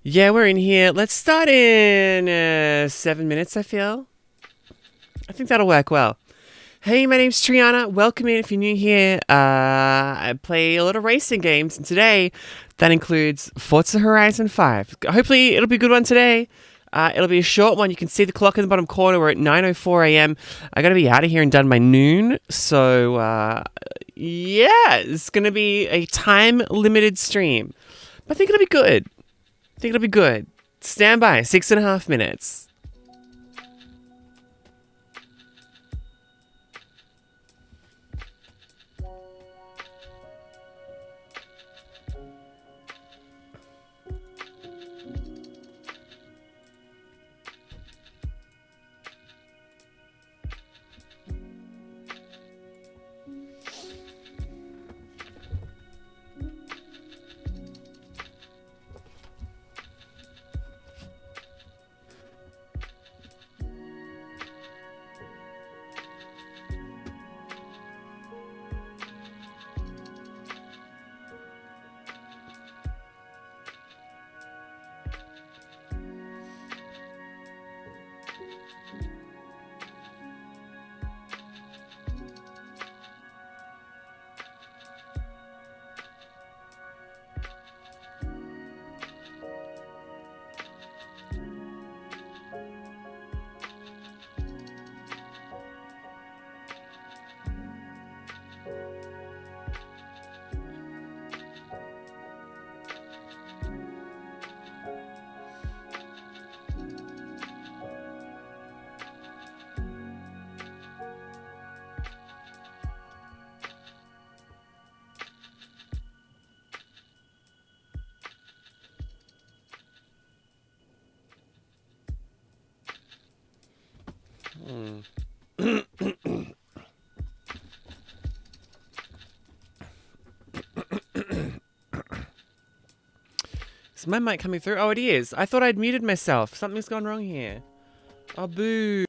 Yeah, we're in here. Let's start in 7 minutes, I feel. I think that'll work well. Hey, my name's Triana. Welcome in if you're new here. I play a lot of racing games, and today that includes Forza Horizon 5. Hopefully, it'll be a good one today. It'll be a short one. You can see the clock in the bottom corner. We're at 9:04 a.m. I gotta be out of here and done by noon. So, yeah, it's gonna be a time limited stream. But I think it'll be good. I think it'll be good. Stand by, 6.5 minutes. Is my mic coming through? Oh, it is. I thought I'd muted myself. Something's gone wrong here. Oh, boo.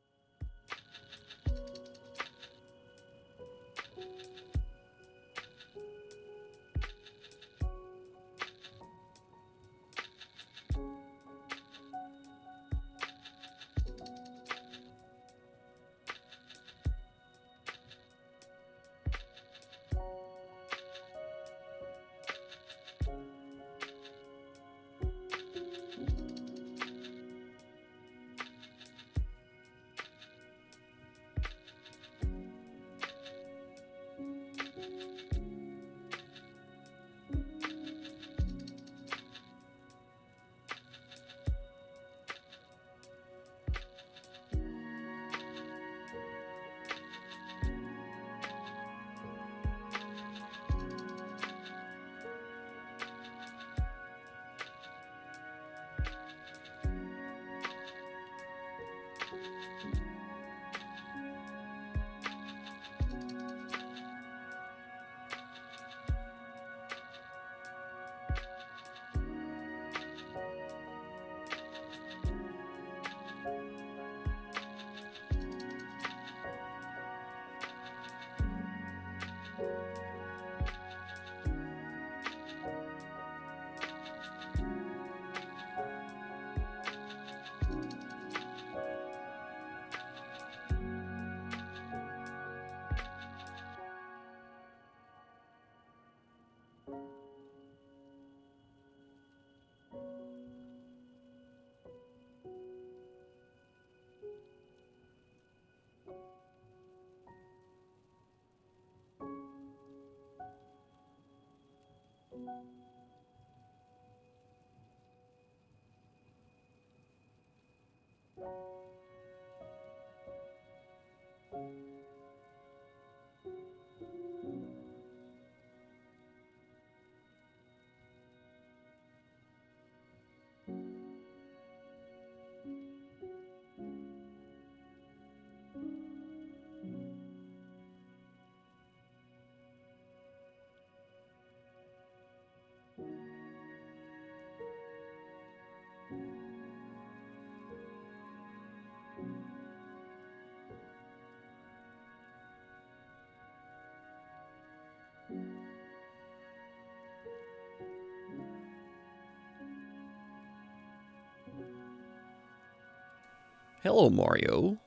Hello, Mario.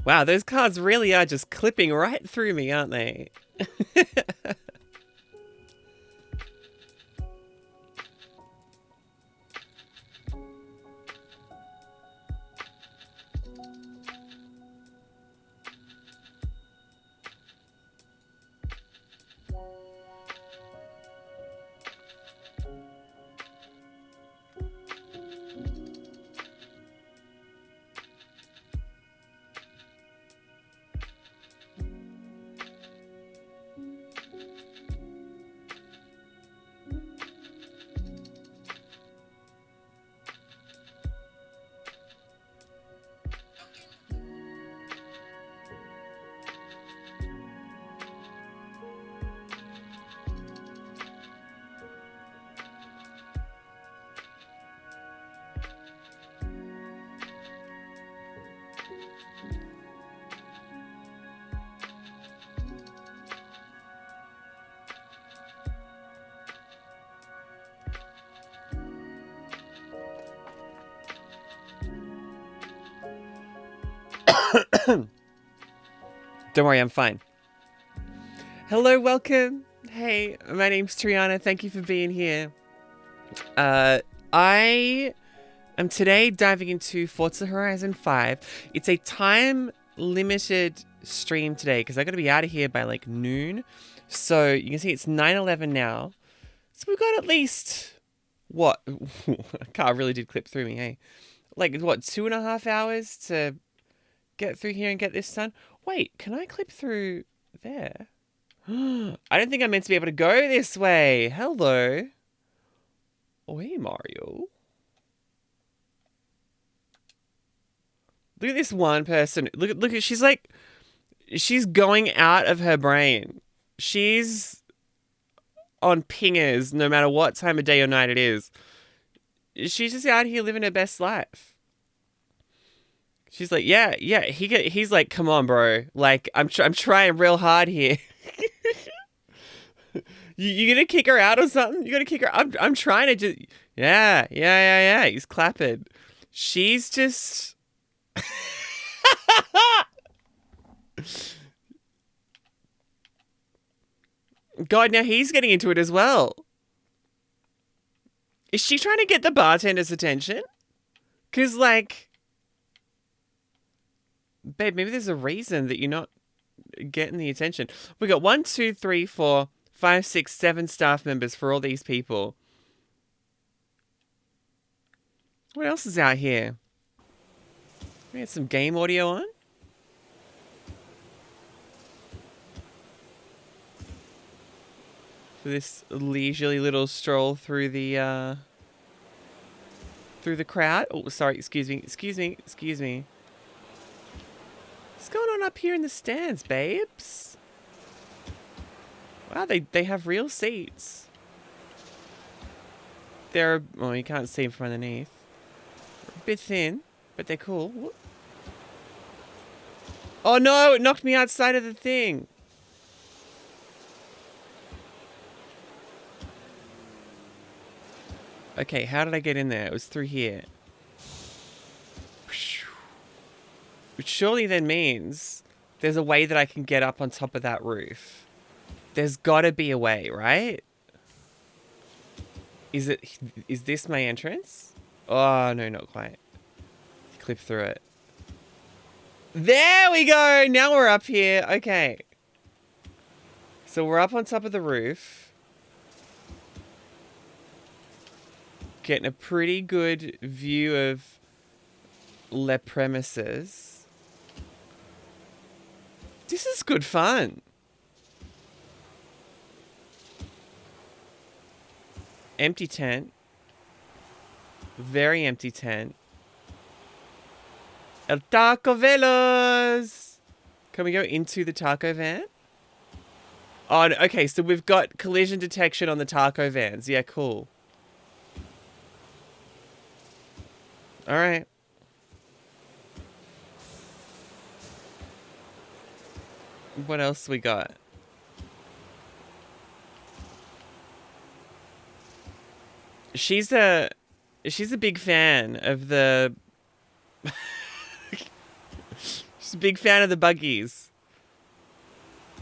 Wow, those cards really are just clipping right through me, aren't they? Don't worry, I'm fine. Hello, welcome. Hey, my name's Triana. Thank you for being here. I am today diving into Forza Horizon 5. It's a time-limited stream today because I got to be out of here by like noon. So you can see it's 9:11 now. So we've got at least, what? Car really did clip through me, hey? Like, what, 2.5 hours to get through here and get this done? Wait, can I clip through there? I don't think I'm meant to be able to go this way. Hello. Oh, hey, Mario. Look at this one person. Look at, she's going out of her brain. She's on pingers no matter what time of day or night it is. She's just out here living her best life. She's like, yeah. He's like, come on, bro. Like, I'm trying real hard here. You gonna kick her out or something? You gonna kick her? I'm trying to just. Yeah. He's clapping. She's just. God, now he's getting into it as well. Is she trying to get the bartender's attention? Because, like, babe, maybe there's a reason that you're not getting the attention. We got 1, 2, 3, 4, 5, 6, 7 staff members for all these people. What else is out here? We had some game audio on. For this leisurely little stroll through the crowd. Oh, sorry, excuse me. What's going on up here in the stands, babes? Wow, they have real seats. They're, well, you can't see them from underneath. A bit thin, but they're cool. Oh no, it knocked me outside of the thing. Okay, how did I get in there? It was through here. Which surely then means there's a way that I can get up on top of that roof. There's gotta be a way, right? Is this my entrance? Oh, no, not quite. Clip through it. There we go! Now we're up here. Okay. So we're up on top of the roof. Getting a pretty good view of le premises. This is good fun. Empty tent. Very empty tent. El Taco Velos! Can we go into the taco van? Oh, no, okay, so we've got collision detection on the taco vans. Yeah, cool. Alright. What else we got? She's a big fan of the she's a big fan of the buggies.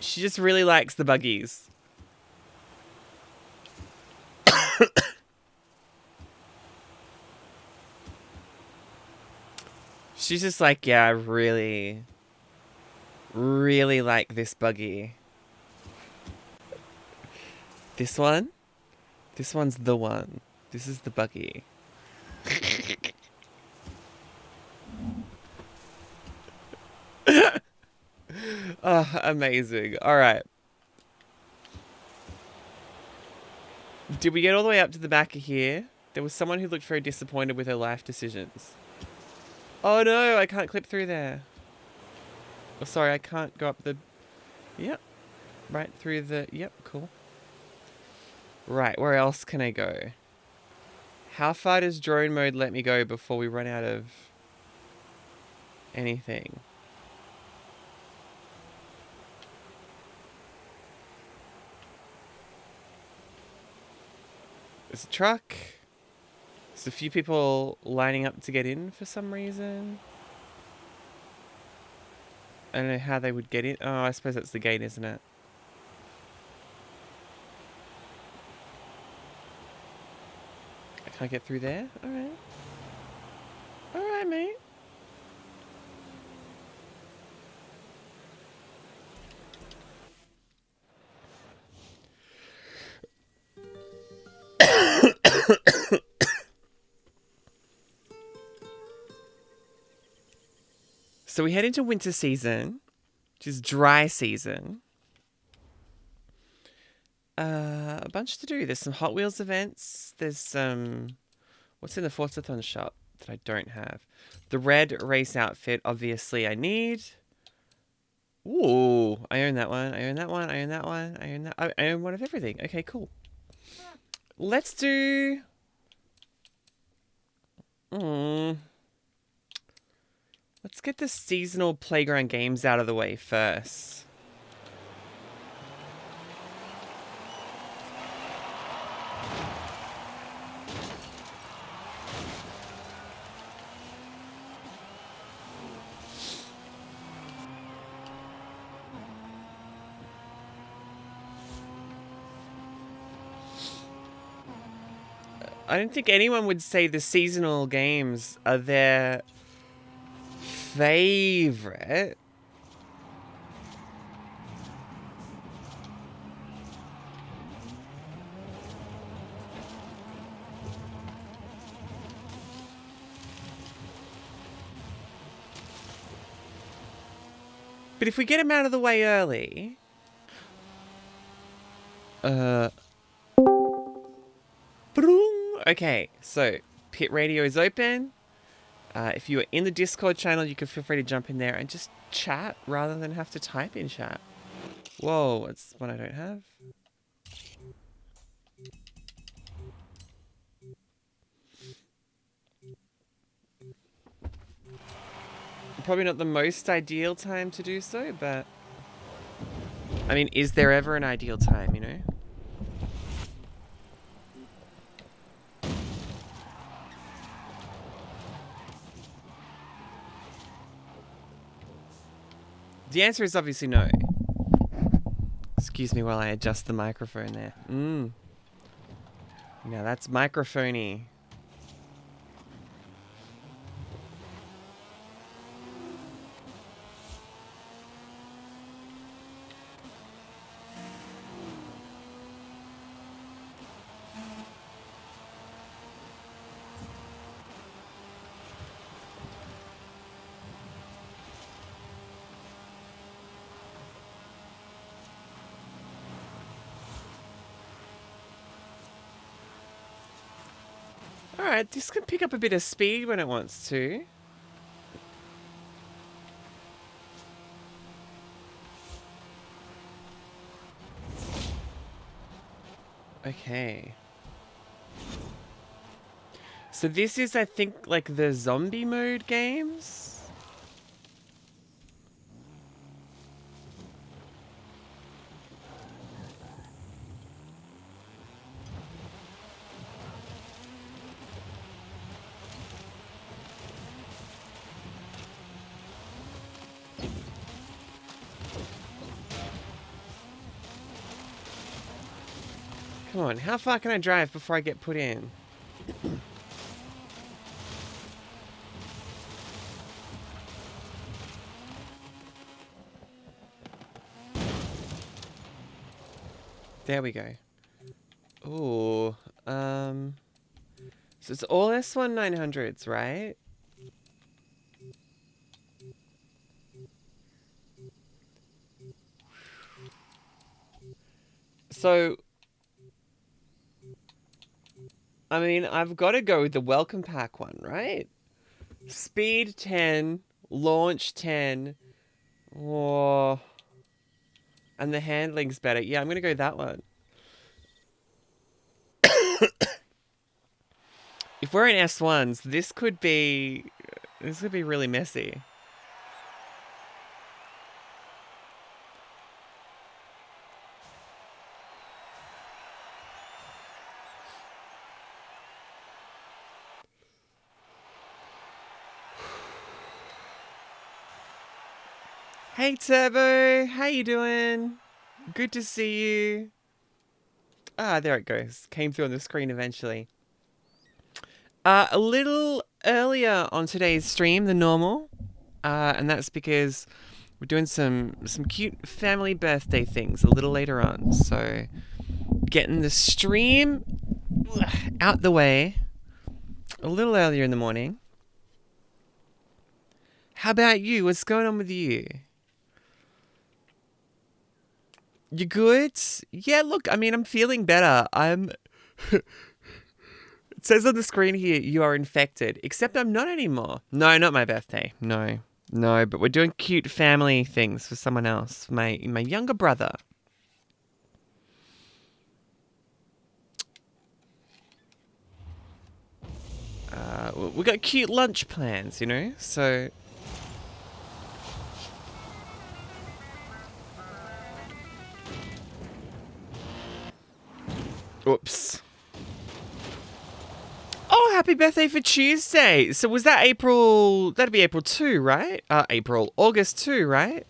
She just really likes the buggies. She's just like, yeah, I really, really like this buggy. This one? This one's the one. This is the buggy. Oh, amazing. All right. Did we get all the way up to the back of here? There was someone who looked very disappointed with her life decisions. Oh no, I can't clip through there. Oh, sorry, I can't go up the... Yep. Right through the... Yep, cool. Right, where else can I go? How far does drone mode let me go before we run out of anything? There's a truck. There's a few people lining up to get in for some reason. I don't know how they would get in. Oh, I suppose that's the gate, isn't it? I can't get through there? Alright. Alright, mate. So we head into winter season, which is dry season. A bunch to do. There's some Hot Wheels events. There's some... What's in the Forzathon shop that I don't have? The red race outfit, obviously, I need. Ooh, I own that one. I own that one. I own that one. I own that. I own one of everything. Okay, cool. Let's do... Let's get the seasonal playground games out of the way first. I don't think anyone would say the seasonal games are their favorite. But if we get them out of the way early... Okay, so Pit Radio is open. If you are in the Discord channel, you can feel free to jump in there and just chat rather than have to type in chat. Whoa, it's one I don't have. Probably not the most ideal time to do so, but... I mean, is there ever an ideal time, you know? The answer is obviously no. Excuse me while I adjust the microphone there. Now that's microphony. Alright, this can pick up a bit of speed when it wants to. Okay. So this is, I think, like the zombie mode games? Come on, how far can I drive before I get put in? There we go. Ooh, so it's all S1 900s, right? So, I mean, I've got to go with the welcome pack one, right? Speed 10, launch 10, oh, and the handling's better. Yeah, I'm going to go that one. If we're in S1s, this could be really messy. Hey Turbo, how you doing? Good to see you. Ah, there it goes. Came through on the screen eventually. A little earlier on today's stream than normal, and that's because we're doing some cute family birthday things a little later on. So getting the stream out the way a little earlier in the morning. How about you? What's going on with you? You good? Yeah, look, I mean, I'm feeling better. It says on the screen here, you are infected, except I'm not anymore. No, not my birthday. No. No, but we're doing cute family things for someone else. My younger brother. We got cute lunch plans, you know? So... Oops. Oh, happy birthday for Tuesday. So was that April... That'd be April 2, right? August 2, right?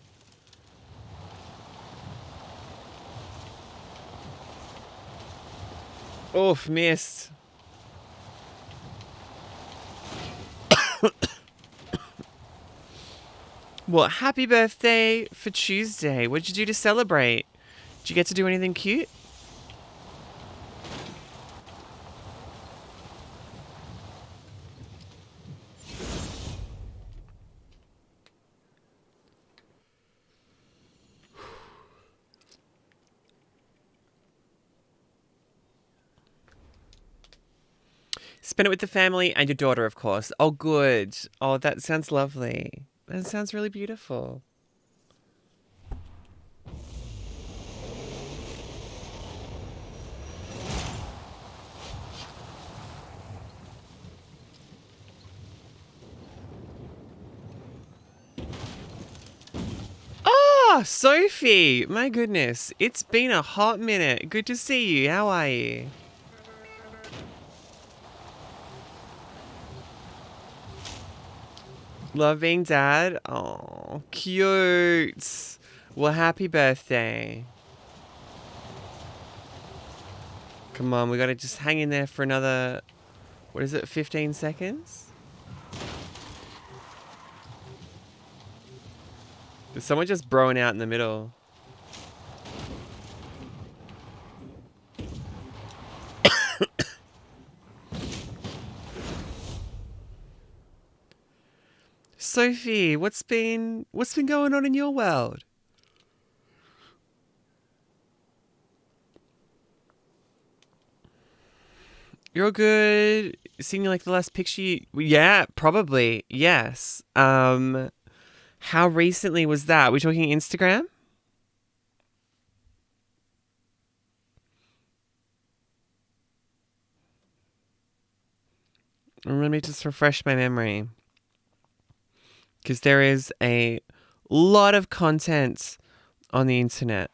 Oof, missed. Well, happy birthday for Tuesday. What'd you do to celebrate? Did you get to do anything cute? Spend it with the family and your daughter, of course. Oh, good. Oh, that sounds lovely. That sounds really beautiful. Oh, Sophie! My goodness. It's been a hot minute. Good to see you. How are you? Love being dad? Oh, cute. Well, happy birthday. Come on, we gotta just hang in there for another, what is it, 15 seconds? There's someone just broing out in the middle. Sophie, what's been going on in your world? You're good. Seeing like the last picture. Yeah, probably. Yes. How recently was that? We talking Instagram? Let me just refresh my memory. Because there is a lot of content on the internet.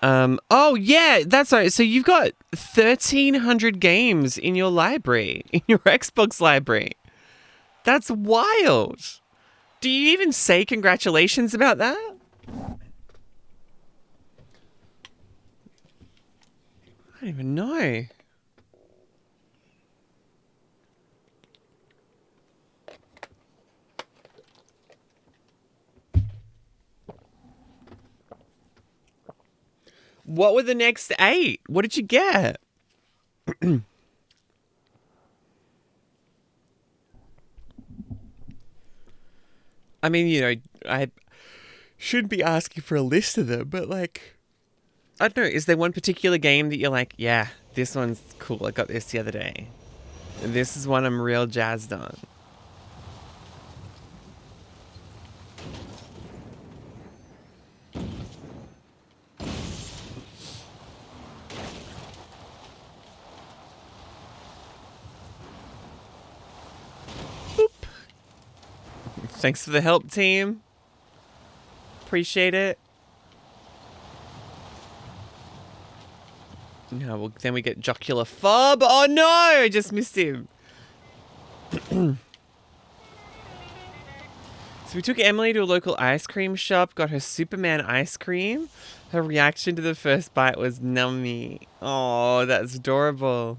Oh yeah, that's right. So you've got 1,300 games in your library, in your Xbox library. That's wild. Do you even say congratulations about that? I don't even know. What were the next 8? What did you get? I mean, I shouldn't be asking for a list of them, but like, I don't know. Is there one particular game that you're like, yeah, this one's cool. I got this the other day. This is one I'm real jazzed on. Thanks for the help, team. Appreciate it. No, well, then we get Jocular Fob. Oh no, I just missed him. So we took Emily to a local ice cream shop, got her Superman ice cream. Her reaction to the first bite was nummy. Oh, that's adorable.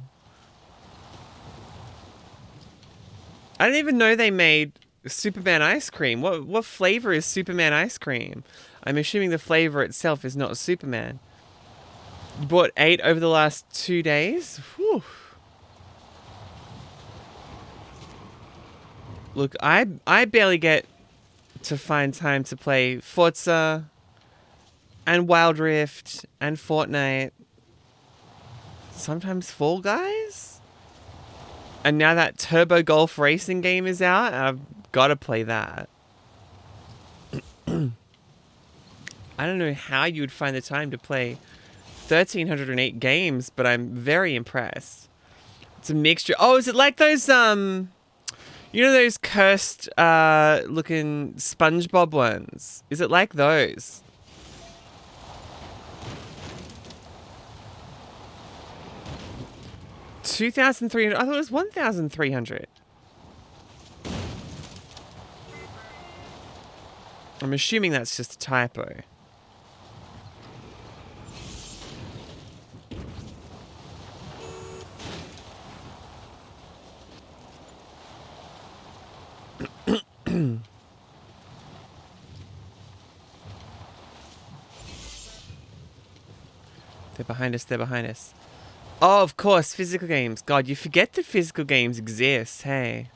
I didn't even know they made Superman ice cream. What flavor is Superman ice cream? I'm assuming the flavor itself is not Superman. You bought 8 over the last 2 days? Whew. Look, I barely get to find time to play Forza and Wild Rift and Fortnite. Sometimes Fall Guys? And now that Turbo Golf racing game is out, I've got to play that. I don't know how you would find the time to play 1,308 games, but I'm very impressed. It's a mixture. Oh, is it like those, those cursed looking SpongeBob ones? Is it like those? $2,300. I thought it was 1,300. I'm assuming that's just a typo. They're behind us, they're behind us. Oh, of course, physical games. God, you forget that physical games exist, hey.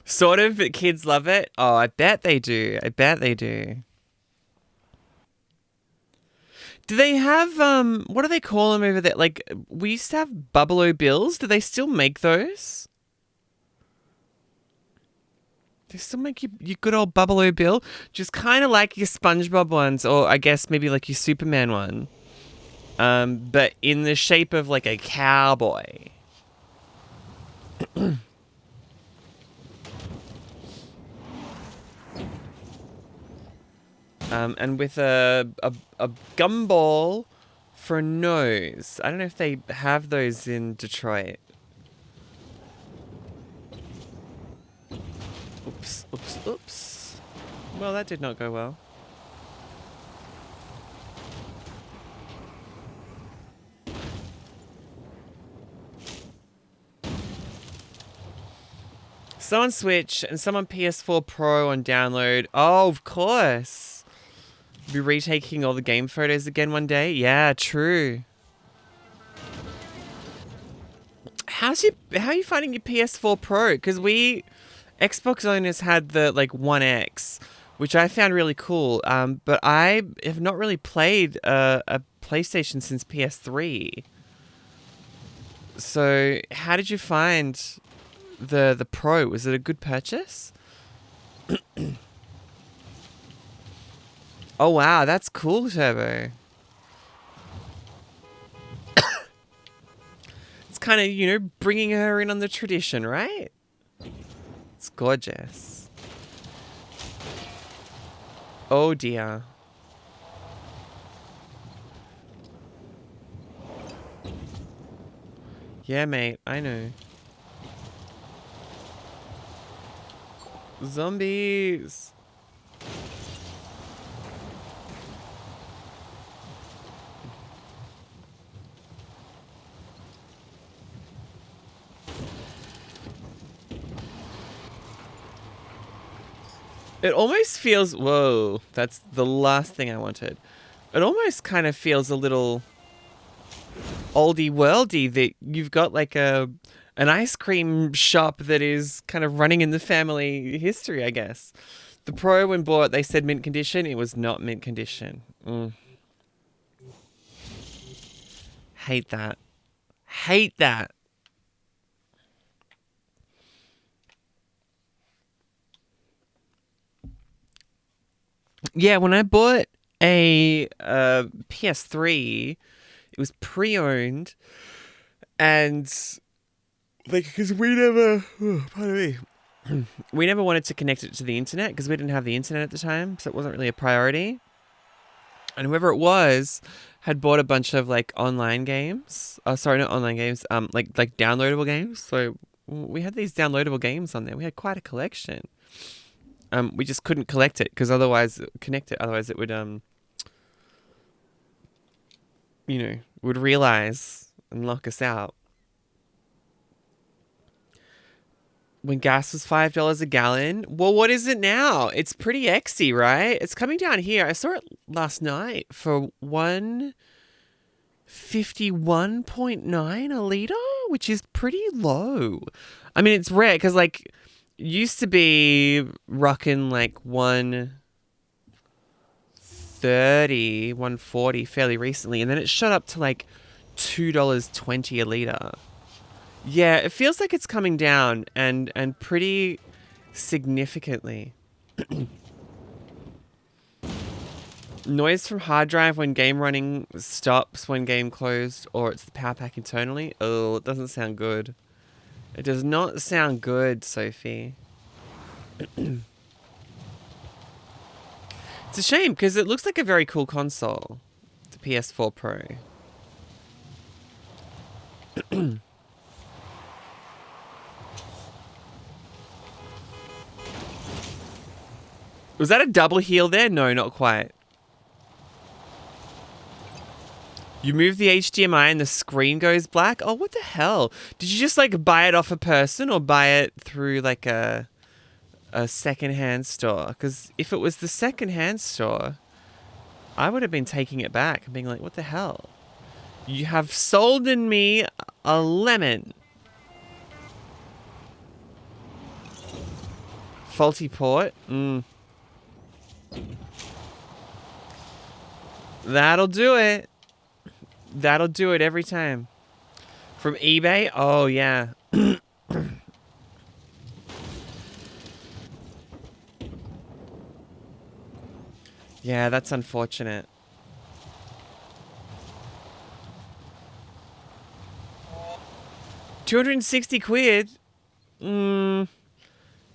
Sort of, but kids love it. Oh, I bet they do. I bet they do. Do they have, what do they call them over there? Like, we used to have Bubble Bills. Do they still make those? They still make your good old Bubble Bill? Just kind of like your SpongeBob ones, or I guess maybe like your Superman one. But in the shape of like a cowboy. And with a gumball for a nose. I don't know if they have those in Detroit. Oops, oops, oops. Well, that did not go well. Some on Switch and some on PS4 Pro on download. Oh, of course. Be retaking all the game photos again one day? Yeah, true. how are you finding your PS4 Pro? Because we Xbox owners had the like One X, which I found really cool. But I have not really played a PlayStation since PS3. So how did you find the Pro? Was it a good purchase? Oh wow, that's cool, Turbo. It's kind of, you know, bringing her in on the tradition, right? It's gorgeous. Oh dear. Yeah, mate, I know. Zombies. It almost feels... Whoa, that's the last thing I wanted. It almost kind of feels a little oldie worldy that you've got like an ice cream shop that is kind of running in the family history, I guess. The Pro, when bought, they said mint condition. It was not mint condition. Hate that. Hate that. Yeah, when I bought a PS3, it was pre-owned, and like because we never, pardon me, we never wanted to connect it to the internet because we didn't have the internet at the time, so it wasn't really a priority. And whoever it was had bought a bunch of like online games. Oh, sorry, not online games. Like downloadable games. So we had these downloadable games on there. We had quite a collection. We just couldn't collect it because otherwise connect it. Otherwise, it would would realize and lock us out. When gas was $5 a gallon. Well, what is it now? It's pretty exy, right? It's coming down here. I saw it last night for 151.9 a litre, which is pretty low. I mean, it's rare because like used to be rocking like 130, 140 fairly recently, and then it shot up to like $2.20 a litre. Yeah, it feels like it's coming down and pretty significantly. Noise from hard drive when game running stops when game closed, or it's the power pack internally. Oh, it doesn't sound good. It does not sound good, Sophie. It's a shame because it looks like a very cool console, the PS4 Pro. Was that a double heal there? No, not quite. You move the HDMI and the screen goes black? Oh, what the hell? Did you just like buy it off a person or buy it through like a second-hand store? Because if it was the second-hand store, I would have been taking it back and being like, what the hell? You have sold in me a lemon. Faulty port? That'll do it. That'll do it every time. From eBay? Oh, yeah. Yeah, that's unfortunate. £260?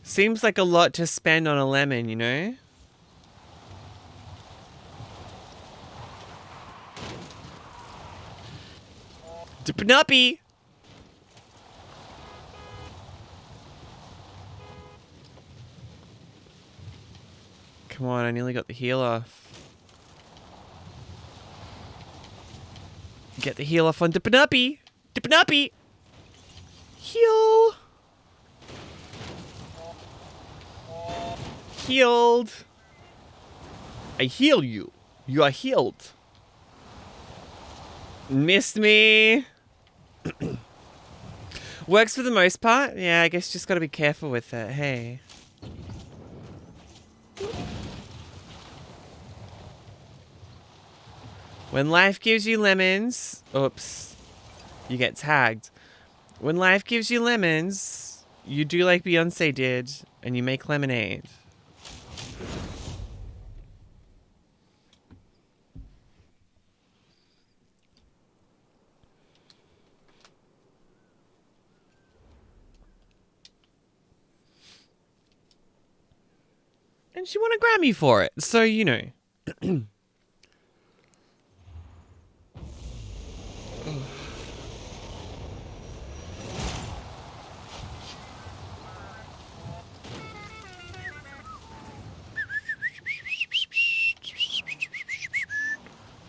Seems like a lot to spend on a lemon, you know? Dipnappy! Come on, I nearly got the heal off. Get the heal off on Dipnappy! Dipnappy! Heal! Healed! I heal you. You are healed. Missed me. Works for the most part. Yeah, I guess you just gotta be careful with it. Hey. When life gives you lemons... Oops. You get tagged. When life gives you lemons, you do like Beyonce did, and you make lemonade. And she won a Grammy for it, so you know.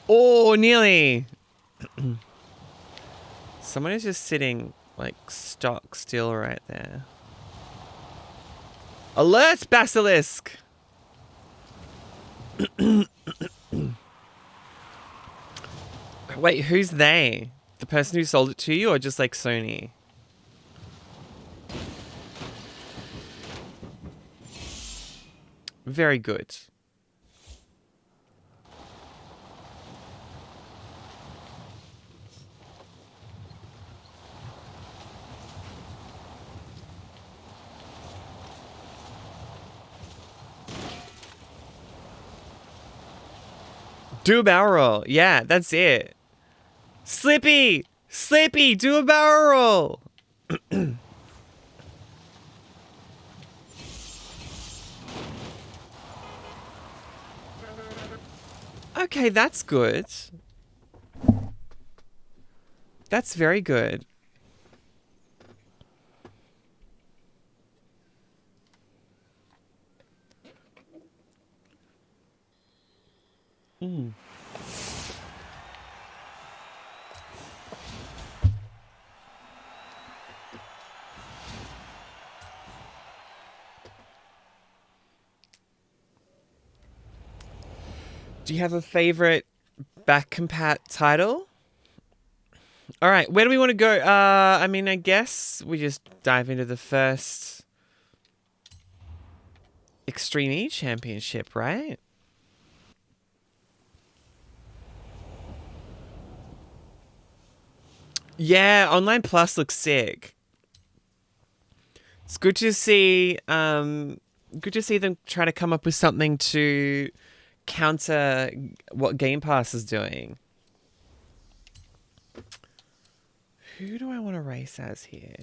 Oh, nearly. Someone is just sitting, like, stock still right there. Alert, Basilisk! Wait, who's they? The person who sold it to you, or just, like, Sony? Very good. Do a barrel roll. Yeah, that's it. Slippy! Slippy, do a barrel roll! Okay, that's good. That's very good. Mm. Do you have a favorite back compat title? All right, where do we want to go? I mean, I guess we just dive into the first Extreme E Championship, right? Yeah, Online Plus looks sick. It's good to see. Good to see them try to come up with something to counter what Game Pass is doing. Who do I want to race as here?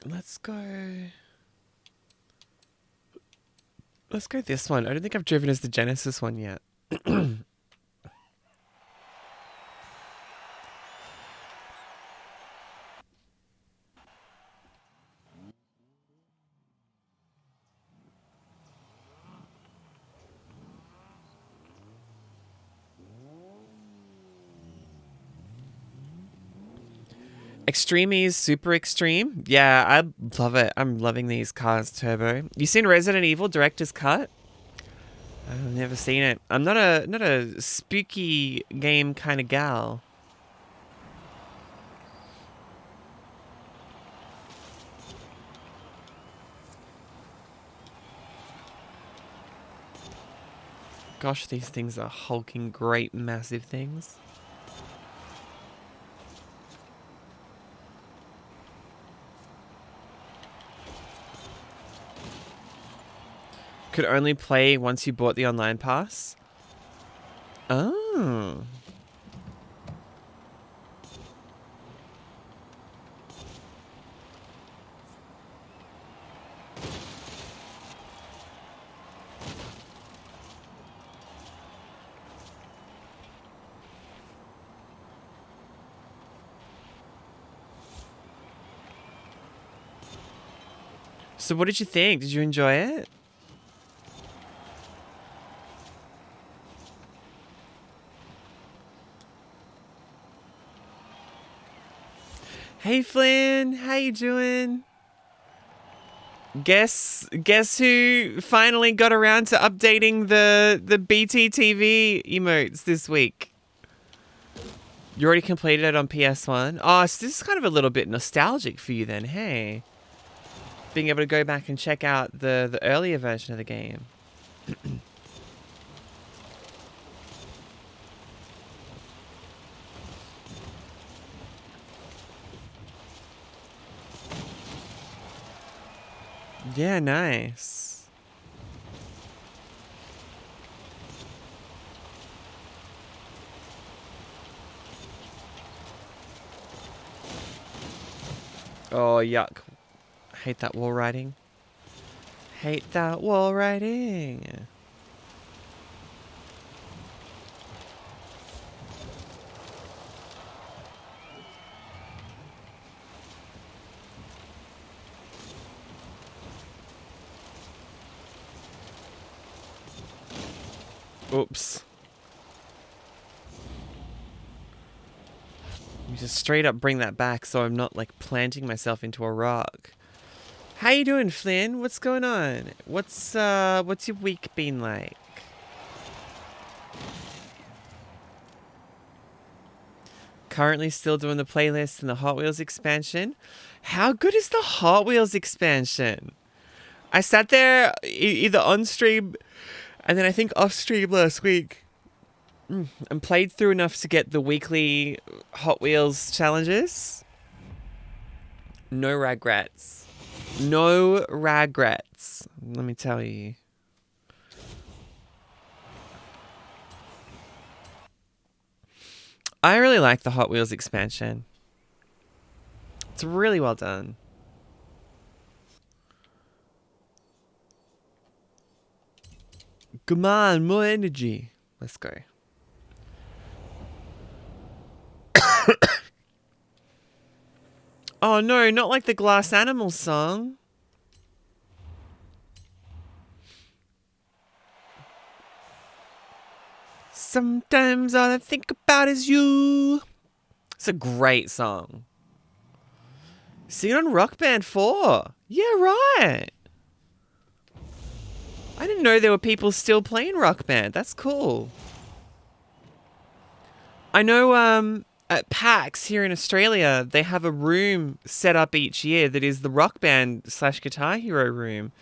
Let's go. Let's go this one. I don't think I've driven as the Genesis one yet. Extreme is super extreme. Yeah, I love it. I'm loving these cars turbo. You seen Resident Evil Director's Cut? I've never seen it. I'm not a spooky game kind of gal. Gosh, these things are hulking great massive things. Could only play once you bought the online pass? Oh. So what did you think? Did you enjoy it? Hey Flynn, how you doing? Guess who finally got around to updating the BTTV emotes this week? You already completed it on PS1? Oh, so this is kind of a little bit nostalgic for you then, hey? Being able to go back and check out the earlier version of the game. Yeah, nice. Oh, yuck. Hate that wall riding. Hate that wall riding. Oops. Let me just straight up bring that back so I'm not like planting myself into a rock. How you doing, Flynn? What's going on? What's your week been like? Currently still doing the playlist and the Hot Wheels expansion. How good is the Hot Wheels expansion? I sat there either on stream and then I think off stream last week and played through enough to get the weekly Hot Wheels challenges. No regrets. No regrets. Let me tell you. I really like the Hot Wheels expansion. It's really well done. Come on, more energy. Let's go. Oh no, not like the Glass Animal song. Sometimes all I think about is you. It's a great song. Sing it on Rock Band 4. Yeah, right. I didn't know there were people still playing Rock Band. That's cool. I know at PAX here in Australia, they have a room set up each year that is the Rock Band / Guitar Hero room.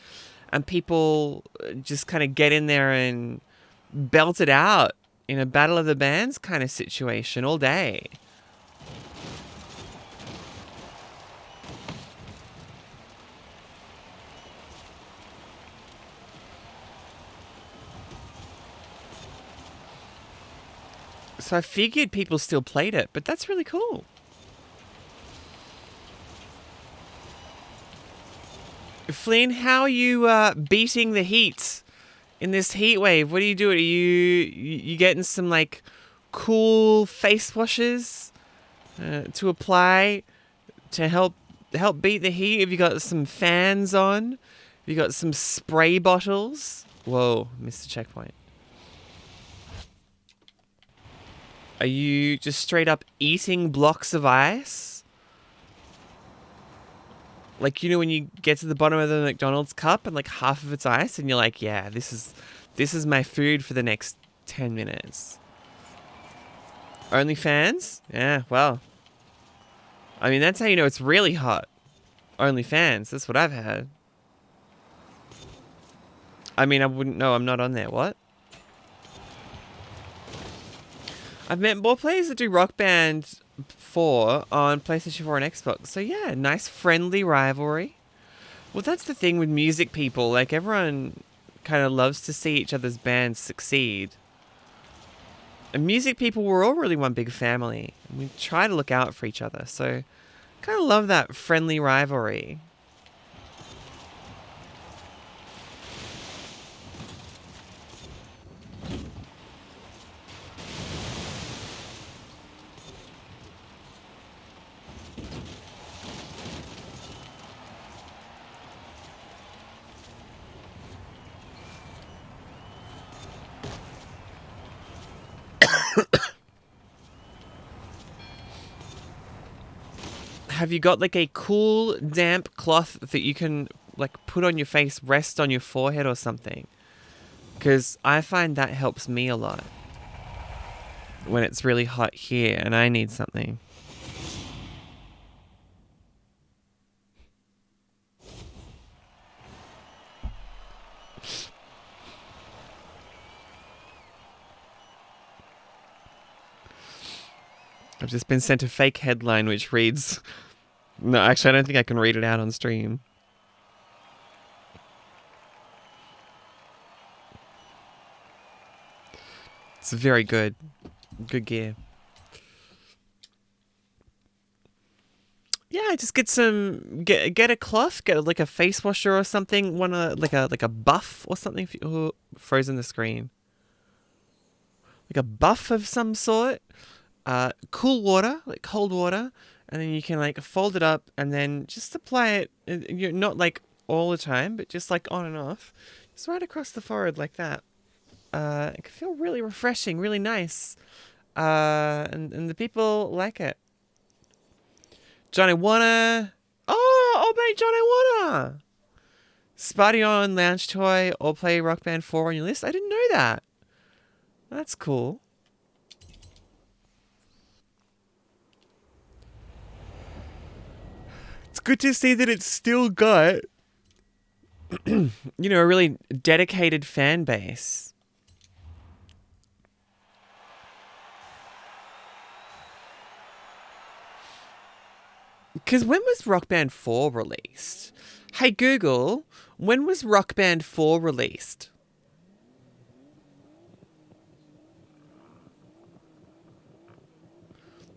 And people just kind of get in there and belt it out in a Battle of the Bands kind of situation all day. So I figured people still played it, but that's really cool. Flynn, how are you beating the heat in this heat wave? What do you do? Are you getting some like cool face washes to apply to help beat the heat? Have you got some fans on? Have you got some spray bottles? Whoa, missed the checkpoint. Are you just straight up eating blocks of ice? Like, you know, when you get to the bottom of the McDonald's cup and like half of it's ice and you're like, yeah, this is my food for the next 10 minutes. OnlyFans? Yeah, well. I mean, that's how you know it's really hot. OnlyFans, that's what I've had. I mean, I wouldn't know, I'm not on there. What? I've met more players that do Rock Band 4 on PlayStation 4 and Xbox. So yeah, nice friendly rivalry. Well, that's the thing with music people. Like, everyone kind of loves to see each other's bands succeed. And music people, we're all really one big family. And we try to look out for each other. So kind of love that friendly rivalry. Have you got like a cool damp cloth that you can like put on your face, rest on your forehead or something. Because I find that helps me a lot when it's really hot here and I need something. I've just been sent a fake headline which reads... No, actually, I don't think I can read it out on stream. It's very good. Good gear. Yeah, just get a cloth, get like a face washer or something, like a buff or something. Frozen the screen. Like a buff of some sort. Cool water, like cold water, and then you can like fold it up and then just apply it. You're not like all the time, but just like on and off, just right across the forehead like that. It can feel really refreshing, really nice, and the people like it. Johnny Wanna, oh mate, Johnny Wanna, Sparty on Lounge Toy or play Rock Band 4 on your list. I didn't know that. That's cool. It's good to see that it's still got, you know, a really dedicated fan base. Because when was Rock Band 4 released? Hey Google, when was Rock Band 4 released?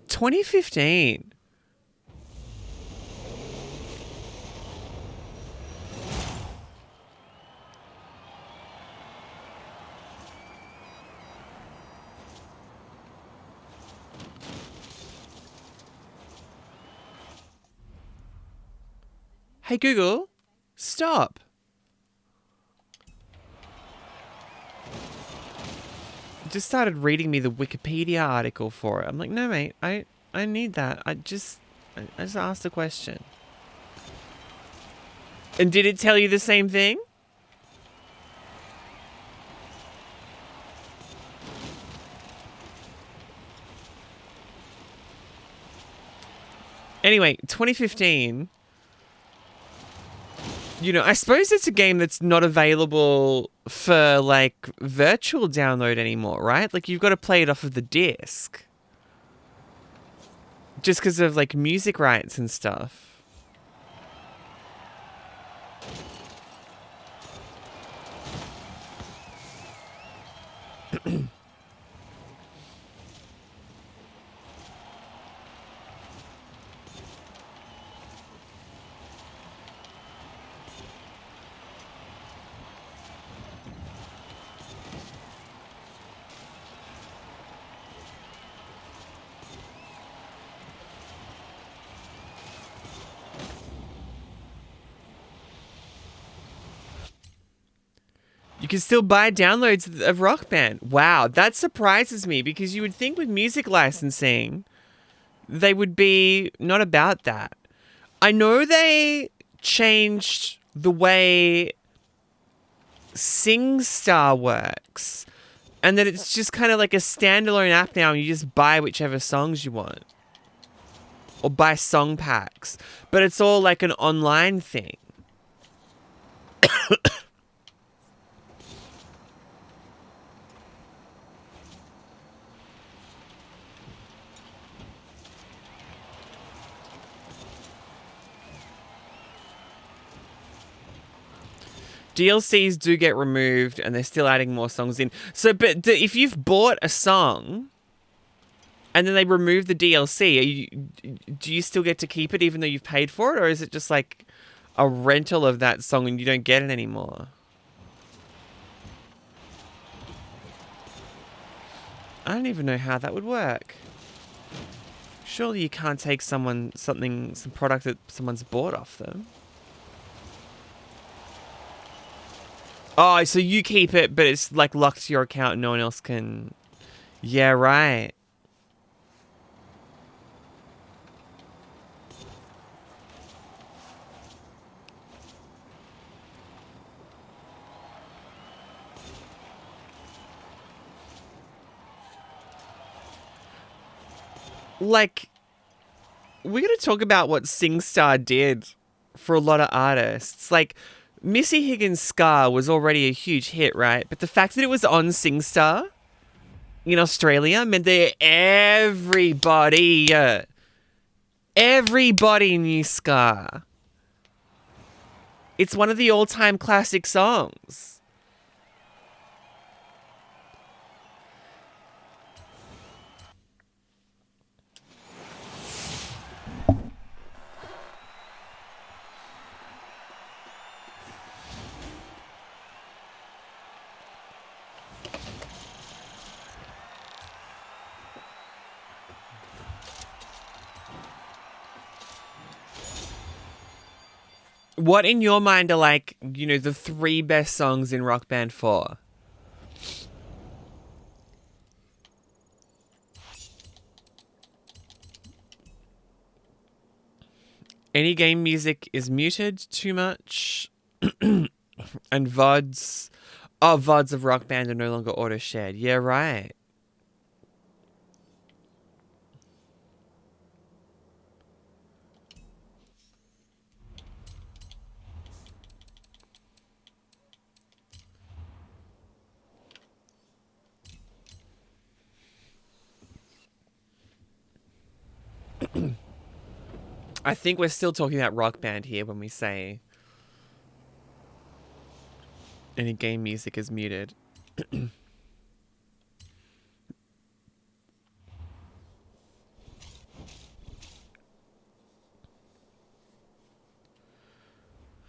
"2015. Hey Google, stop. Just started reading me the Wikipedia article for it. I'm like, no mate, I need that. I just asked a question. And did it tell you the same thing? Anyway, 2015. You know, I suppose it's a game that's not available for, like, virtual download anymore, right? Like, you've got to play it off of the disc. Just because of, like, music rights and stuff. You can still buy downloads of Rock Band. Wow, that surprises me because you would think with music licensing, they would be not about that. I know they changed the way SingStar works and that it's just kind of like a standalone app now and you just buy whichever songs you want. Or buy song packs. But it's all like an online thing. DLCs do get removed and they're still adding more songs in. So, but if you've bought a song and then they remove the DLC, do you still get to keep it even though you've paid for it? Or is it just like a rental of that song and you don't get it anymore? I don't even know how that would work. Surely you can't take some product that someone's bought off them. Oh, so you keep it, but it's like locked to your account and no one else can... Yeah, right. like, we're going to talk about what SingStar did for a lot of artists. Like, Missy Higgins' Scar was already a huge hit, right? But the fact that it was on SingStar in Australia meant that everybody knew Scar. It's one of the all-time classic songs. What in your mind are like, you know, the 3 best songs in Rock Band 4? Any game music is muted too much. And VODs. Oh, VODs of Rock Band are no longer auto shared. Yeah, right. I think we're still talking about Rock Band here when we say any game music is muted.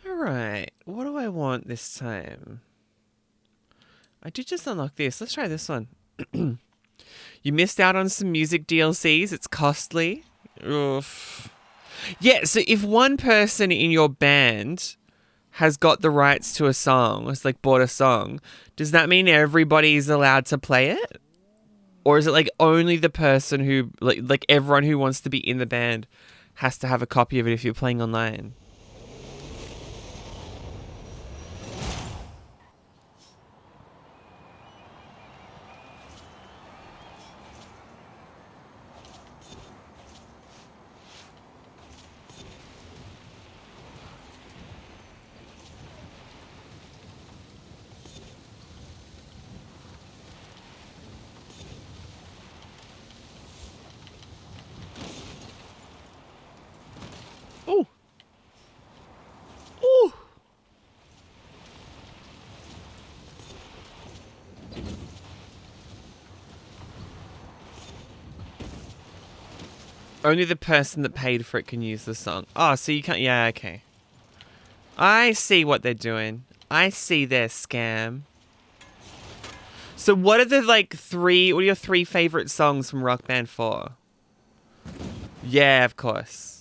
Alright, what do I want this time? I did just unlock this. Let's try this one. You missed out on some music DLCs. It's costly. Oof. Yeah, so if one person in your band has got the rights to a song, it's like bought a song, does that mean everybody's allowed to play it? Or is it like only the person who, like everyone who wants to be in the band has to have a copy of it if you're playing online? Oh. Oh. Only the person that paid for it can use the song. Oh, so you can't... Yeah, okay. I see what they're doing. I see their scam. So what are the, like, what are your 3 favorite songs from Rock Band 4? Yeah, of course.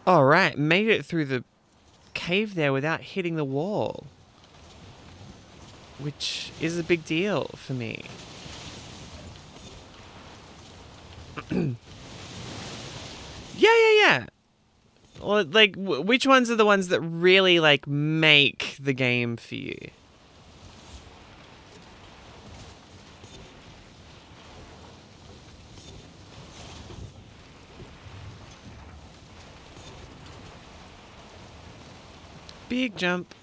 All right, made it through the cave there without hitting the wall, which is a big deal for me. Yeah. Well, like, which ones are the ones that really, like, make the game for you? Big jump.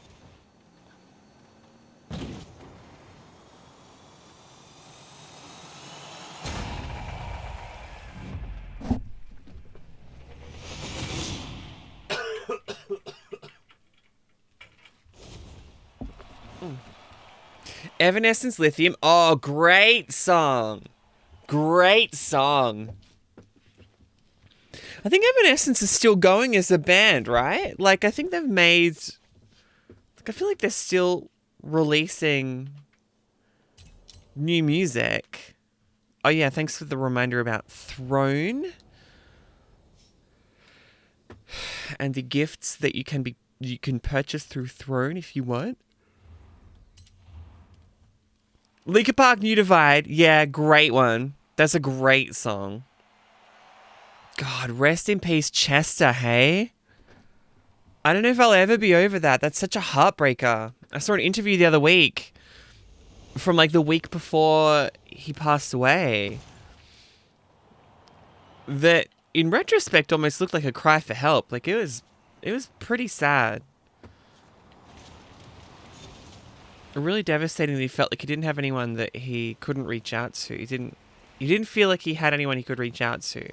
Evanescence Lithium. Oh, great song. Great song. I think Evanescence is still going as a band, right? Like, I think they've made... Like, I feel like they're still releasing new music. Oh yeah, thanks for the reminder about Throne and the gifts that you can purchase through Throne if you want. Linkin Park New Divide. Yeah, great one. That's a great song. God, rest in peace, Chester, hey? I don't know if I'll ever be over that. That's such a heartbreaker. I saw an interview the other week from like the week before he passed away that in retrospect almost looked like a cry for help. Like it was pretty sad. Really devastating that he felt like he didn't have anyone that he couldn't reach out to. He didn't feel like he had anyone he could reach out to.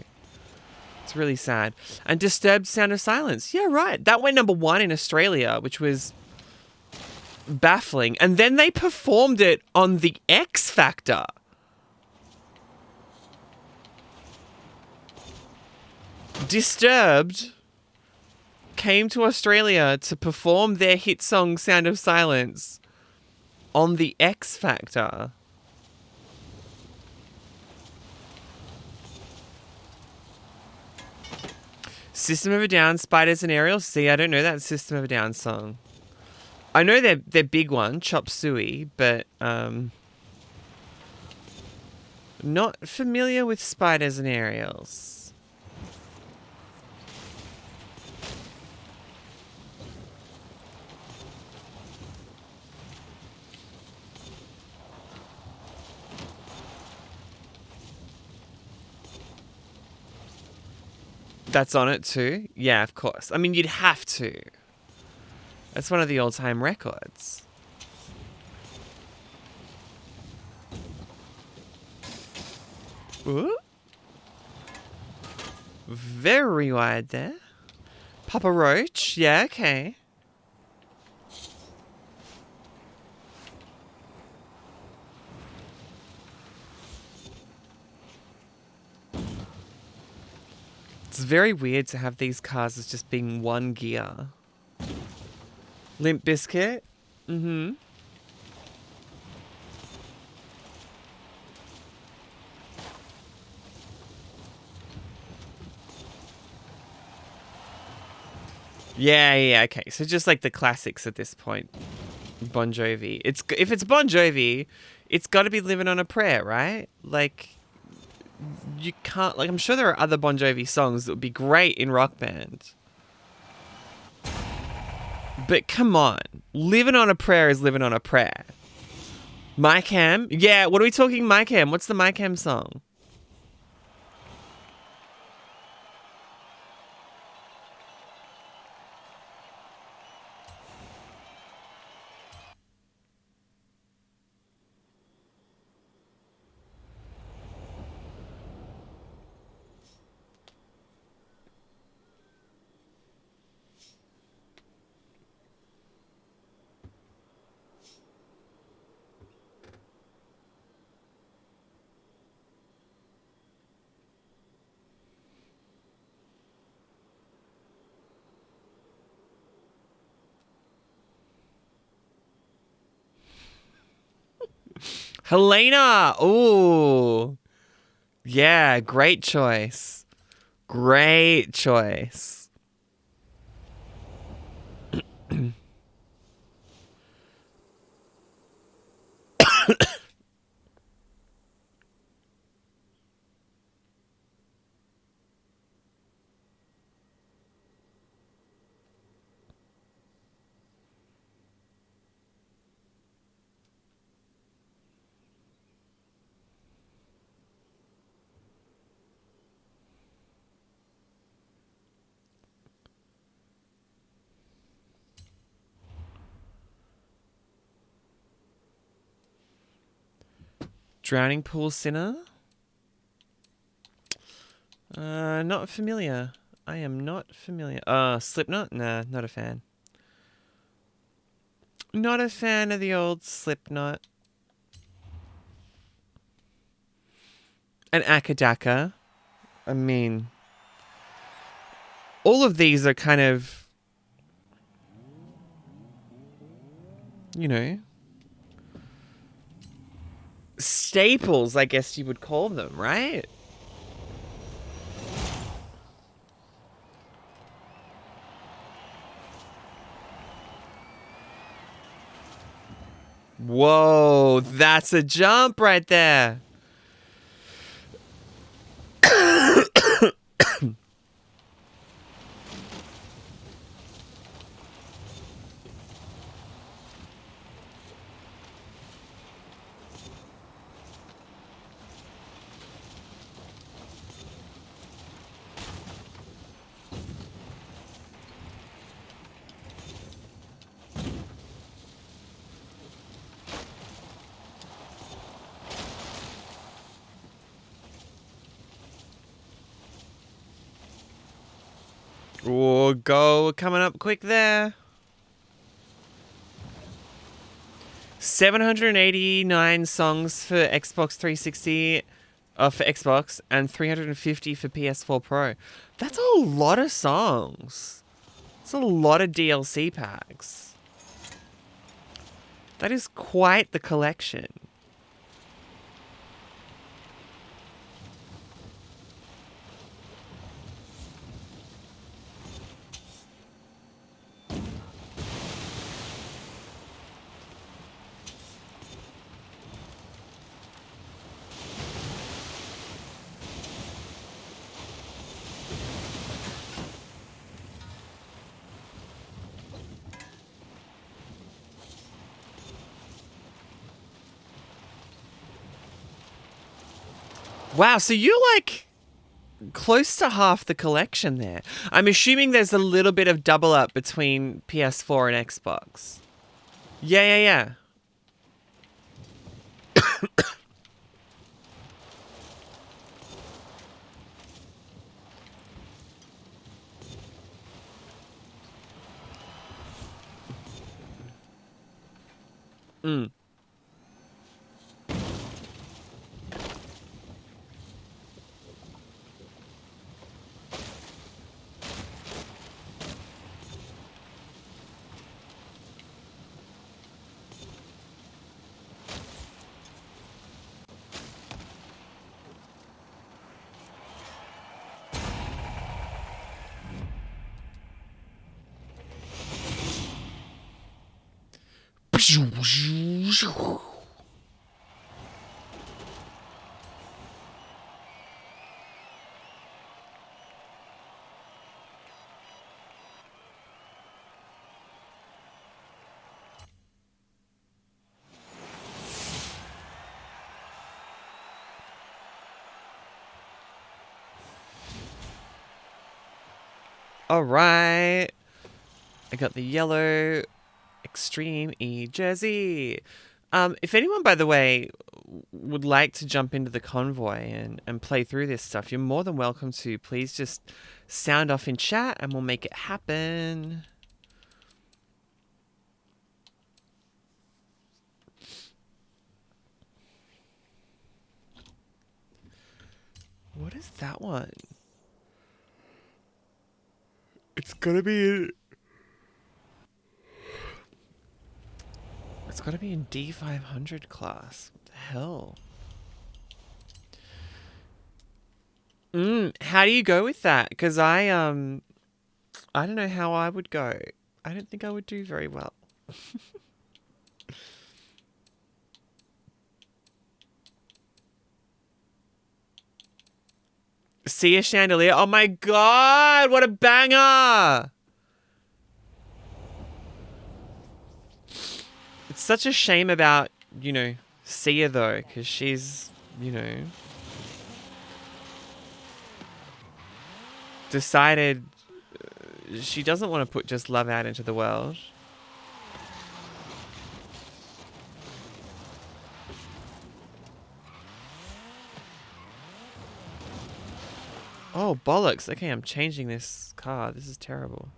It's really sad. And Disturbed Sound of Silence. Yeah, right. That went #1 in Australia, which was baffling. And then they performed it on the X Factor. Disturbed came to Australia to perform their hit song Sound of Silence on the X Factor. System of a Down, Spiders and Aerials. See, I don't know that System of a Down song. I know their big one, Chop Suey, but not familiar with Spiders and Aerials. That's on it too? Yeah, of course. I mean, you'd have to. That's one of the all-time records. Ooh. Very wide there. Papa Roach. Yeah, okay. It's very weird to have these cars as just being one gear. Limp Bizkit. Mm-hmm. Yeah, okay. So just like the classics at this point. Bon Jovi. If it's Bon Jovi, it's got to be Living on a Prayer, right? Like, you can't... Like, I'm sure there are other Bon Jovi songs that would be great in Rock Band. But come on. Living on a Prayer is Living on a Prayer. Mike Ham? Yeah, what are we talking Mike Ham? What's the Mike Ham song? Helena! Ooh. Yeah, great choice. Great choice. Drowning Pool Sinner? Not familiar. I am not familiar. Slipknot? Nah, not a fan. Not a fan of the old Slipknot. And Akadaka. I mean, all of these are kind of, you know, staples, I guess you would call them, right? Whoa, that's a jump right there. Oh, go coming up quick there. 789 songs for Xbox 360, for Xbox, and 350 for PS4 Pro. That's a lot of songs. That's a lot of DLC packs. That is quite the collection. Wow, so you're like close to half the collection there. I'm assuming there's a little bit of double up between PS4 and Xbox. Yeah. Mm. All right. I got the yellow Extreme E jersey. If anyone, by the way, would like to jump into the convoy and play through this stuff, you're more than welcome to. Please just sound off in chat and we'll make it happen. What is that one? It's gonna be... It's gotta be in D500 class. What the hell? How do you go with that? Because I don't know how I would go. I don't think I would do very well. See a chandelier? Oh my god, what a banger! It's such a shame about, Sia though, because she's, decided she doesn't want to put just love out into the world. Oh, bollocks. Okay, I'm changing this car. This is terrible.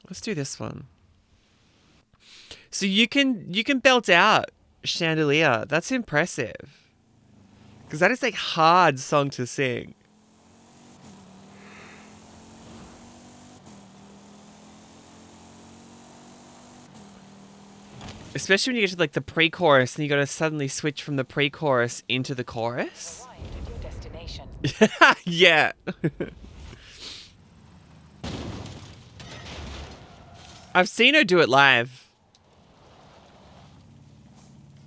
Let's do this one. So you can belt out chandelier. That's impressive. Because that is a hard song to sing. Especially when you get to like the pre-chorus and you gotta suddenly switch from the pre-chorus into the chorus. Arrived at your destination. Yeah. I've seen her do it live.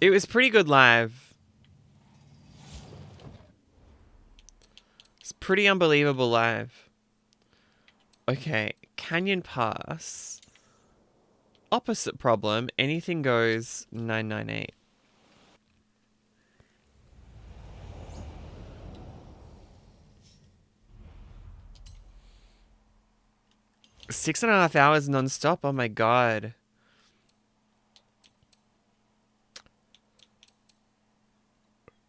It was pretty good live. It's pretty unbelievable live. Okay, Canyon Pass. Opposite problem, anything goes 998. Six and a half hours non-stop? Oh my god.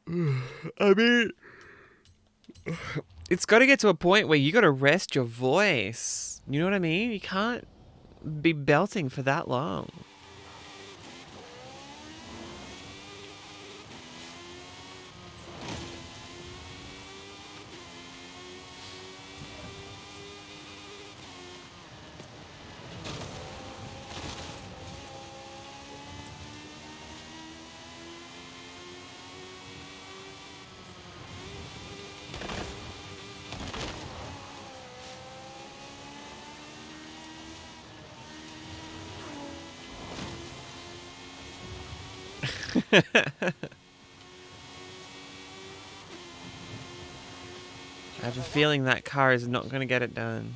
I mean, it's got to get to a point where you got to rest your voice. You know what I mean? You can't be belting for that long. I have a feeling that car is not going to get it done.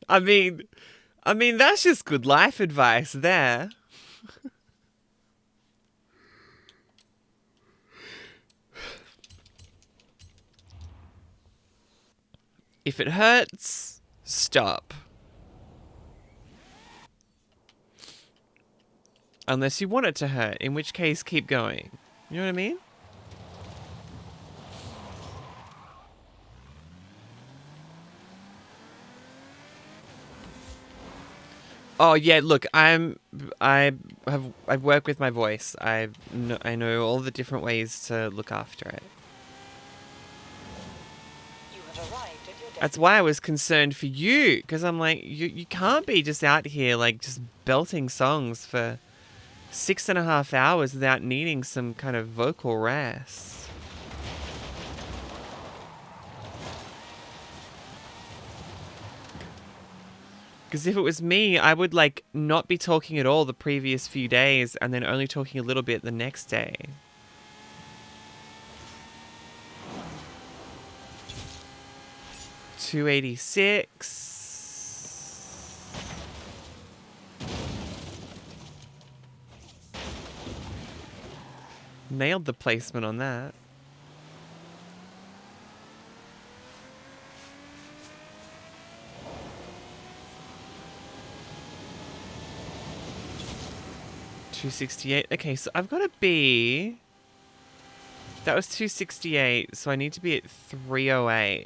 I mean, that's just good life advice there. If it hurts, stop. Unless you want it to hurt, in which case keep going. You know what I mean? Oh yeah, look, I work with my voice. I know all the different ways to look after it. You have arrived at your destination. That's why I was concerned for you, because I'm like, you can't be just out here like just belting songs for 6.5 hours without needing some kind of vocal rest. Because if it was me, I would like not be talking at all the previous few days and then only talking a little bit the next day. $286. Nailed the placement on that. $268. Okay, so I've got to be... That was $268, so I need to be at $308.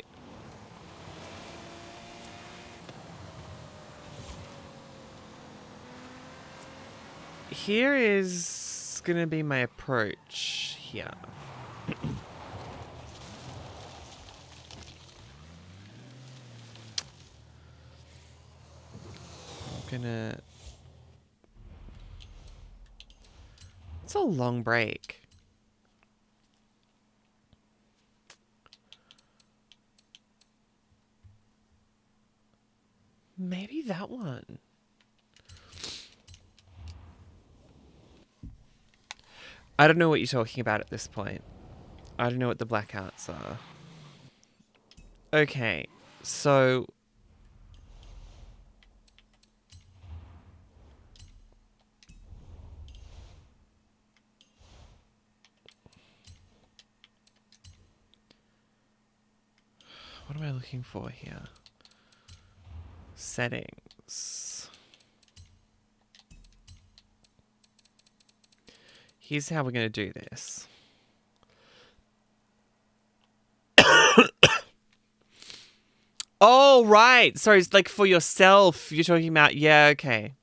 Here is going to be my approach here. I'm gonna... It's a long break. Maybe that one. I don't know what you're talking about at this point. I don't know what the blackouts are. Okay, so... What am I looking for here? Settings. Here's how we're going to do this. Oh, right. Sorry, it's like for yourself. You're talking about, yeah, okay.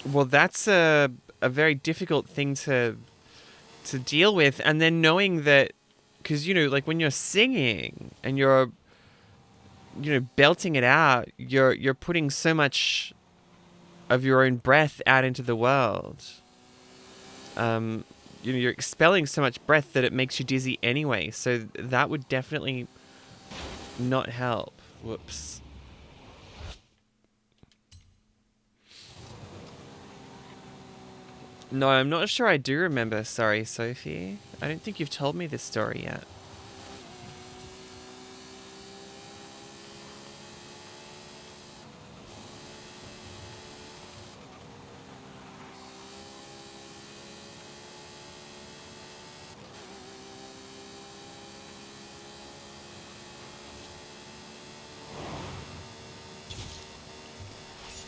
Well, that's a very difficult thing to deal with, and then knowing that, because like when you're singing and you're belting it out, you're putting so much of your own breath out into the world. You're expelling so much breath that it makes you dizzy anyway. So that would definitely not help. Whoops. No, I'm not sure I do remember. Sorry, Sophie. I don't think you've told me this story yet.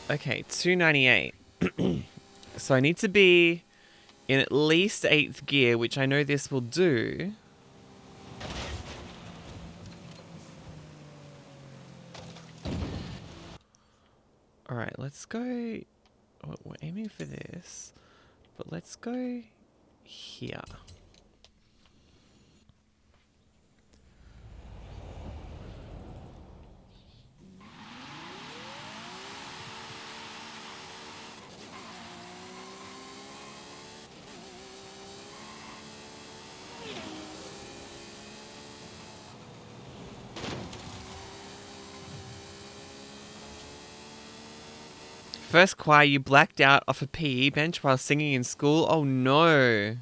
Okay, 298. So I need to be in at least 8th gear, which I know this will do. Alright, let's go... We're aiming for this. But let's go here. First choir, you blacked out off a PE bench while singing in school? Oh no.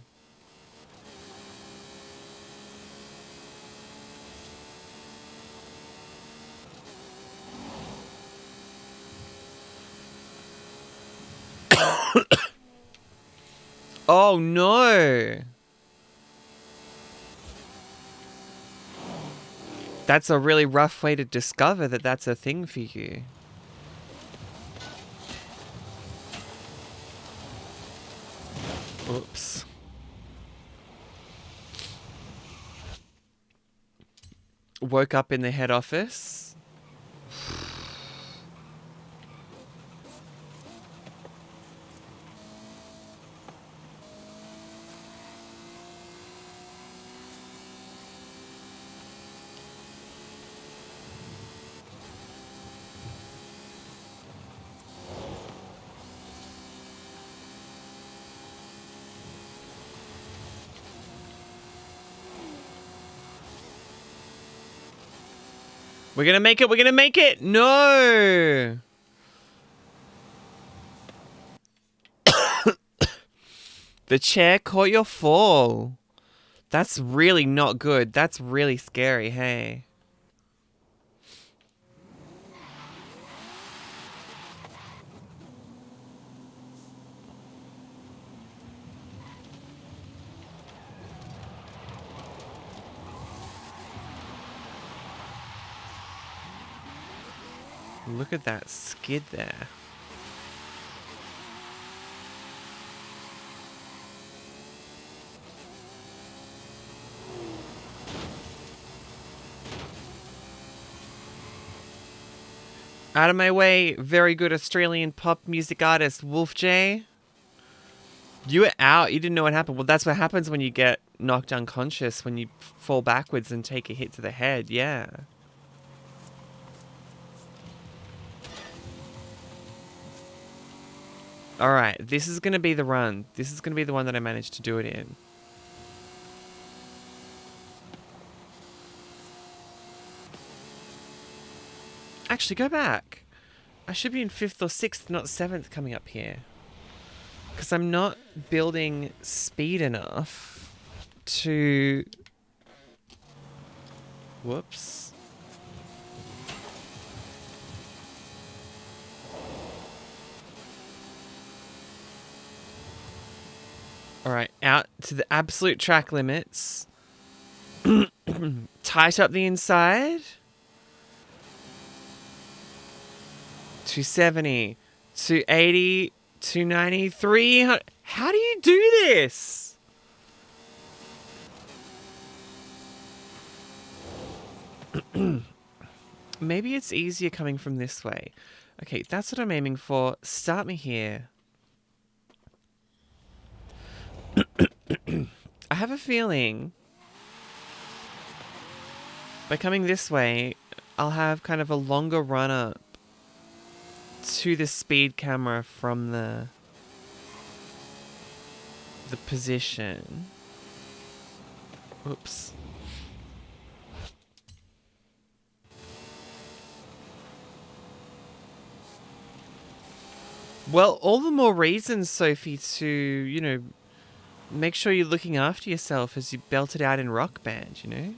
Oh no. That's a really rough way to discover that that's a thing for you. Oops. Woke up in the head office. We're gonna make it. We're gonna make it. No. The chair caught your fall. That's really not good. That's really scary, hey. Look at that skid there. Out of my way, very good Australian pop music artist, Wolf J. You were out. You didn't know what happened. Well, that's what happens when you get knocked unconscious, when you fall backwards and take a hit to the head. Yeah. Alright, this is going to be the run. This is going to be the one that I managed to do it in. Actually, go back. I should be in 5th or 6th, not 7th coming up here. Because I'm not building speed enough to... Whoops. All right, out to the absolute track limits. Tight up the inside. 270, 280, 290, 300. How do you do this? Maybe it's easier coming from this way. Okay, that's what I'm aiming for. Start me here. I have a feeling by coming this way, I'll have kind of a longer run up to the speed camera from the position. Oops. Well, all the more reasons, Sophie, to, you know, make sure you're looking after yourself as you belt it out in Rock Band, you know?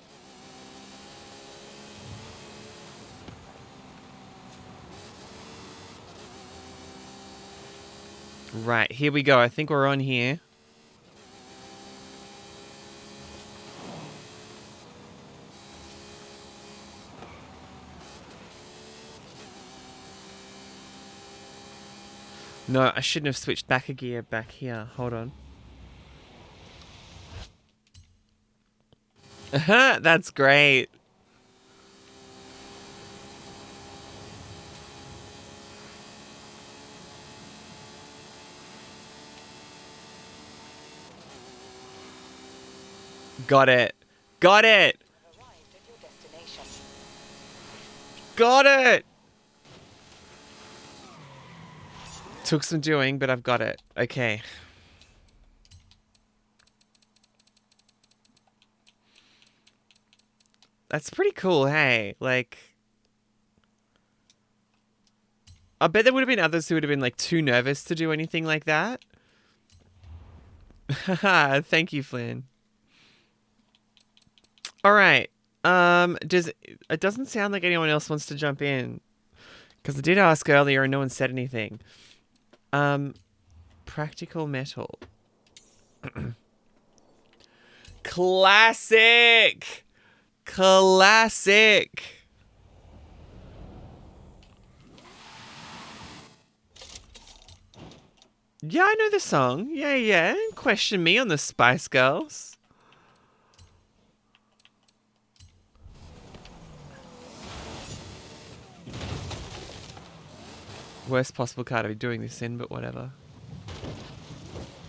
Right, here we go. I think we're on here. No, I shouldn't have switched back a gear back here. Hold on. That's great. Got it. Got it. Arrived at your destination. Got it. Took some doing, but I've got it. Okay. That's pretty cool, hey? Like, I bet there would have been others who would have been, like, too nervous to do anything like that. Haha, thank you, Flynn. Alright. It doesn't sound like anyone else wants to jump in. Because I did ask earlier and no one said anything. Practical metal. Classic! Classic! Yeah, I know the song. Yeah, yeah. Question me on the Spice Girls. Worst possible card to be doing this in, but whatever.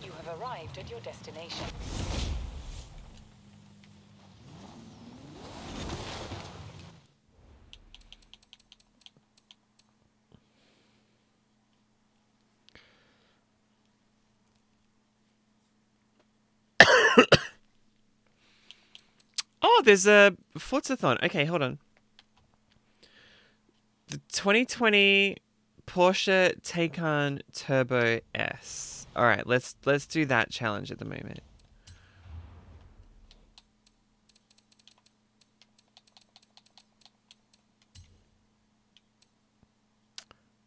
You have arrived at your destination. Oh, there's a Forzathon. Okay, hold on. The 2020 Porsche Taycan Turbo S. All right, let's do that challenge at the moment.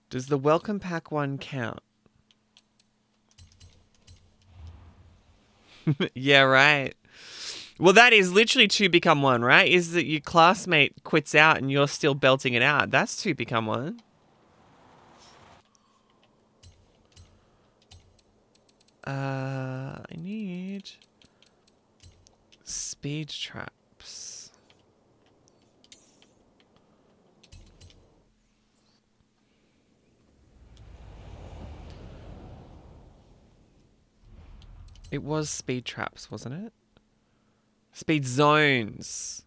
Does the welcome pack one count? Yeah, right. Well, that is literally two become one, right? Is that your classmate quits out and you're still belting it out. That's two become one. I need speed traps. It was speed traps, wasn't it? Speed zones.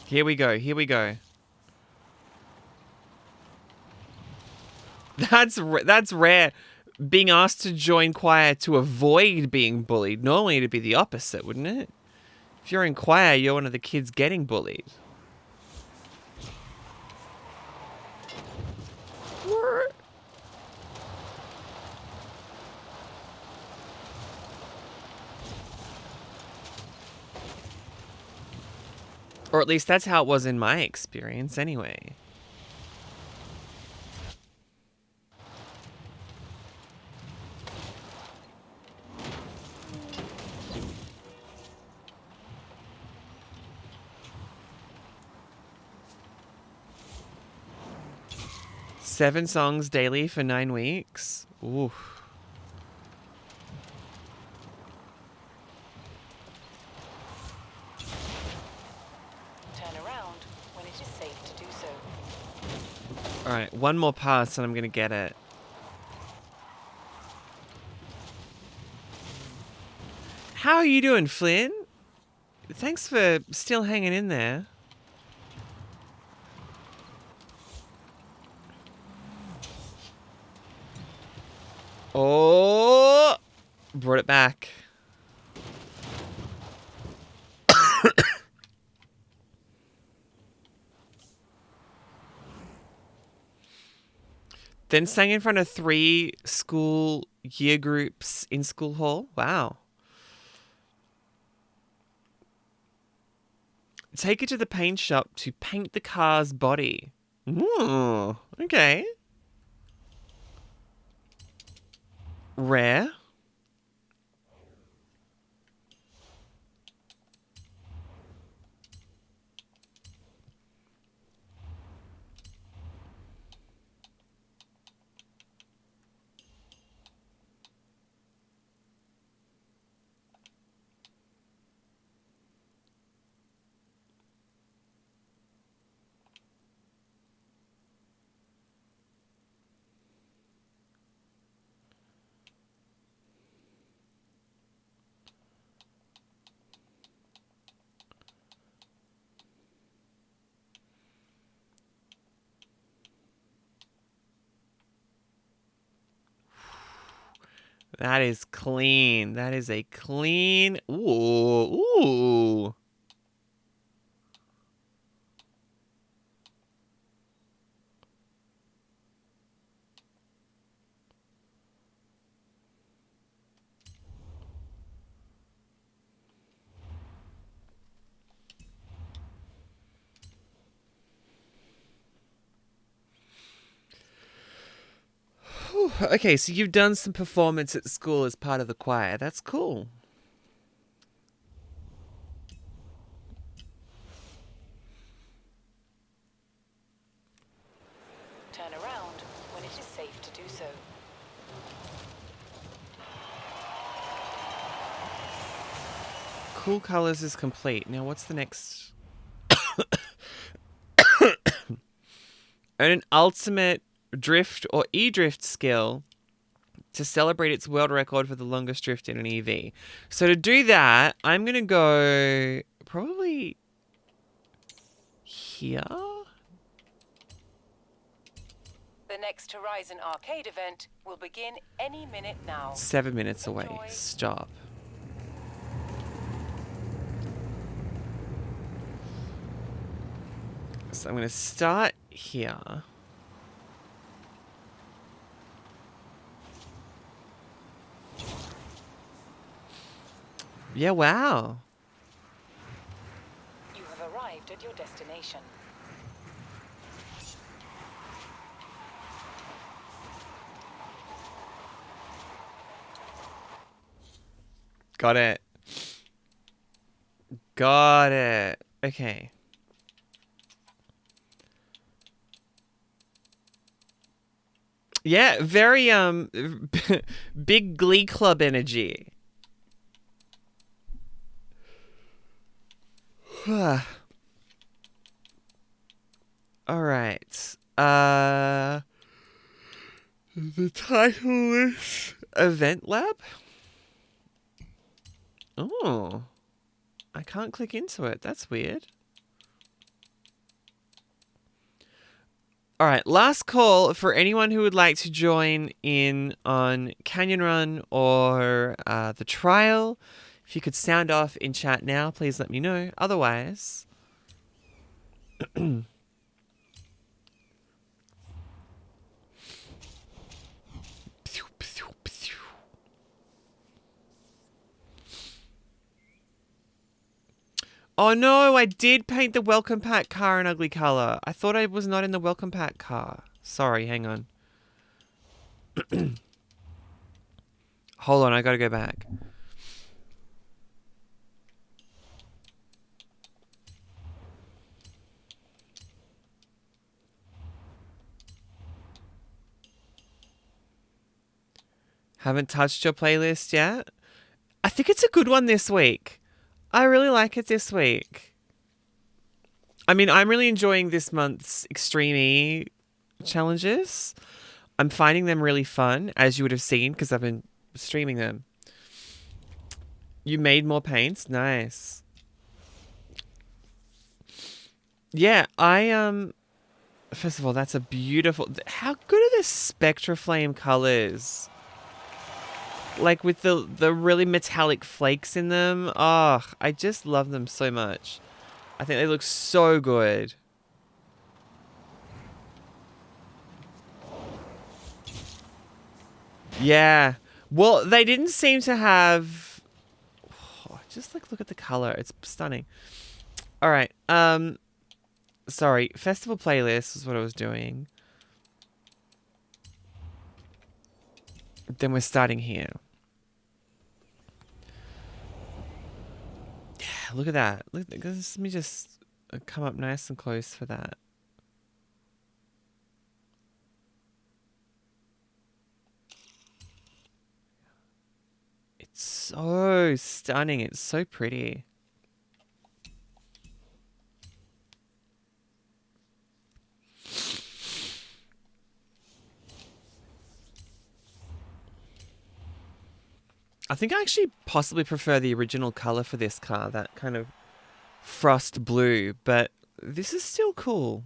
Here we go. Here we go. That's rare. being asked to join choir to avoid being bullied. Normally it'd be the opposite, wouldn't it? If you're in choir, you're one of the kids getting bullied. Or at least that's how it was in my experience anyway. Seven songs daily for 9 weeks. Ooh. Turn around when it is safe to do so. Alright, one more pass and I'm gonna get it. How are you doing, Flynn? Thanks for still hanging in there. Oh, brought it back. Then sang in front of 3 school year groups in school hall. Wow. Take it to the paint shop to paint the car's body. Ooh, okay. Rare. That is clean. That is a clean. Ooh, ooh. Whew. Okay, so you've done some performance at school as part of the choir. That's cool. Turn around when it is safe to do so. Cool colors is complete. Now, what's the next? Earn an ultimate drift or e-drift skill to celebrate its world record for the longest drift in an EV. So to do that, I'm going to go probably here. The next Horizon Arcade event will begin any minute now. 7 minutes away. Enjoy. Stop. So I'm going to start here. Yeah, wow. You have arrived at your destination. Got it. Got it. Okay. Yeah, very big Glee Club energy. All right. The title is Event Lab. Oh, I can't click into it. That's weird. All right, last call for anyone who would like to join in on Canyon Run or the trial. If you could sound off in chat now, please let me know. Otherwise, oh no, I did paint the welcome pack car an ugly color. I thought I was not in the welcome pack car. Sorry, hang on. Hold on, I gotta go back. Haven't touched your playlist yet? I think it's a good one this week. I really like it this week. I mean, I'm really enjoying this month's Extreme E challenges. I'm finding them really fun, as you would have seen, because I've been streaming them. You made more paints? Nice. Yeah, first of all, that's a beautiful... How good are the Spectra Flame colors? Like with the really metallic flakes in them. Oh, I just love them so much. I think they look so good. Yeah. Well, they didn't seem to have... Oh, just like look at the color. It's stunning. All right. Sorry. Festival playlist is what I was doing. Then we're starting here. Yeah, look at that. Look, let me just come up nice and close for that. It's so stunning. It's so pretty. I think I actually possibly prefer the original color for this car, that kind of frost blue, but this is still cool.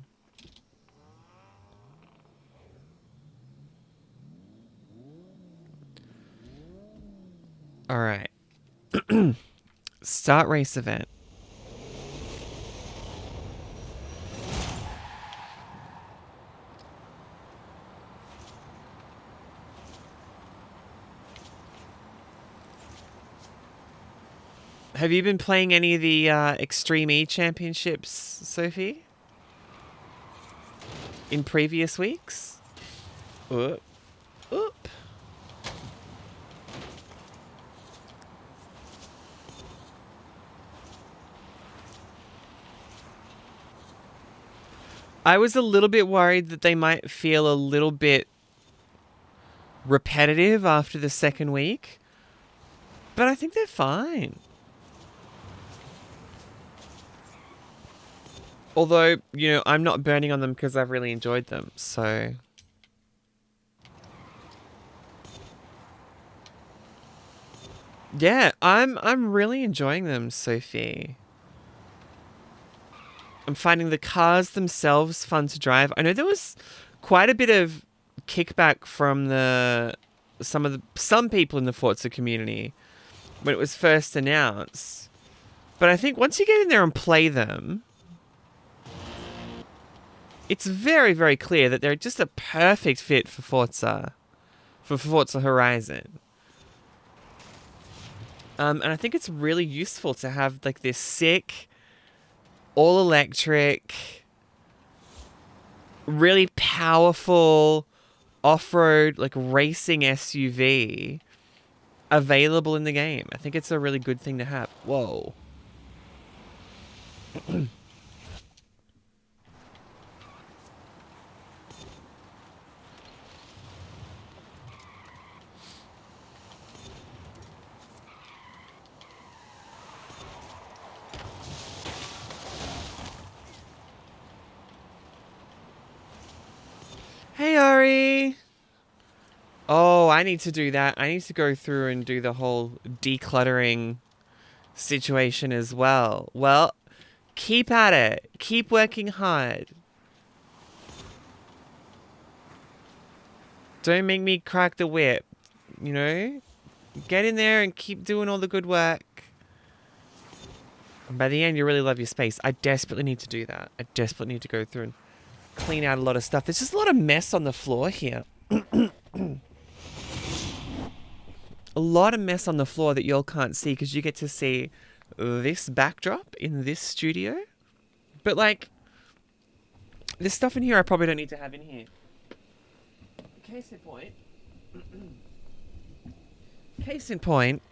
All right. Start race event. Have you been playing any of the Extreme E championships, Sophie? In previous weeks? Oop. Oop. I was a little bit worried that they might feel a little bit repetitive after the second week, but I think they're fine. Although, you know, I'm not burning on them because I've really enjoyed them, so... Yeah, I'm really enjoying them, Sophie. I'm finding the cars themselves fun to drive. I know there was quite a bit of kickback from some people in the Forza community when it was first announced. But I think once you get in there and play them, it's very, very clear that they're just a perfect fit for Forza Horizon. And I think it's really useful to have like this sick, all electric, really powerful off-road like racing SUV available in the game. I think it's a really good thing to have. Whoa. Hey, Ari. Oh, I need to do that. I need to go through and do the whole decluttering situation as well. Well, keep at it. Keep working hard. Don't make me crack the whip. You know? Get in there and keep doing all the good work. And by the end, you really love your space. I desperately need to do that. I desperately need to go through and clean out a lot of stuff. There's just a lot of mess on the floor here. A lot of mess on the floor that y'all can't see because you get to see this backdrop in this studio. But like, there's stuff in here I probably don't need to have in here. Case in point. Case in point.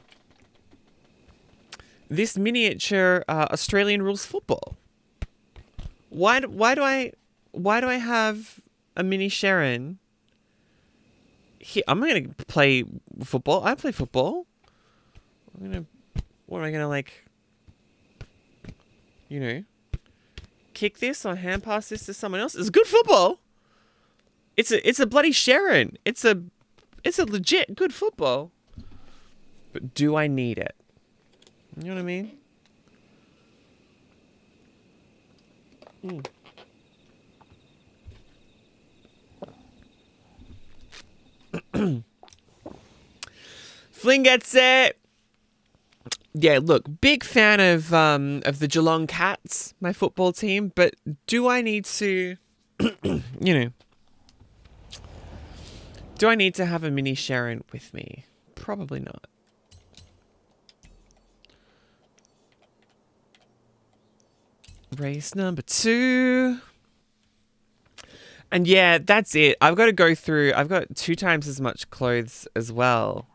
This miniature Australian rules football. Why do I have a mini Sharon? Here, I'm gonna play football. I play football. What am I gonna like? You know, kick this or hand pass this to someone else? It's good football. It's a bloody Sharon. It's a legit good football. But do I need it? You know what I mean? Flynn gets it. Yeah, look, big fan of the Geelong Cats, my football team, but do I need to you know, do I need to have a mini Sharon with me? Probably not. Race number 2. And yeah, that's it. I've got to go through. I've got 2 times as much clothes as well.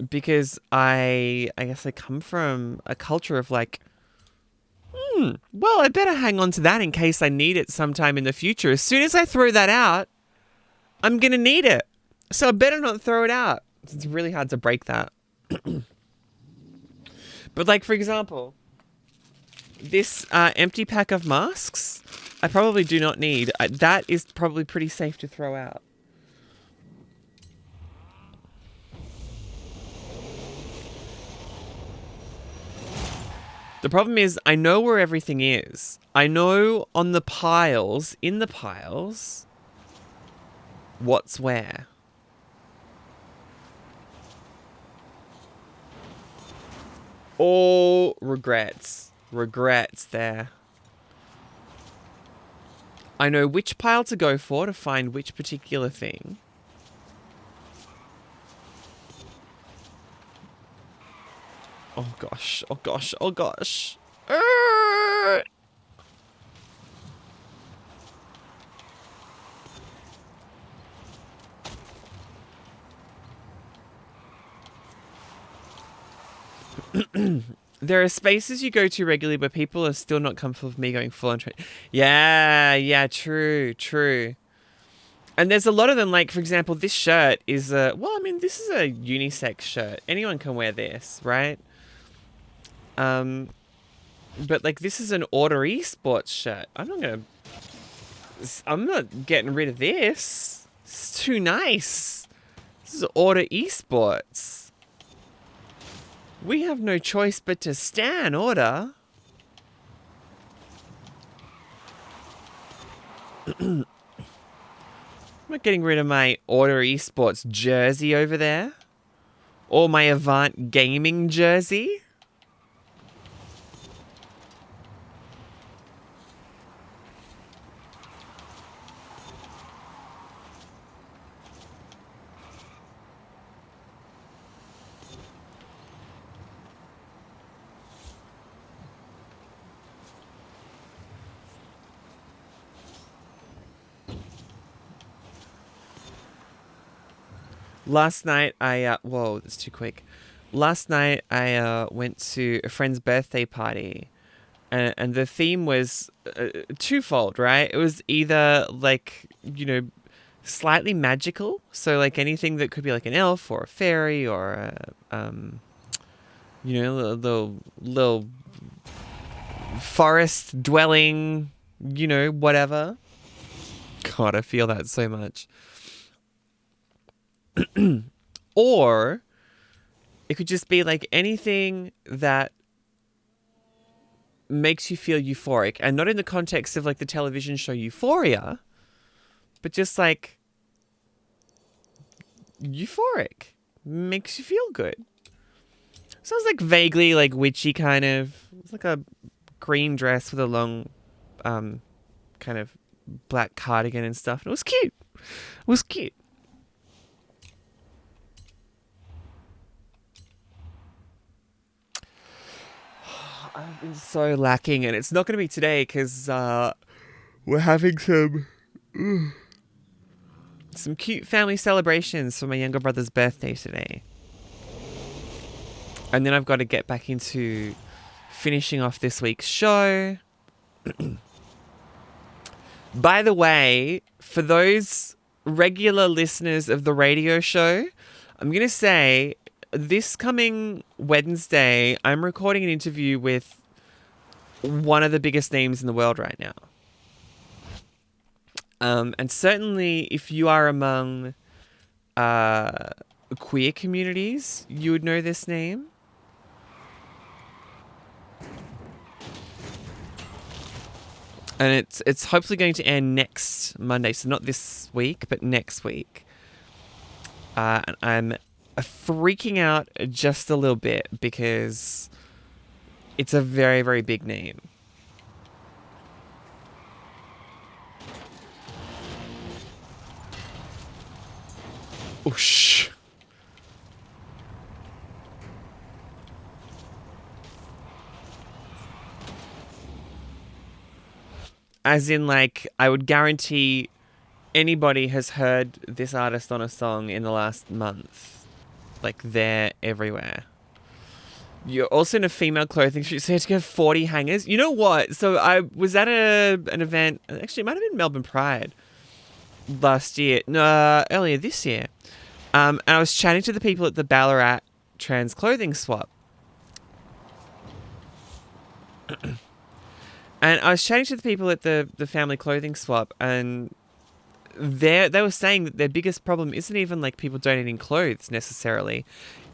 Because I guess I come from a culture of like, well, I better hang on to that in case I need it sometime in the future. As soon as I throw that out, I'm going to need it. So I better not throw it out. It's really hard to break that. But like, for example, this empty pack of masks, I probably do not need. That is probably pretty safe to throw out. The problem is, I know where everything is. I know on the piles, in the piles, what's where. Oh, regrets. Regrets there. I know which pile to go for to find which particular thing. Oh gosh, oh gosh, oh gosh. There are spaces you go to regularly where people are still not comfortable with me going full on train. Yeah, true. And there's a lot of them, like, for example, this shirt is this is a unisex shirt. Anyone can wear this, right? But like, this is an Order Esports shirt. I'm not getting rid of this. It's too nice. This is Order Esports. We have no choice but to stan Order. I'm not getting rid of my Order Esports jersey over there. Or my Avant Gaming jersey. Last night, whoa, that's too quick. Last night, I went to a friend's birthday party. And the theme was twofold, right? It was either, like, you know, slightly magical. So, like, anything that could be like an elf or a fairy or, you know, a little forest dwelling, you know, whatever. God, I feel that so much. Or it could just be like anything that makes you feel euphoric, and not in the context of like the television show Euphoria, but just like euphoric. Makes you feel good. Sounds like vaguely like witchy kind of. It's like a green dress with a long kind of black cardigan and stuff. And it was cute. It was cute. I've been so lacking, and it's not going to be today because we're having some cute family celebrations for my younger brother's birthday today. And then I've got to get back into finishing off this week's show. By the way, for those regular listeners of the radio show, I'm going to say this coming Wednesday, I'm recording an interview with one of the biggest names in the world right now. And certainly if you are among queer communities, you would know this name. And it's hopefully going to end next Monday. So not this week, but next week. And I'm freaking out just a little bit because it's a very, very big name. Oosh. As in, like, I would guarantee anybody has heard this artist on a song in the last month. Like, they're everywhere. You're also in a female clothing shoot, so you have to get 40 hangers. You know what? So I was at an event, actually it might have been Melbourne Pride last year, no, earlier this year. And I was chatting to the people at the Ballarat trans clothing swap. And I was chatting to the people at the family clothing swap, and they were saying that their biggest problem isn't even like people donating clothes necessarily.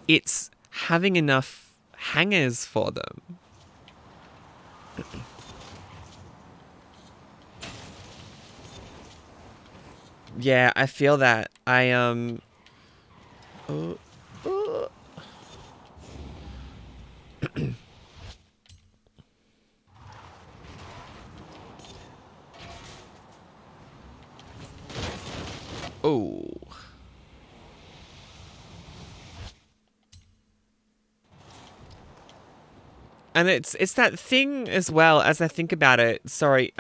It's having enough hangers for them. Yeah, I feel that. Uh, uh. Oh. And it's that thing as well, as I think about it. Sorry,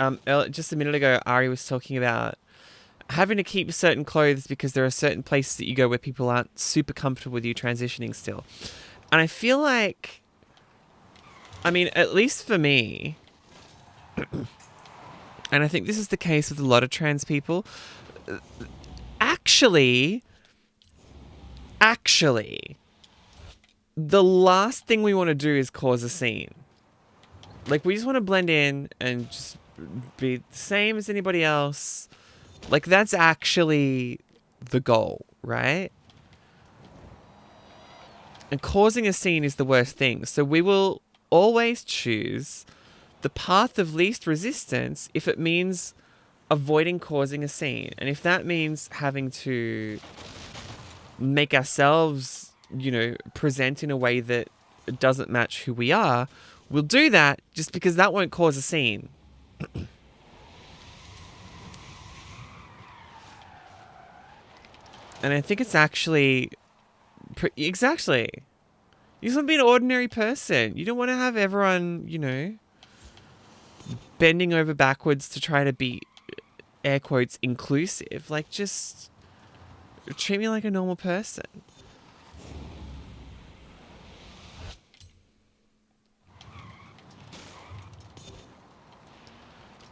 just a minute ago, Ari was talking about having to keep certain clothes because there are certain places that you go where people aren't super comfortable with you transitioning still. And I feel like, I mean, at least for me, and I think this is the case with a lot of trans people, actually, the last thing we want to do is cause a scene. Like, we just want to blend in and just be the same as anybody else. Like, that's actually the goal, right? And causing a scene is the worst thing. So we will always choose the path of least resistance if it means avoiding causing a scene. And if that means having to make ourselves, present in a way that doesn't match who we are, we'll do that just because that won't cause a scene. And I think it's actually... exactly. You just want to be an ordinary person. You don't want to have everyone, bending over backwards to try to be, air quotes, inclusive. Like, just treat me like a normal person.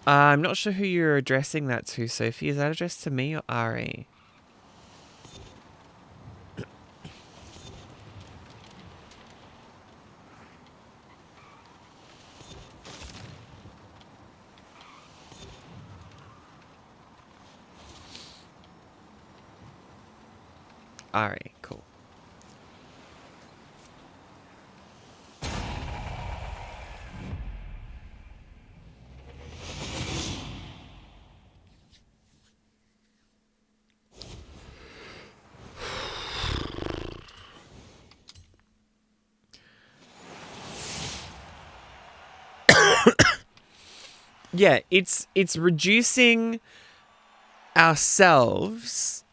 I'm not sure who you're addressing that to, Sophie. Is that addressed to me or Ari? Ari, cool. Yeah, it's reducing ourselves.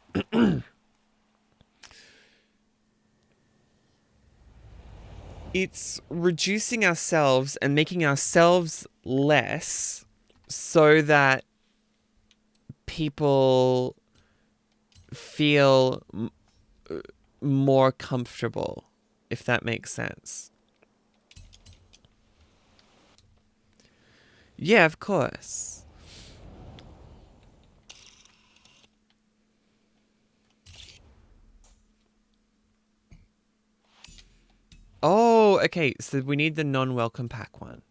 It's reducing ourselves and making ourselves less so that people feel more comfortable, if that makes sense. Yeah, of course. Oh, okay. So we need the non-welcome pack one.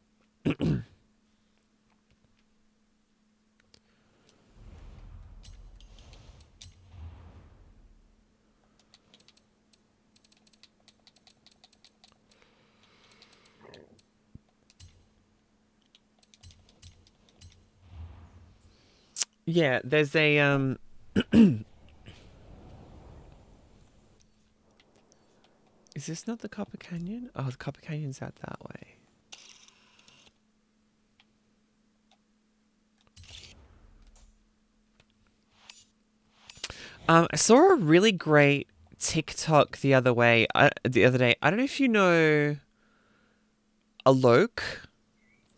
Yeah, there's a Is this not the Copper Canyon? Oh, the Copper Canyon's out that way. I saw a really great TikTok the other day. I don't know if you know Alok.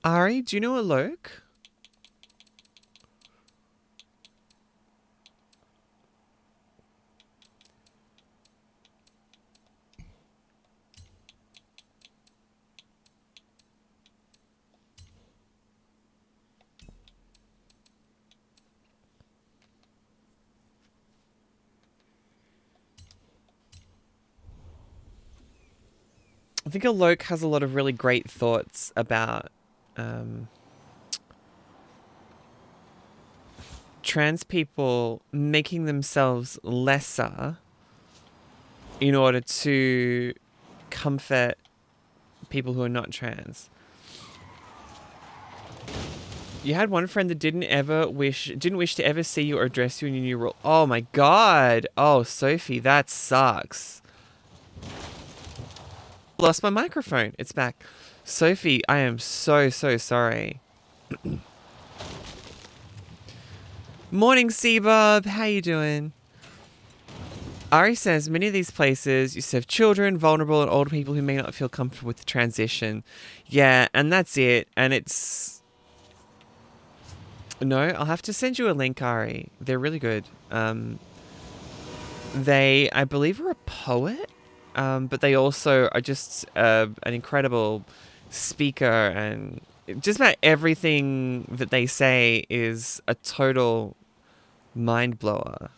Ari, do you know Alok? I think Alok has a lot of really great thoughts about um, trans people making themselves lesser in order to comfort people who are not trans. You had one friend that didn't wish to ever see you or address you in your new role. Oh my god. Oh, Sophie, that sucks. Lost my microphone. It's back. Sophie, I am so sorry. Morning, Seabob. How you doing? Ari says many of these places you serve children, vulnerable, and older people who may not feel comfortable with the transition. Yeah, and that's it. And it's no. I'll have to send you a link, Ari. They're really good. They, I believe, are a poet, but they also are just an incredible speaker, and just about everything that they say is a total mind blower.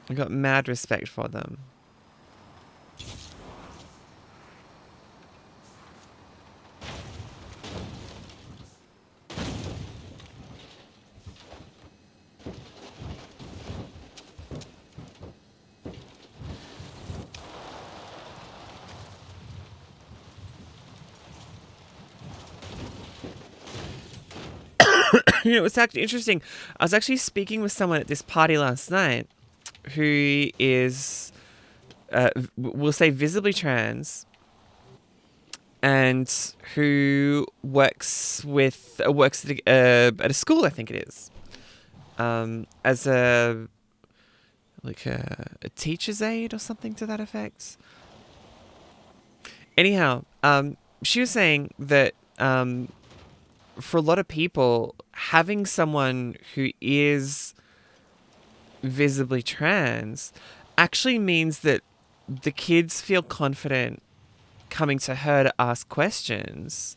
I got mad respect for them. It was actually interesting. I was actually speaking with someone at this party last night who is, we'll say, visibly trans, and who works at a school, I think it is, as a teacher's aide or something to that effect. Anyhow, she was saying that for a lot of people, having someone who is visibly trans actually means that the kids feel confident coming to her to ask questions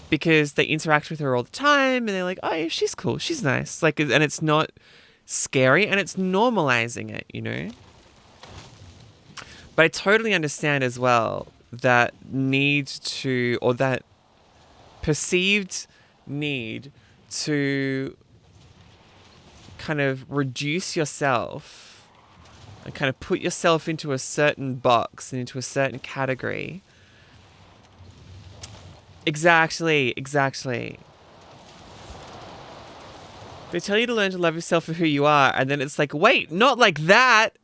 because they interact with her all the time and they're like, oh, yeah, she's cool, she's nice. Like, and it's not scary and it's normalizing it, you know? But I totally understand as well that need to, or that perceived need to kind of reduce yourself and kind of put yourself into a certain box and into a certain category. Exactly. They tell you to learn to love yourself for who you are, and then it's like, wait, not like that.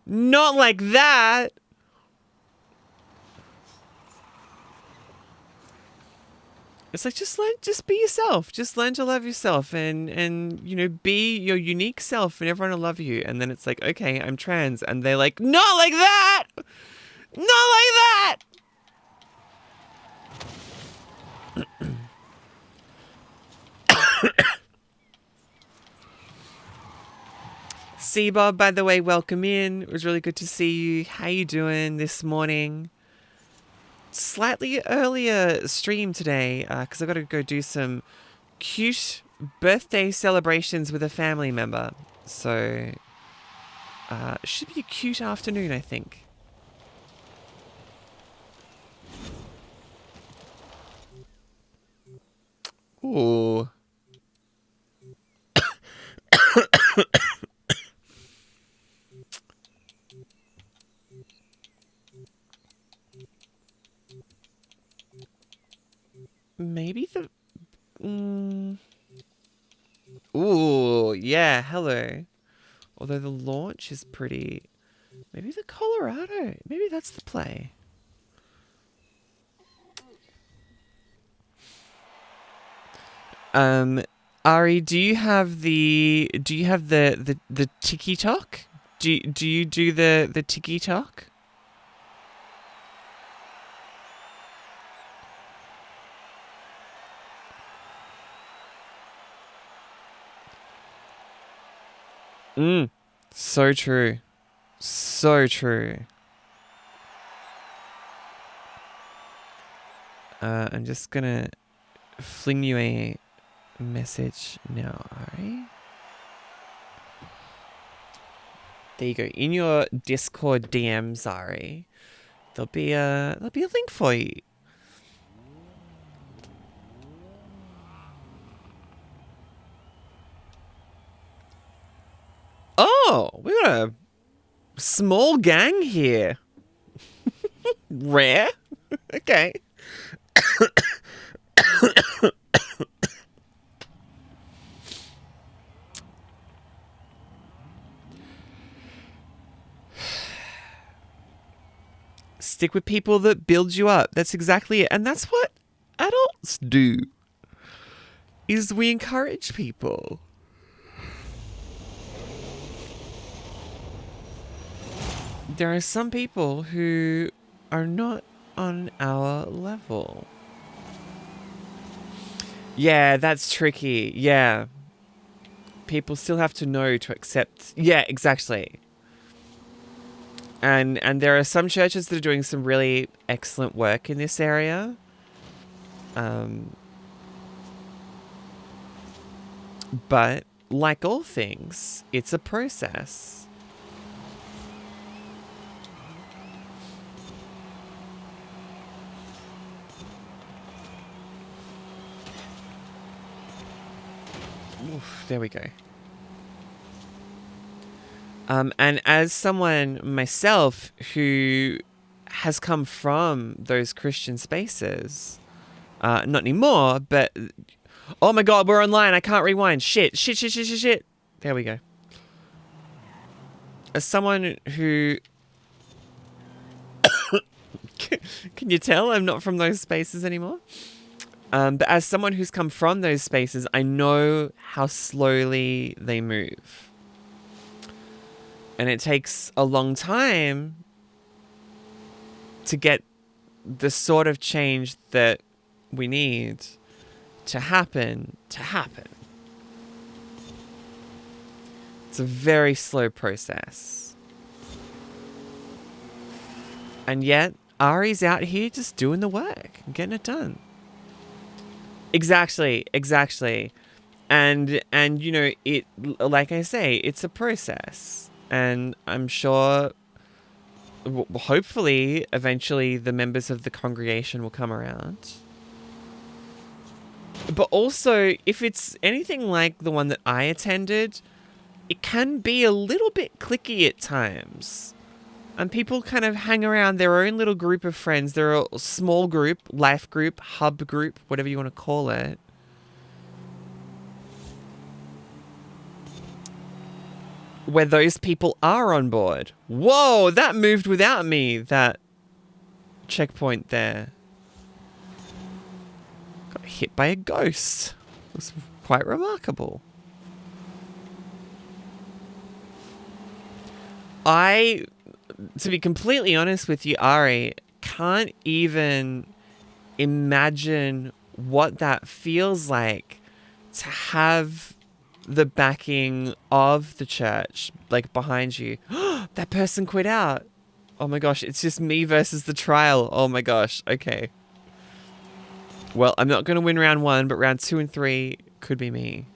Not like that. It's like just be yourself. Just learn to love yourself and be your unique self and everyone will love you. And then it's like, okay, I'm trans, and they're like, not like that! Not like that! Bob, by the way, welcome in. It was really good to see you. How you doing this morning? Slightly earlier stream today because I've got to go do some cute birthday celebrations with a family member. So, should be a cute afternoon, I think. Ooh. Maybe the... Ooh, yeah, hello. Although the launch is pretty... Maybe the Colorado. Maybe that's the play. Ari, do you have the Tiki Talk? Do you do the Tiki Talk? So true. So true. I'm just gonna fling you a message now, Ari. There you go. In your Discord DMs, Ari, there'll be a link for you. Oh, we got a small gang here. Rare. Okay. Stick with people that build you up. That's exactly it. And that's what adults do. Is we encourage people. There are some people who are not on our level. Yeah, that's tricky. Yeah. People still have to know to accept. Yeah, exactly. And there are some churches that are doing some really excellent work in this area. But like all things, it's a process. Oof, there we go. And as someone myself who has come from those Christian spaces, not anymore, but oh my God, we're online. I can't rewind. Shit. There we go. As someone who, can you tell I'm not from those spaces anymore? But as someone who's come from those spaces, I know how slowly they move. And it takes a long time to get the sort of change that we need to happen. It's a very slow process. And yet, Ari's out here just doing the work and getting it done. Exactly. And it, like I say, it's a process. And I'm sure, hopefully, eventually the members of the congregation will come around. But also, if it's anything like the one that I attended, it can be a little bit cliquey at times. And people kind of hang around their own little group of friends. They're a small group, life group, hub group, whatever you want to call it. Where those people are on board. Whoa, that moved without me, that checkpoint there. hit by a ghost. It was quite remarkable. To be completely honest with you, Ari, can't even imagine what that feels like to have the backing of the church, like, behind you. That person quit out. Oh my gosh, it's just me versus the trial. Oh my gosh, okay. Well, I'm not going to win round 1, but round 2 and 3 could be me.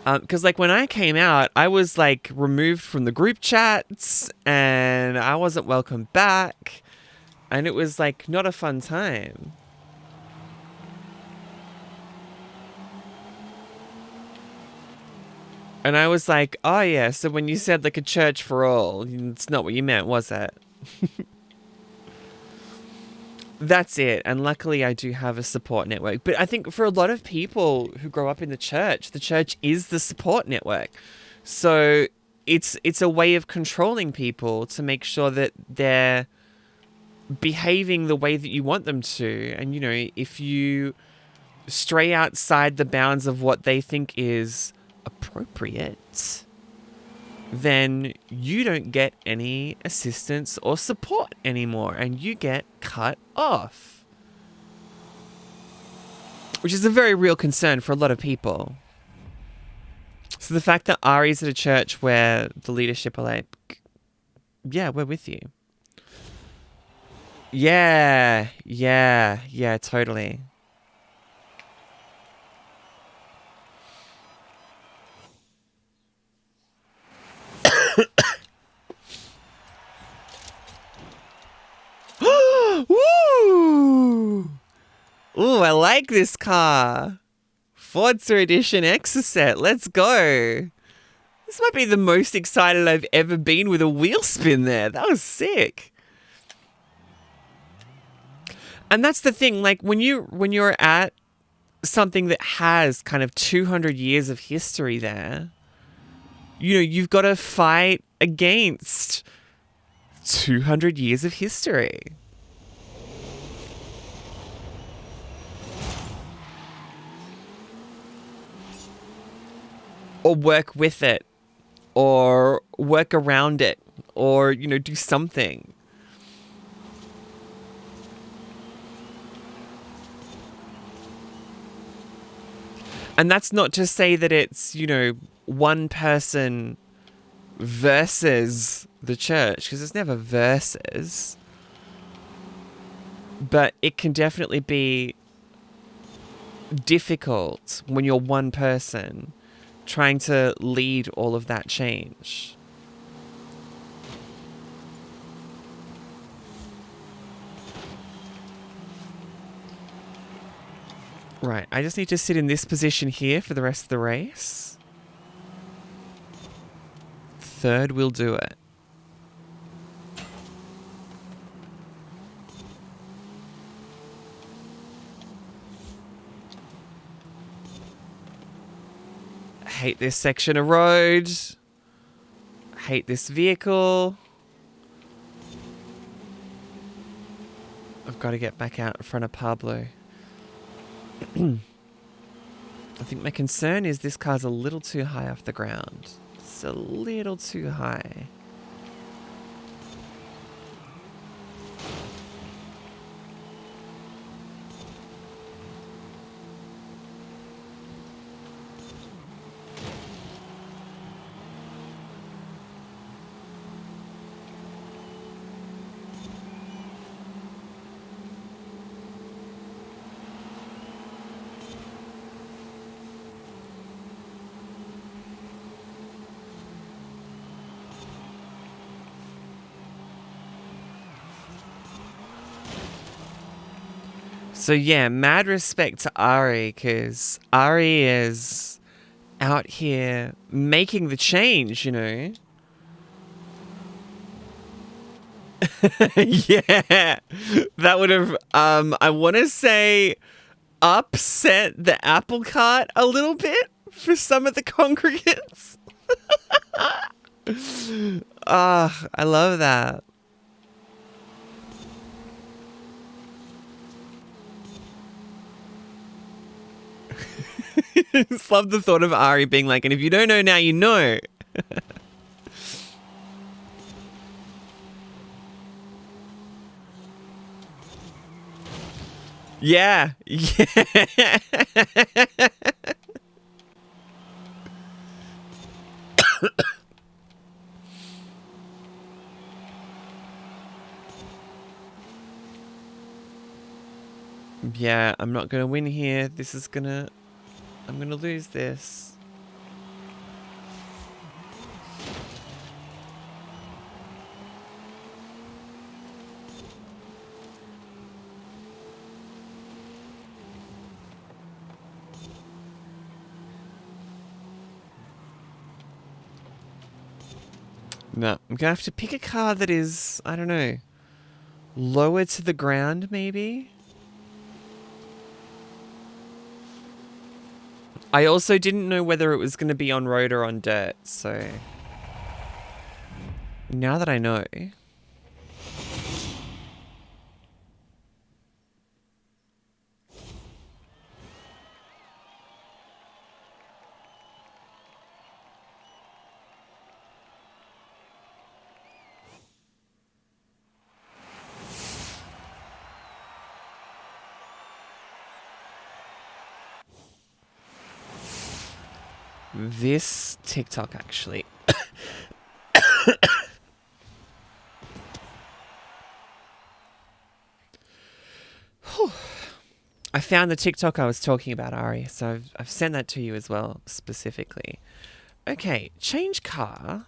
Because, like, when I came out, I was, like, removed from the group chats, and I wasn't welcome back, and it was, like, not a fun time. And I was like, oh yeah, so when you said, like, a church for all, it's not what you meant, was it? That's it. And luckily I do have a support network. But I think for a lot of people who grow up in the church is the support network. So it's a way of controlling people to make sure that they're behaving the way that you want them to. And, you know, if you stray outside the bounds of what they think is appropriate, then you don't get any assistance or support anymore, and you get cut off. Which is a very real concern for a lot of people. So the fact that Ari's at a church where the leadership are like, yeah, we're with you. Yeah, totally. Woo! Ooh, I like this car. Forza Edition Exocet. Let's go. This might be the most excited I've ever been with a wheel spin there. That was sick. And that's the thing, like, when you're at something that has kind of 200 years of history there, you know, you've got to fight against 200 years of history. Or work with it, or work around it, or, you know, do something. And that's not to say that it's, you know, one person versus the church, because it's never versus. But it can definitely be difficult when you're one person trying to lead all of that change. Right, I just need to sit in this position here for the rest of the race. Third will do it. Hate this section of road. Hate this vehicle. I've got to get back out in front of Pablo. I think my concern is this car's a little too high off the ground. It's a little too high. So yeah, mad respect to Ari, because Ari is out here making the change, you know? Yeah, that would have, I want to say, upset the apple cart a little bit for some of the congregants. Ah, I love that. Just love the thought of Ari being like, and if you don't know now, you know. Yeah. Yeah. Yeah, I'm not gonna win here. I'm gonna lose this. No, I'm gonna have to pick a car that is, I don't know, lower to the ground, maybe? I also didn't know whether it was going to be on road or on dirt, so now that I know. This TikTok actually. I found the TikTok I was talking about, Ari, so I've sent that to you as well, specifically. Okay, change car.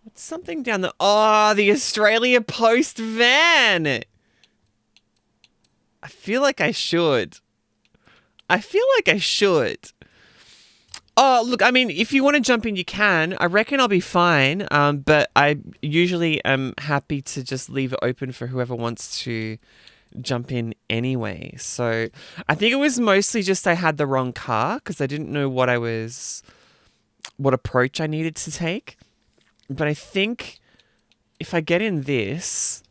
What's something down the... Oh, the Australia Post van! I feel like I should. Oh, look, I mean, if you want to jump in, you can. I reckon I'll be fine. But I usually am happy to just leave it open for whoever wants to jump in anyway. So I think it was mostly just I had the wrong car because I didn't know what approach I needed to take. But I think if I get in this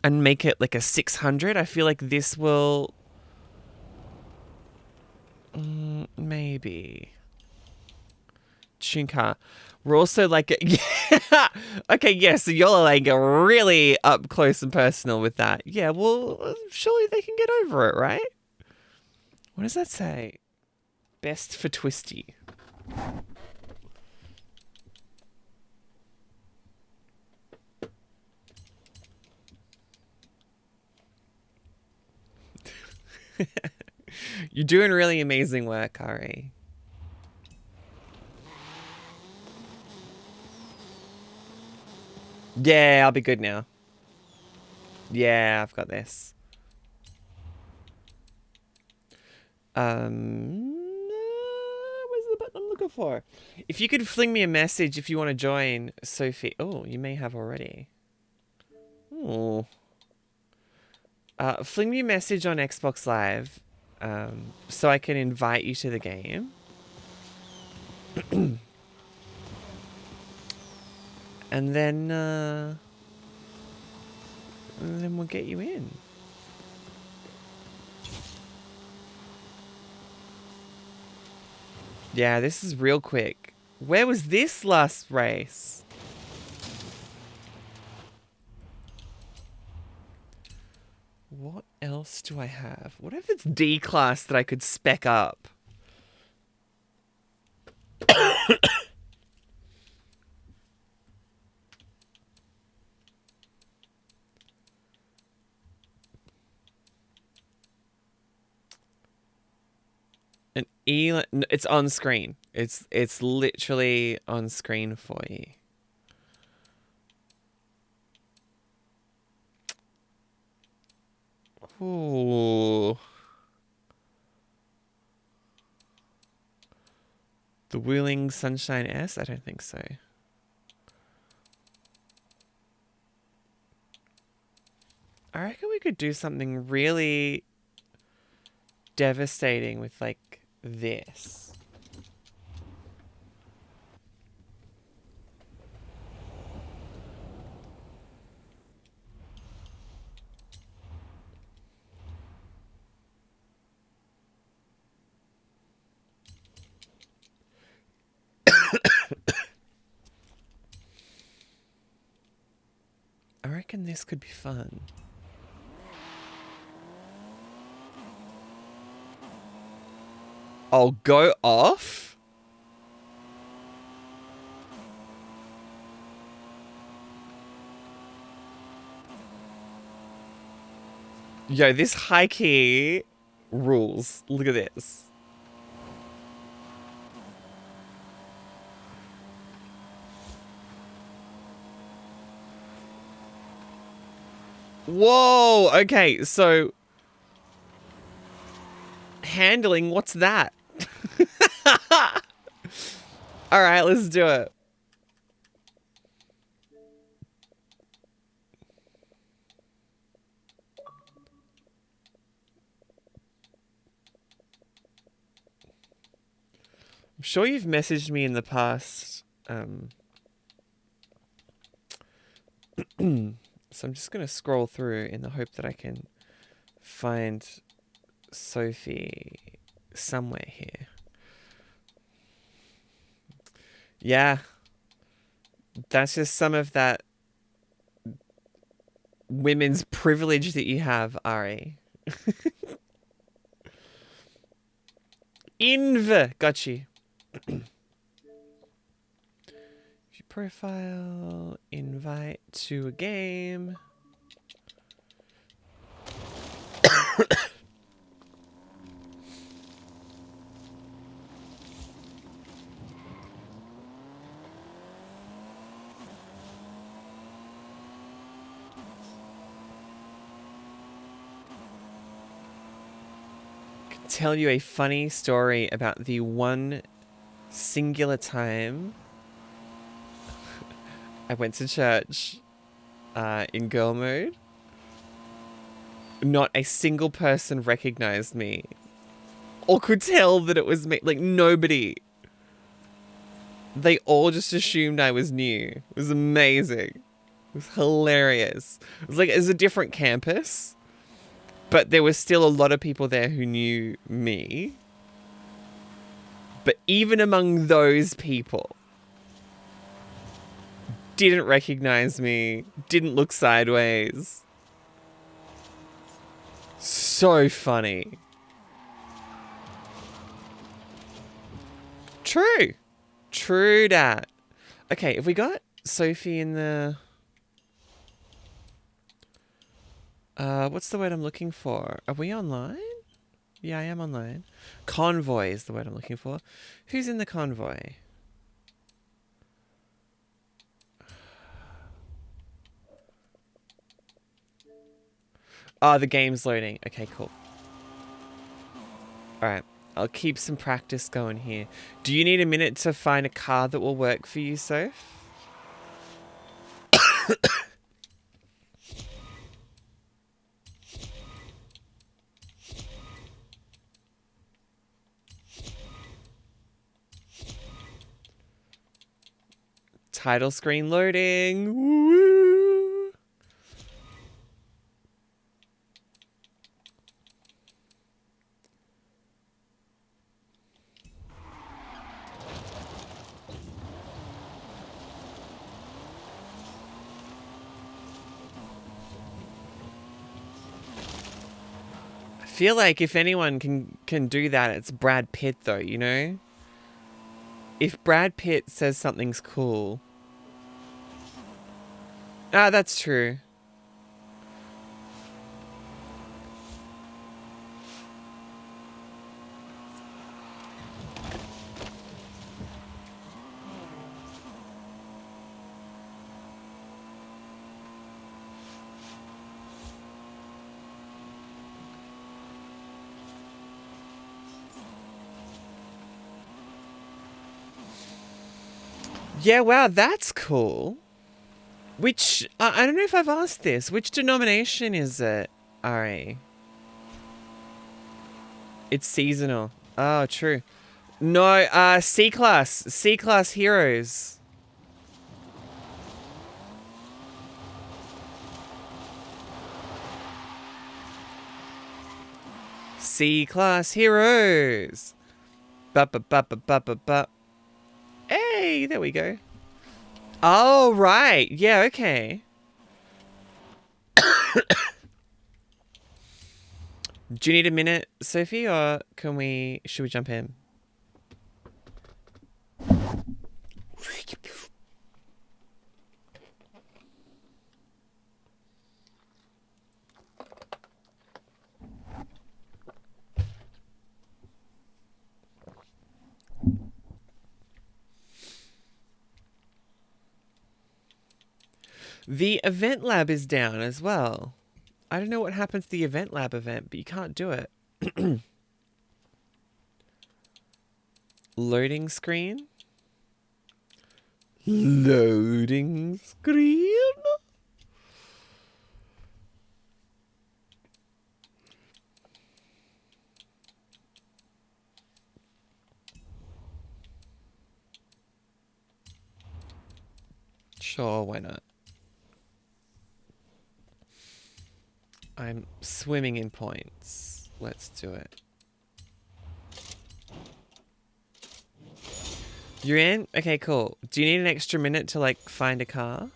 and make it like a 600, I feel like this will... maybe. Tune car. We're also like... Yeah. Okay, yeah, so y'all are like really up close and personal with that. Yeah, well, surely they can get over it, right? What does that say? Best for Twisty. You're doing really amazing work, Ari. Yeah, I'll be good now. Yeah, I've got this. Where's the button I'm looking for? If you could fling me a message if you want to join, Sophie. Oh, you may have already. Oh. Fling me a message on Xbox Live, so I can invite you to the game. And then we'll get you in. Yeah, this is real quick. Where was this last race? What else do I have? What if it's D class that I could spec up? An E, it's on screen. It's literally on screen for you. Ooh. The Wheeling Sunshine S? I don't think so. I reckon we could do something really devastating with like this. I reckon this could be fun. I'll go off. Yo, this high key rules. Look at this. Whoa, okay, so handling, what's that? All right, let's do it. I'm sure you've messaged me in the past. So I'm just going to scroll through in the hope that I can find Sophie somewhere here. Yeah. That's just some of that women's privilege that you have, Ari. Inv. Got you. Profile, invite to a game. Tell you a funny story about the one singular time I went to church in girl mode. Not a single person recognized me or could tell that it was me. Like, nobody. They all just assumed I was new. It was amazing. It was hilarious. It was like, it was a different campus, but there was still a lot of people there who knew me. But even among those people, didn't recognize me, didn't look sideways. So funny. True. True that. Okay, have we got Sophie in the... what's the word I'm looking for? Are we online? Yeah, I am online. Convoy is the word I'm looking for. Who's in the convoy? Oh, the game's loading. Okay, cool. Alright, I'll keep some practice going here. Do you need a minute to find a car that will work for you, Soph? Title screen loading. Woo! I feel like if anyone can do that, it's Brad Pitt, though, you know? If Brad Pitt says something's cool... Ah, that's true. Yeah, wow, that's cool. Which, I don't know if I've asked this. Which denomination is it, Ari? It's seasonal. Oh, true. No, C-class. C-class heroes. C-class heroes. Ba-ba-ba-ba-ba-ba-ba. Hey, there we go. Oh, right. Yeah, okay. Do you need a minute, Sophie, or should we jump in? The event lab is down as well. I don't know what happens to the event lab event, but you can't do it. Loading screen. Loading screen. Sure, why not? I'm swimming in points. Let's do it. You're in? Okay, cool. Do you need an extra minute to, like, find a car?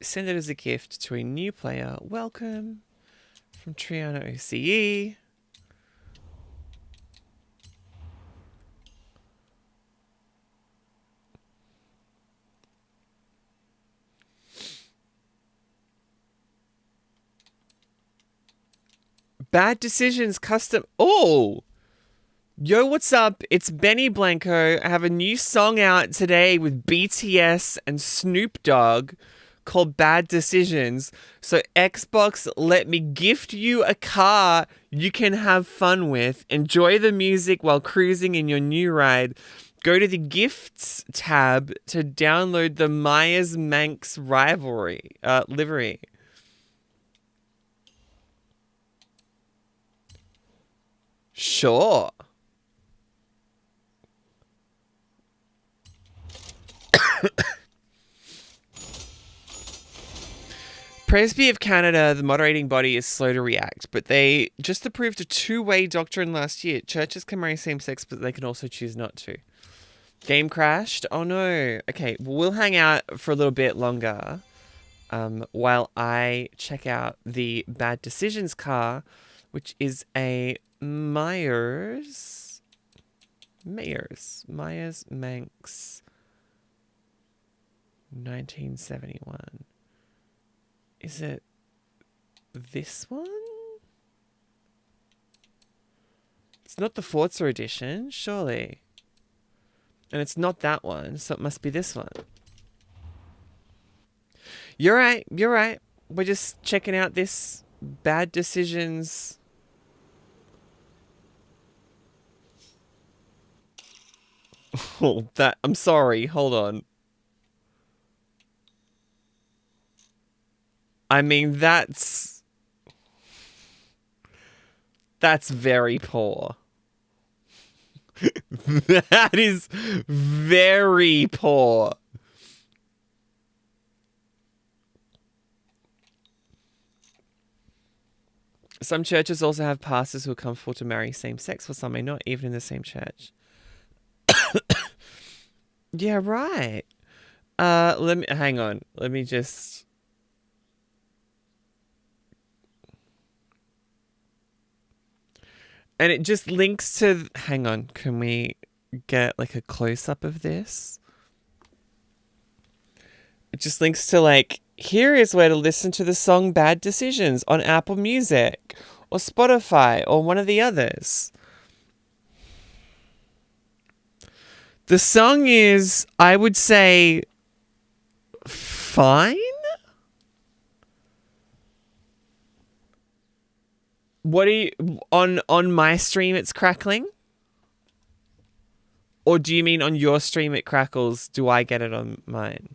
Send it as a gift to a new player. Welcome from Triana OCE. Bad Decisions custom. Oh! Yo, what's up? It's Benny Blanco. I have a new song out today with BTS and Snoop Dogg called Bad Decisions. So, Xbox, let me gift you a car you can have fun with. Enjoy the music while cruising in your new ride. Go to the Gifts tab to download the Myers Manx livery. Sure. Presby of Canada, the moderating body, is slow to react, but they just approved a two-way doctrine last year. Churches can marry same-sex, but they can also choose not to. Game crashed? Oh no. Okay, well, we'll hang out for a little bit longer while I check out the Bad Decisions car, which is a Myers Manx 1971. Is it this one? It's not the Forza edition, surely. And it's not that one, so it must be this one. You're right. We're just checking out this Bad Decisions. Oh, I'm sorry. Hold on. I mean, that's very poor. That is very poor. Some churches also have pastors who are comfortable to marry same sex, while some may not, even in the same church. Yeah, right. Hang on. Let me just. And it just links to. Hang on. Can we get like a close up of this? It just links to like. Here is where to listen to the song Bad Decisions on Apple Music or Spotify or one of the others. The song is, I would say, fine. What are you on my stream? It's crackling, or do you mean on your stream it crackles? Do I get it on mine?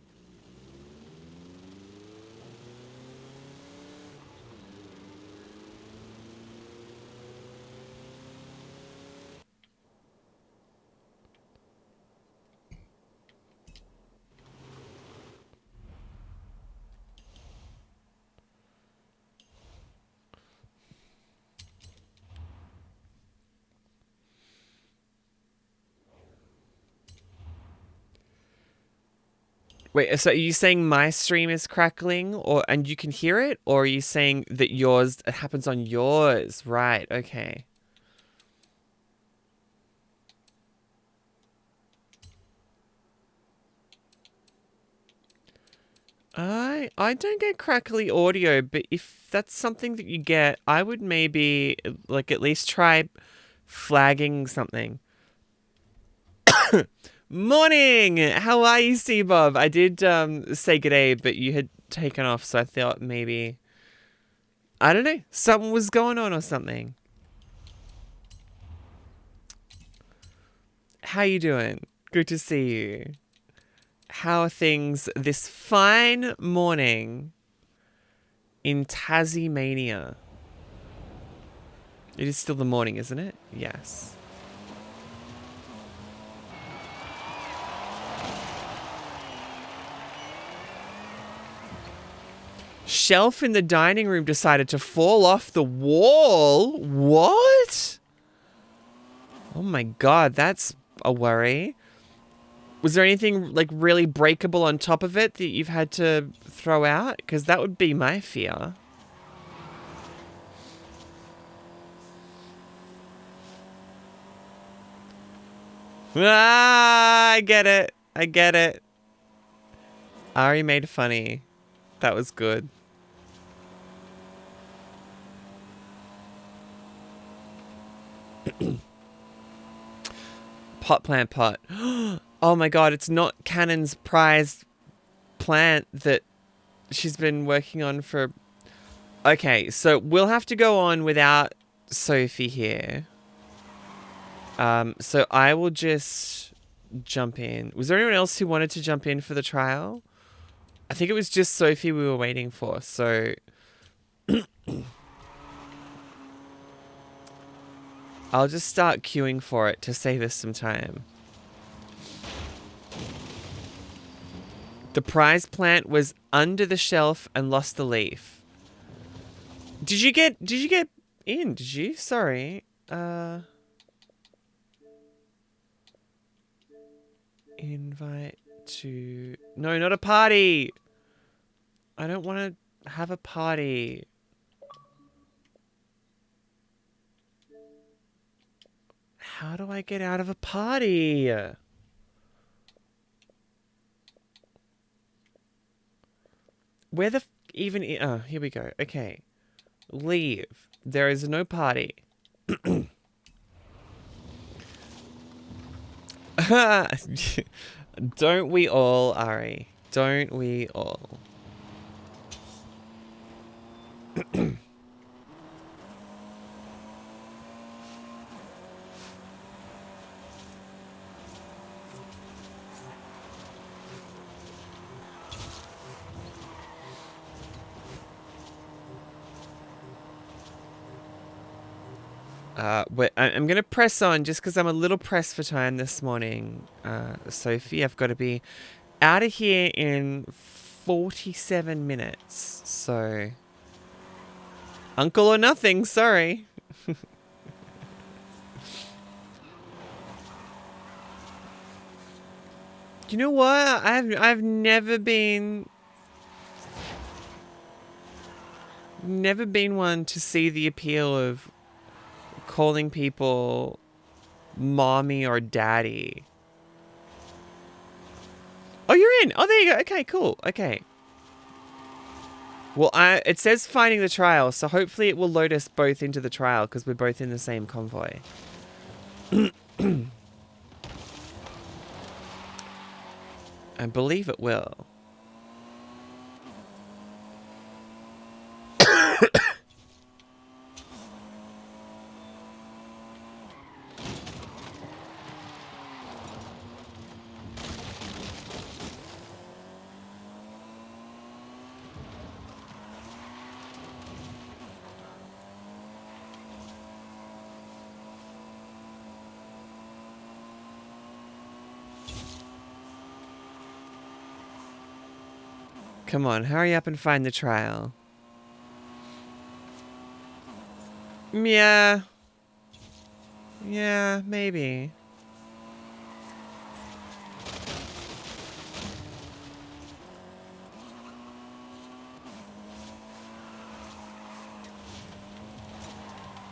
Wait, so are you saying my stream is crackling or and you can hear it, or are you saying that yours it happens on yours? Right, okay. I don't get crackly audio, but if that's something that you get, I would maybe like at least try flagging something. Morning! How are you, C Bob? I did say good day, but you had taken off, so I thought maybe I don't know, something was going on or something. How you doing? Good to see you. How are things this fine morning in Tasmania? It is still the morning, isn't it? Yes. Shelf in the dining room decided to fall off the wall. What? Oh my god, that's a worry. Was there anything like really breakable on top of it that you've had to throw out? Because that would be my fear. Ah, I get it. I get it. Ari made funny. That was good. Pot plant pot. Oh my god, it's not Cannon's prized plant that she's been working on for... Okay, so we'll have to go on without Sophie here. So I will just jump in. Was there anyone else who wanted to jump in for the trial? I think it was just Sophie we were waiting for, so... I'll just start queuing for it to save us some time. The prize plant was under the shelf and lost the leaf. Did you get in? Did you? Sorry. Invite to... No, not a party. I don't want to have a party. How do I get out of a party? Where the even... Oh, here we go. Okay. Leave. There is no party. Don't we all, Ari? Don't we all? I'm going to press on just because I'm a little pressed for time this morning, Sophie. I've got to be out of here in 47 minutes. So, uncle or nothing, sorry. You know what? I've never been one to see the appeal of calling people mommy or daddy. Oh, you're in. Oh, there you go. Okay, cool. Okay. Well, it says finding the trial, so hopefully it will load us both into the trial because we're both in the same convoy. I believe it will. Come on, hurry up and find the trial. Yeah. Yeah, maybe.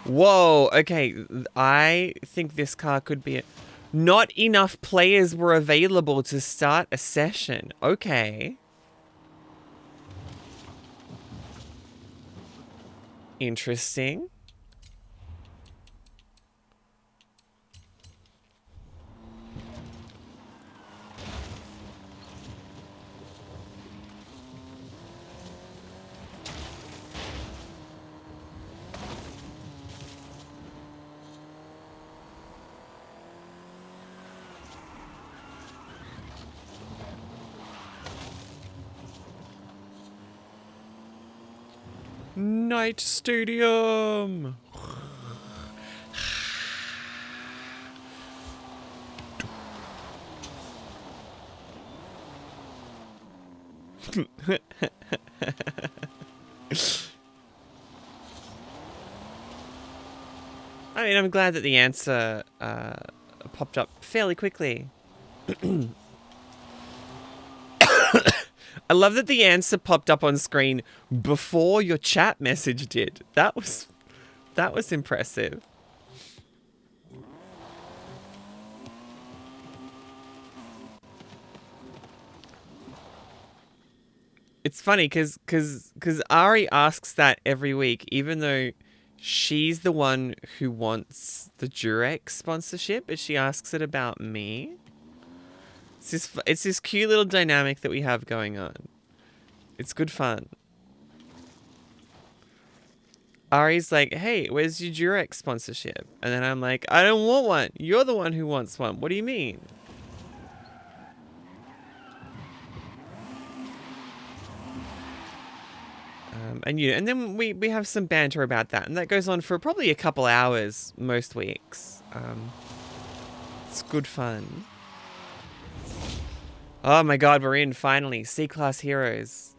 Whoa, okay. I think this car could be it. Not enough players were available to start a session. Okay. Interesting. Night Stadium. I mean, I'm glad that the answer popped up fairly quickly. I love that the answer popped up on screen before your chat message did. That was impressive. It's funny because Ari asks that every week, even though she's the one who wants the Durex sponsorship, but she asks it about me. It's this cute little dynamic that we have going on. It's good fun. Ari's like, hey, where's your Durex sponsorship? And then I'm like, I don't want one. You're the one who wants one. What do you mean? And then we have some banter about that, and that goes on for probably a couple hours most weeks. It's good fun. Oh my god, we're in finally. C-class heroes.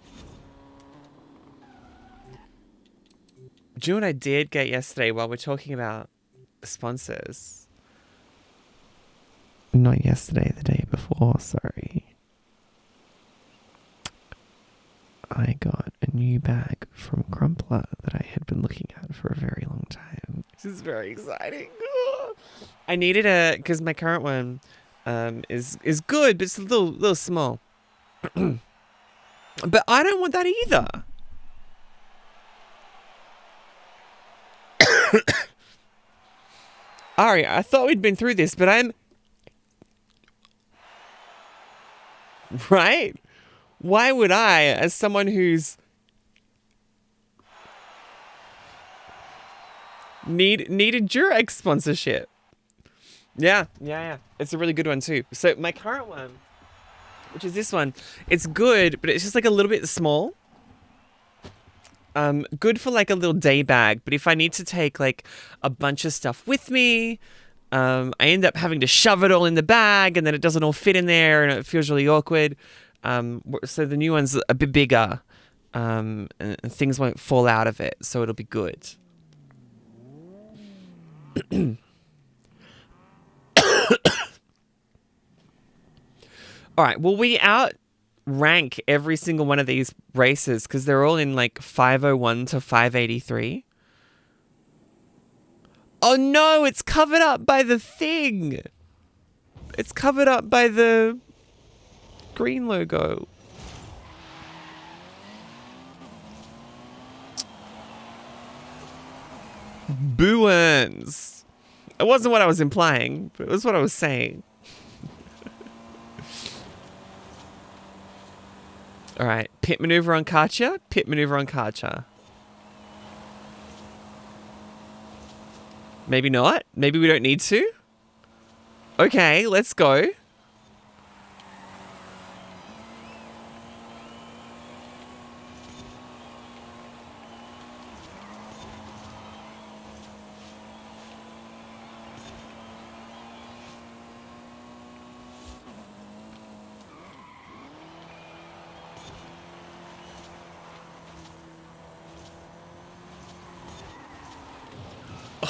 Do you know what I did get yesterday while we're talking about sponsors? Not yesterday, the day before, sorry. I got a new bag from Crumpler that I had been looking at for a very long time. This is very exciting. I needed because my current one is good, but it's a little small. But I don't want that either. Ari, I thought we'd been through this, but I'm... Right? Why would I, as someone who's... needed Durex sponsorship? Yeah. It's a really good one too. So my current one, which is this one, it's good, but it's just like a little bit small. Good for like a little day bag, but if I need to take like a bunch of stuff with me, I end up having to shove it all in the bag, and then it doesn't all fit in there, and it feels really awkward. So the new one's a bit bigger, and things won't fall out of it, so it'll be good. All right, well, we outrank every single one of these races because they're all in like 501 to 583. Oh no, it's covered up by the thing. It's covered up by the green logo. Booins. It wasn't what I was implying, but it was what I was saying. All right, pit maneuver on Katya, pit maneuver on Katya. Maybe not. Maybe we don't need to. Okay, let's go.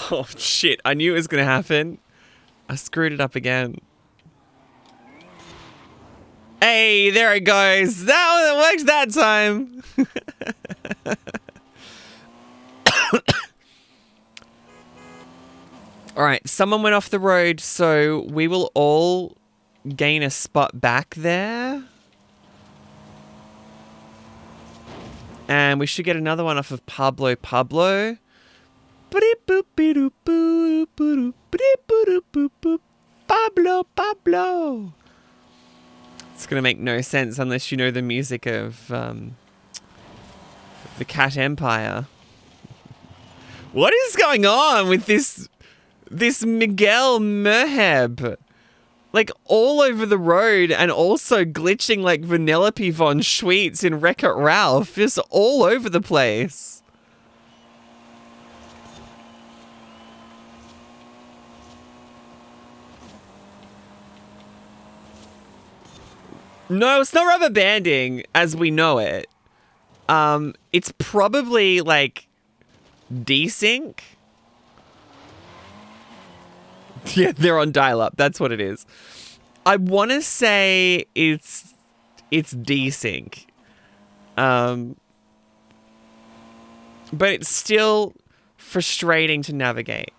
Oh, shit. I knew it was going to happen. I screwed it up again. Hey, there it goes. That one works that time. All right, someone went off the road, so we will all gain a spot back there. And we should get another one off of Pablo Pablo. Pablo Pablo. It's going to make no sense unless you know the music of the Cat Empire. What is going on with this Miguel Merheb? Like all over the road and also glitching like Vanellope von Schweetz in Wreck-It Ralph. Just all over the place. No, it's not rubber banding as we know it. It's probably like desync. Yeah, they're on dial-up. That's what it is. I want to say it's desync. But it's still frustrating to navigate.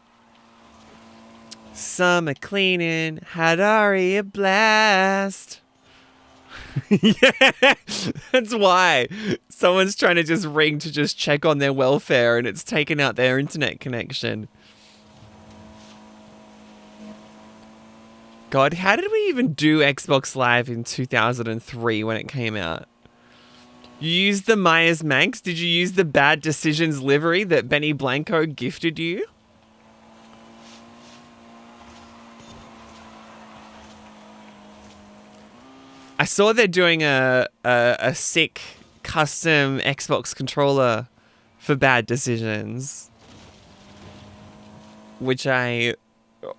Summer cleaning, had Ari a blast. Yeah, that's why someone's trying to just ring to just check on their welfare and it's taken out their internet connection. God, how did we even do Xbox Live in 2003 when it came out? You used the Myers Manx? Did you use the Bad Decisions livery that Benny Blanco gifted you? I saw they're doing a sick custom Xbox controller for Bad Decisions, which I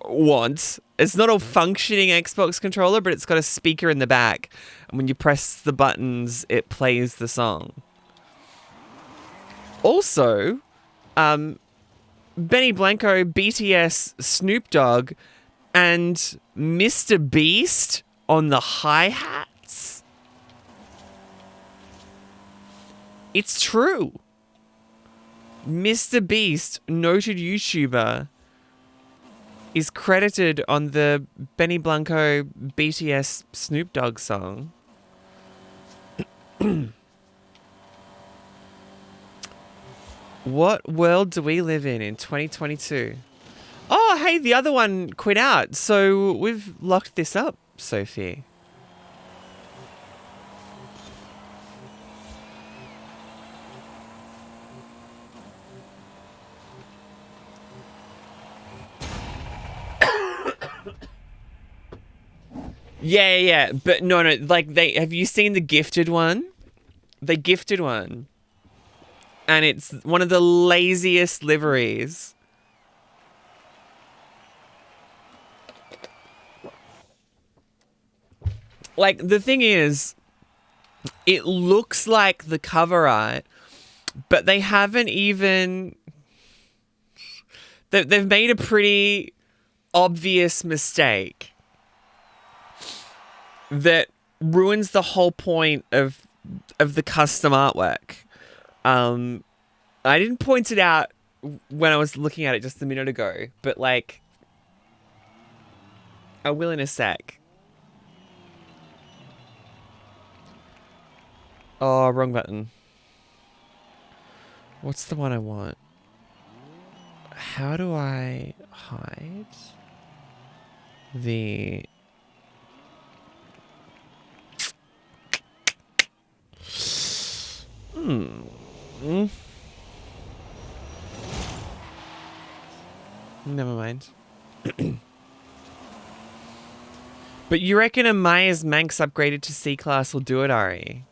want. It's not a functioning Xbox controller, but it's got a speaker in the back, and when you press the buttons, it plays the song. Also, Benny Blanco, BTS, Snoop Dogg, and Mr. Beast on the hi-hats. It's true. Mr. Beast, noted YouTuber, is credited on the Benny Blanco BTS Snoop Dogg song. What world do we live in 2022? Oh, hey, the other one quit out, so we've locked this up, Sophie. Yeah, but no, like have you seen the gifted one? The gifted one. And it's one of the laziest liveries. Like, the thing is, it looks like the cover art, but they haven't even... They've made a pretty obvious mistake that ruins the whole point of the custom artwork. I didn't point it out when I was looking at it just a minute ago, but like, I will in a sec. Oh, wrong button. What's the one I want? How do I hide the... Never mind. But you reckon a Myers Manx upgraded to C-Class will do it, Ari?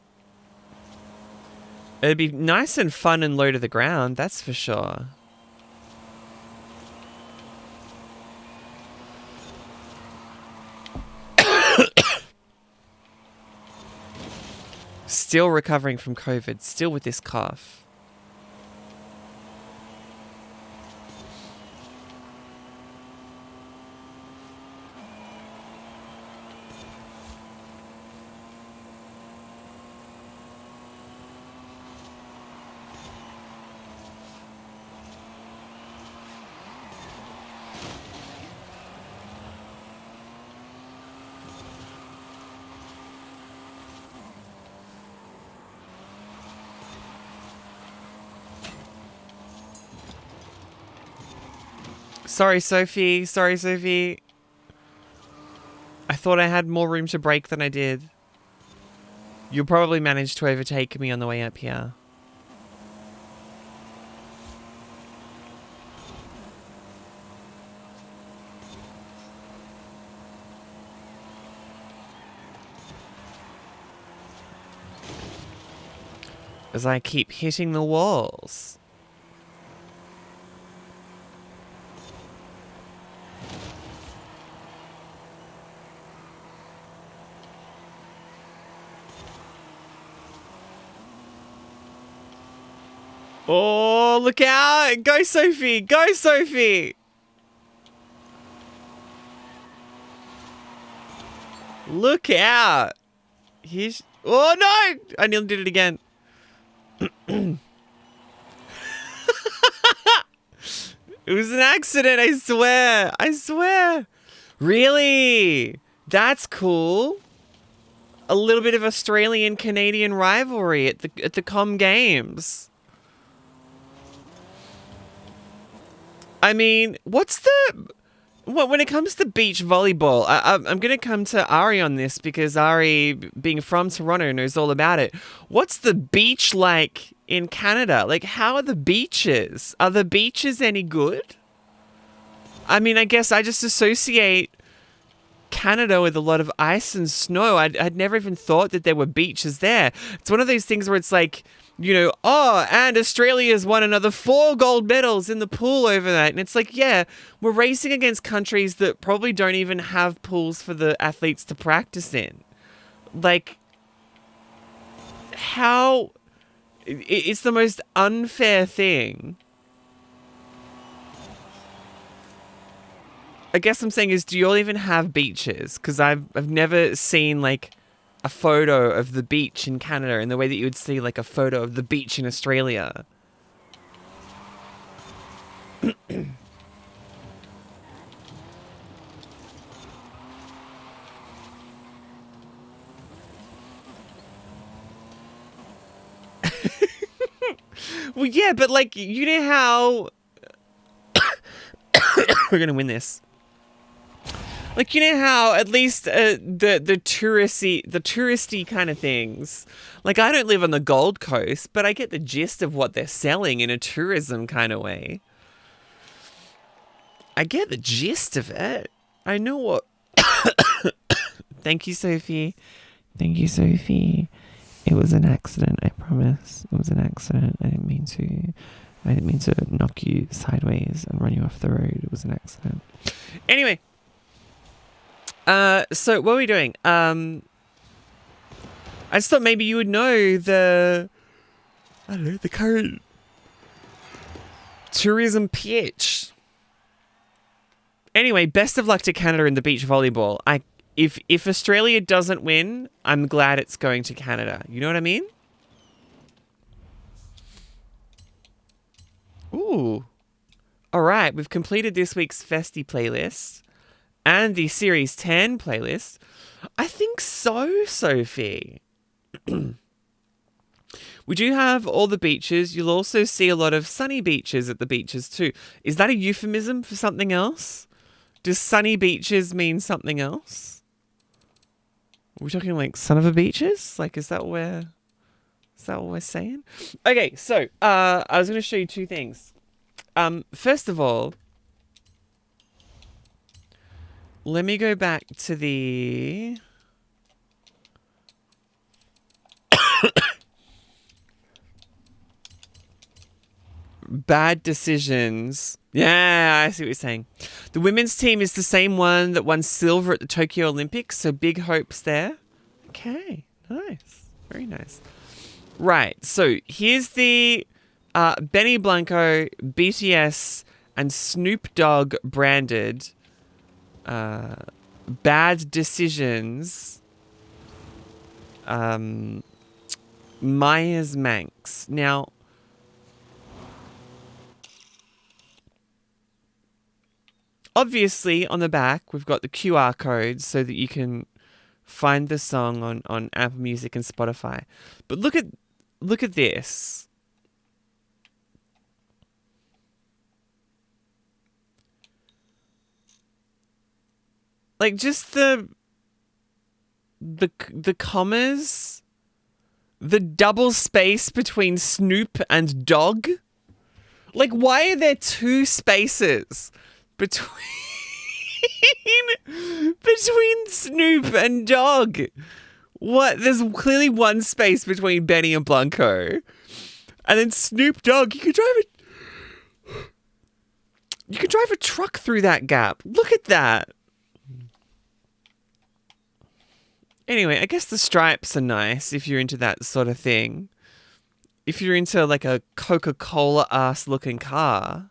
It'd be nice and fun and low to the ground, that's for sure. Still recovering from COVID, still with this cough. Sorry, Sophie. Sorry, Sophie. I thought I had more room to brake than I did. You'll probably manage to overtake me on the way up here. As I keep hitting the walls. Oh, look out! Go, Sophie! Go, Sophie! Look out! Here's... Oh, no! I nearly did it again. It was an accident, I swear. I swear. Really? That's cool. A little bit of Australian-Canadian rivalry at the Com Games. I mean, what's the... when it comes to beach volleyball, I'm going to come to Ari on this because Ari, being from Toronto, knows all about it. What's the beach like in Canada? Like, how are the beaches? Are the beaches any good? I mean, I guess I just associate Canada with a lot of ice and snow. I'd never even thought that there were beaches there. It's one of those things where it's like, you know, oh, and Australia's won another 4 gold medals in the pool over that. And it's like, yeah, we're racing against countries that probably don't even have pools for the athletes to practice in. Like, how... It's the most unfair thing. I guess I'm saying is, do you all even have beaches? Because I've never seen, like, a photo of the beach in Canada in the way that you would see, like, a photo of the beach in Australia. Well, yeah, but, like, you know how... We're going to win this. Like, you know how at least the touristy kind of things. Like, I don't live on the Gold Coast, but I get the gist of what they're selling in a tourism kind of way. I get the gist of it. I know what... Thank you, Sophie. Thank you, Sophie. It was an accident, I promise. It was an accident. I didn't mean to knock you sideways and run you off the road. It was an accident. Anyway. So what are we doing? I just thought maybe you would know the current tourism pitch. Anyway, best of luck to Canada in the beach volleyball. If Australia doesn't win, I'm glad it's going to Canada. You know what I mean? Ooh. All right, we've completed this week's Festy playlist. And the Series 10 playlist. I think so, Sophie. We do have all the beaches. You'll also see a lot of sunny beaches at the beaches too. Is that a euphemism for something else? Does sunny beaches mean something else? Are we talking like son of a beaches? Like, is that what we're saying? Okay, so I was going to show you 2 things. First of all, let me go back to the... Bad decisions. Yeah, I see what you're saying. The women's team is the same one that won silver at the Tokyo Olympics, so big hopes there. Okay, nice. Very nice. Right, so here's the Benny Blanco, BTS, and Snoop Dogg branded bad decisions Myers Manx. Now, obviously on the back we've got the QR code so that you can find the song on Apple Music and Spotify. But look at this. Like, just the commas, the double space between Snoop and dog. Like, why are there two spaces between between Snoop and dog? What? There's clearly one space between Benny and Blanco, and then Snoop Dogg. You could drive a truck through that gap. Look at that. Anyway, I guess the stripes are nice if you're into that sort of thing. If you're into like a Coca-Cola ass looking car,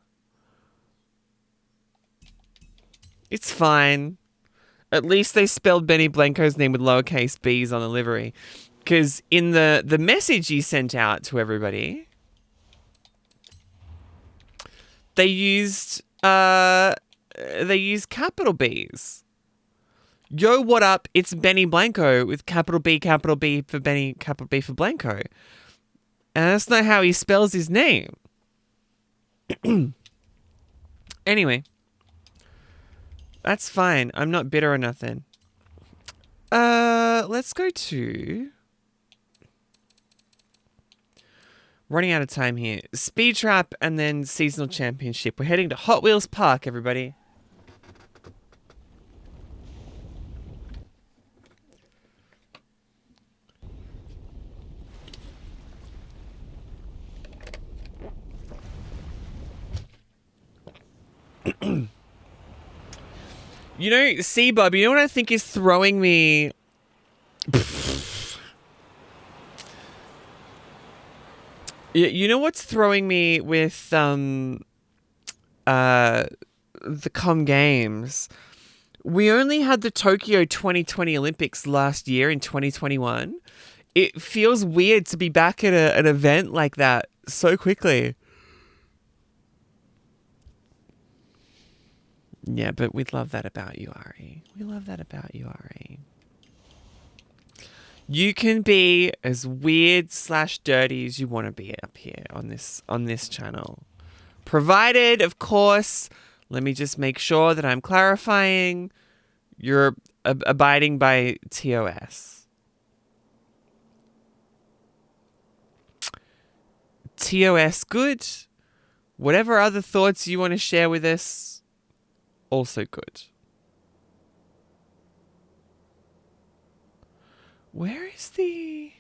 it's fine. At least they spelled Benny Blanco's name with lowercase b's on the livery. Because in the message you sent out to everybody, they used capital B's. Yo, what up? It's Benny Blanco with capital B for Benny, capital B for Blanco. And that's not how he spells his name. Anyway. That's fine. I'm not bitter or nothing. Let's go to... Running out of time here. Speed Trap and then Seasonal Championship. We're heading to Hot Wheels Park, everybody. You know, C-Bob, you know what I think is throwing me... You know what's throwing me with the Com Games? We only had the Tokyo 2020 Olympics last year in 2021. It feels weird to be back at an event like that so quickly. Yeah, but we love that about you, Ari. We love that about you, Ari. You can be as weird / dirty as you want to be up here on this channel. Provided, of course, let me just make sure that I'm clarifying, you're abiding by TOS. TOS good. Whatever other thoughts you want to share with us, also good. Where is the...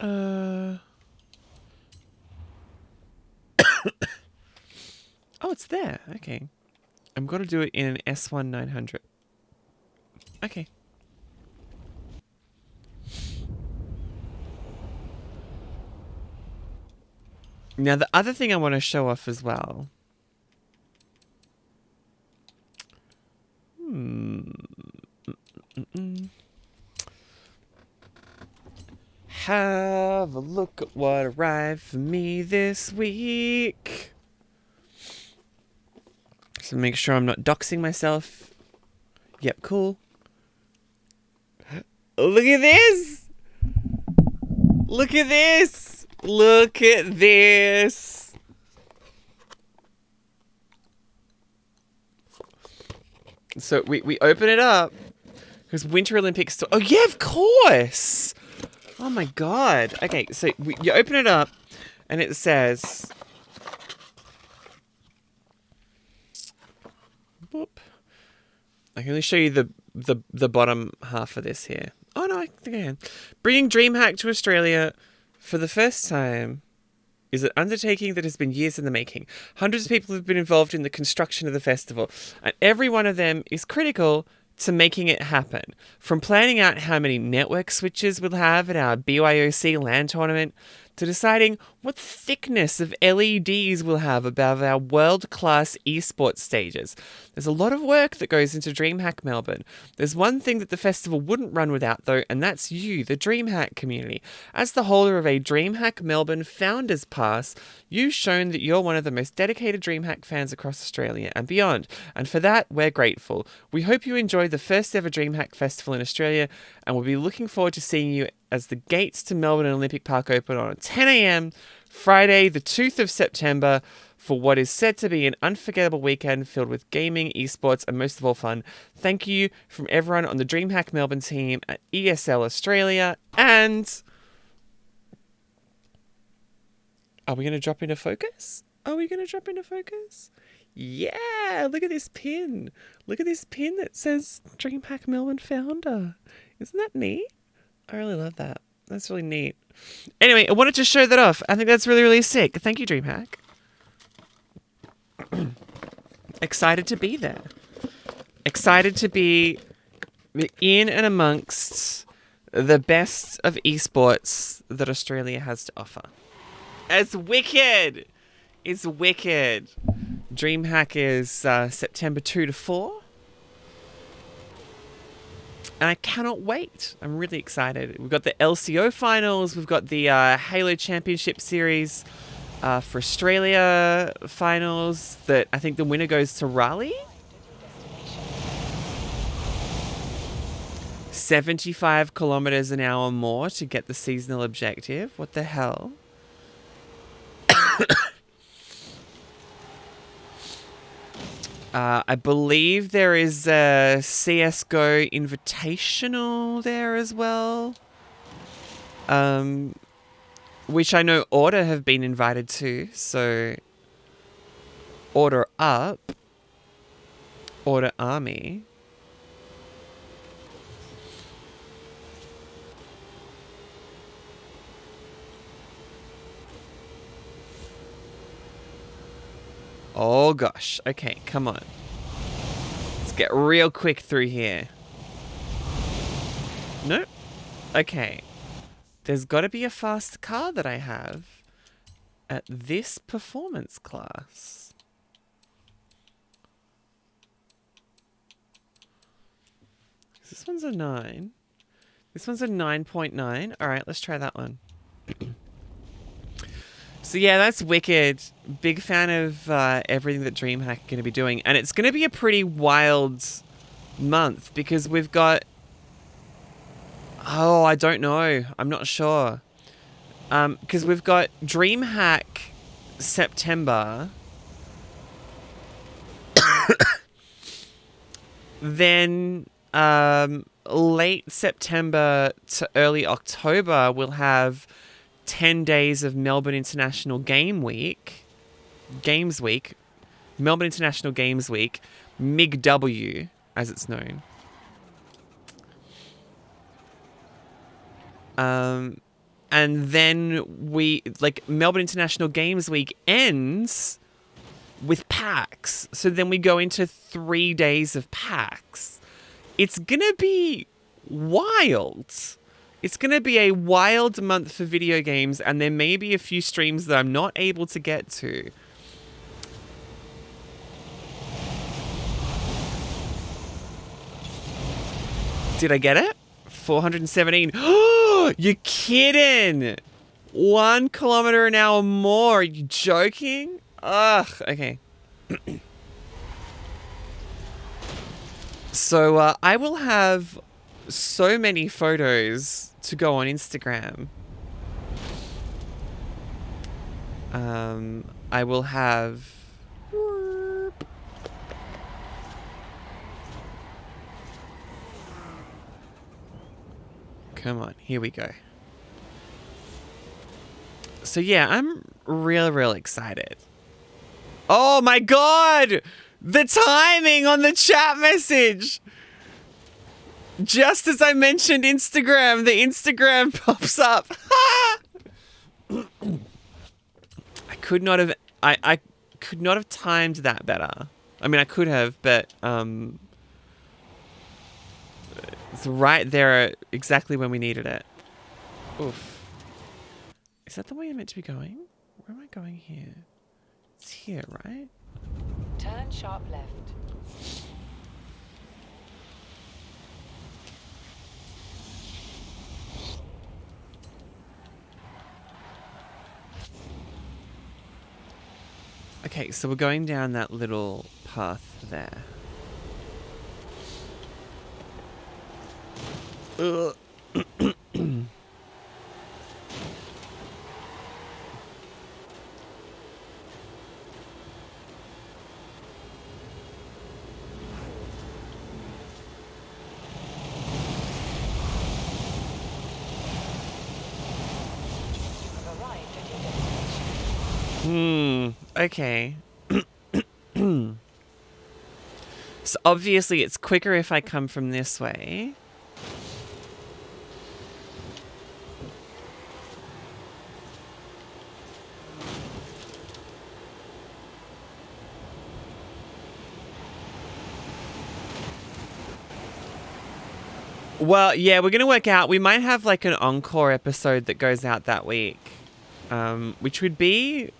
Oh, it's there. Okay. I'm going to do it in an S1 900. Okay. Now, the other thing I want to show off as well. Have a look at what arrived for me this week. So make sure I'm not doxing myself. Yep, cool. Look at this! Look at this! Look at this! So we open it up because Winter Olympics. Oh yeah, of course! Oh my god. Okay, so you open it up and it says... Boop. I can only show you the bottom half of this here. Oh no, I think I can. Bringing DreamHack to Australia for the first time is an undertaking that has been years in the making. Hundreds of people have been involved in the construction of the festival, and every one of them is critical to making it happen. From planning out how many network switches we'll have at our BYOC LAN tournament, to deciding what thickness of LEDs we'll have above our world-class esports stages. There's a lot of work that goes into DreamHack Melbourne. There's one thing that the festival wouldn't run without though, and that's you, the DreamHack community. As the holder of a DreamHack Melbourne Founders Pass, you've shown that you're one of the most dedicated DreamHack fans across Australia and beyond, and for that, we're grateful. We hope you enjoy the first ever DreamHack Festival in Australia, and we'll be looking forward to seeing you as the gates to Melbourne Olympic Park open on 10 a.m. Friday, the 2nd of September, for what is said to be an unforgettable weekend filled with gaming, esports, and most of all fun. Thank you from everyone on the DreamHack Melbourne team at ESL Australia. And are we going to drop into focus? Are we going to drop into focus? Yeah, look at this pin. Look at this pin that says DreamHack Melbourne founder. Isn't that neat? I really love that. That's really neat. Anyway, I wanted to show that off. I think that's really, really sick. Thank you, DreamHack. Excited to be there. Excited to be in and amongst the best of esports that Australia has to offer. It's wicked. It's wicked. DreamHack is September 2 to 4. And I cannot wait. I'm really excited. We've got the LCO finals. We've got the Halo Championship Series for Australia finals. That I think the winner goes to Raleigh. 75 kilometers an hour more to get the seasonal objective. What the hell? I believe there is a CSGO Invitational there as well. Which I know Order have been invited to. So, Order up. Order Army. Oh gosh. Okay, come on. Let's get real quick through here. Nope. Okay. There's got to be a fast car that I have at this performance class. This one's a 9. This one's a 9.9. All right, let's try that one. So yeah, that's wicked. Big fan of everything that DreamHack are going to be doing. And it's going to be a pretty wild month because we've got... Oh, I don't know. I'm not sure. Because we've got DreamHack September. Then late September to early October, we'll have 10 days of Melbourne International Games Week. Melbourne International Games Week. MIGW, as it's known. And then Melbourne International Games Week ends with PAX. So then we go into 3 days of PAX. It's gonna be wild. It's going to be a wild month for video games, and there may be a few streams that I'm not able to get to. Did I get it? 417. Oh, you're kidding. 1 kilometer an hour more. Are you joking? Ugh, okay. So I will have so many photos to go on Instagram. I will have... Come on, here we go. So yeah, I'm real excited. Oh my god! The timing on the chat message! Just as I mentioned Instagram, the Instagram pops up. I could not have timed that better. I mean, I could have, but it's right there exactly when we needed it. Oof. Is that the way I'm meant to be going? Where am I going here? It's here, right? Turn sharp left. Okay, so we're going down that little path there. Okay. So obviously it's quicker if I come from this way. Well, yeah, we're gonna work out. We might have like an encore episode that goes out that week, which would be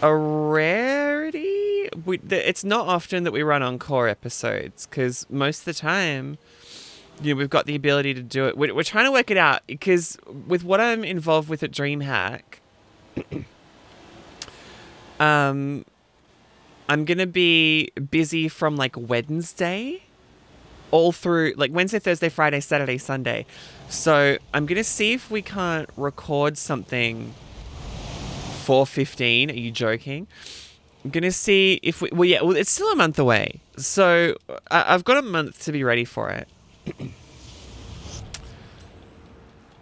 a rarity. It's not often that we run encore episodes because most of the time, we've got the ability to do it. We're trying to work it out because with what I'm involved with at DreamHack, um, I'm gonna be busy from like Wednesday all through like Wednesday, Thursday, Friday, Saturday, Sunday. So I'm gonna see if we can't record something for 15. Are you joking? I'm gonna see if we. Well, yeah. Well, it's still a month away, so I've got a month to be ready for it.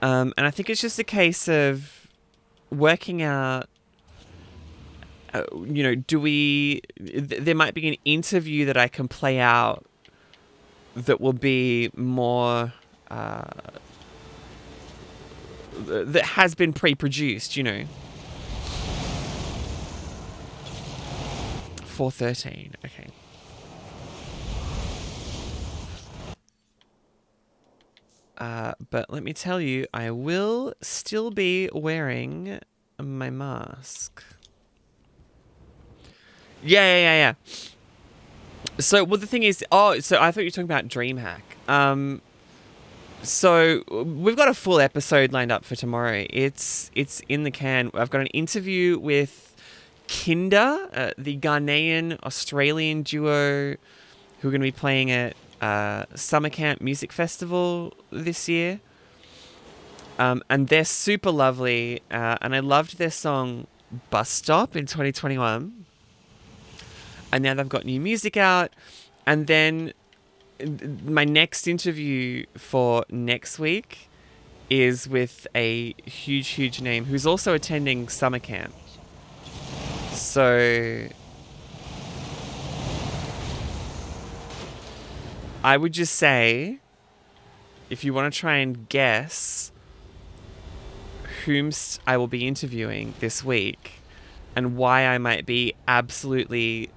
And I think it's just a case of working out. Do we? There might be an interview that I can play out that will be more. That has been pre-produced. 4:13. Okay. But let me tell you, I will still be wearing my mask. Yeah. So, well, the thing is, so I thought you were talking about DreamHack. So we've got a full episode lined up for tomorrow. It's in the can. I've got an interview with Kinder, the Ghanaian Australian duo who are going to be playing at Summer Camp Music Festival this year. And they're super lovely. And I loved their song Bus Stop in 2021. And now they've got new music out. And then my next interview for next week is with a huge name who's also attending summer camp. So I would just say, if you want to try and guess whom I will be interviewing this week and why I might be absolutely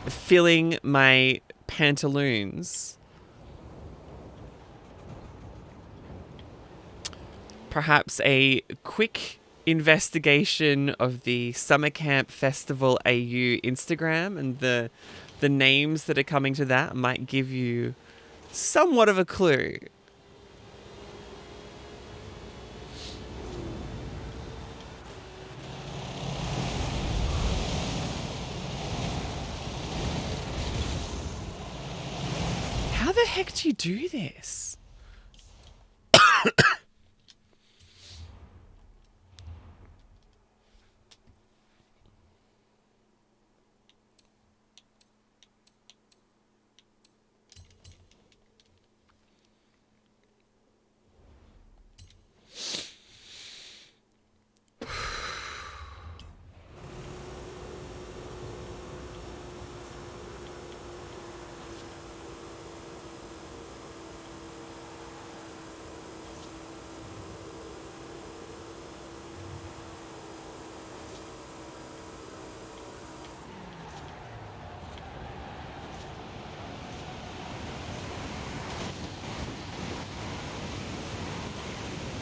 filling my pantaloons, perhaps a quick investigation of the Summer Camp Festival AU Instagram and the names that are coming to that might give you somewhat of a clue. How the heck do you do this?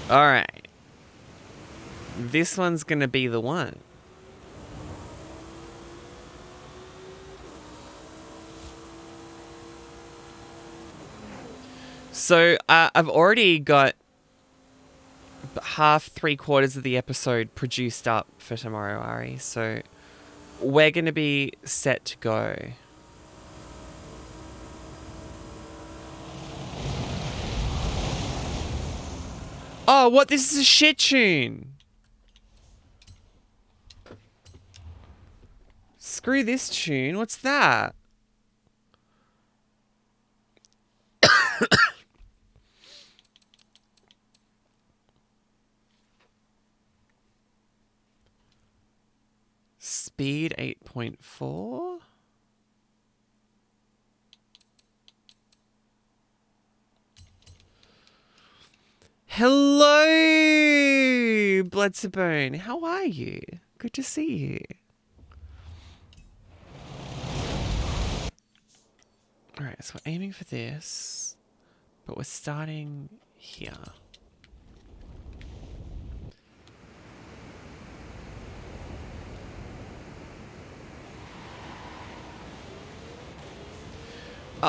All right. This one's going to be the one. So I've already got half, 3/4 of the episode produced up for tomorrow, Ari. So we're going to be set to go. Oh, what? This is a shit tune. Screw this tune. What's that? speed 8.4. Hello, Blood to Bone. How are you? Good to see you. Alright, so we're aiming for this, but we're starting here.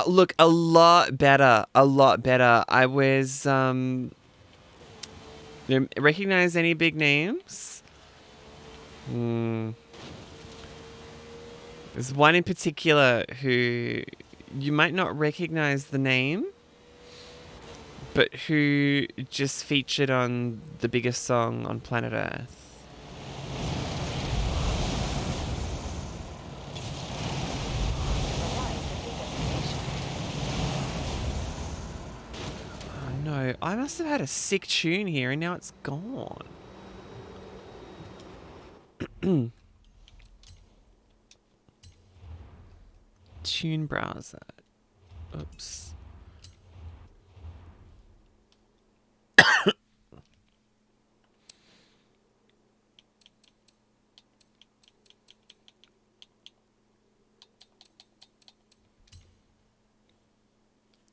Look, a lot better. A lot better. I was, recognize any big names? There's one in particular who you might not recognize the name, but who just featured on the biggest song on planet Earth. Oh no, I must have had a sick tune here and now it's gone. Tune browser. Oops.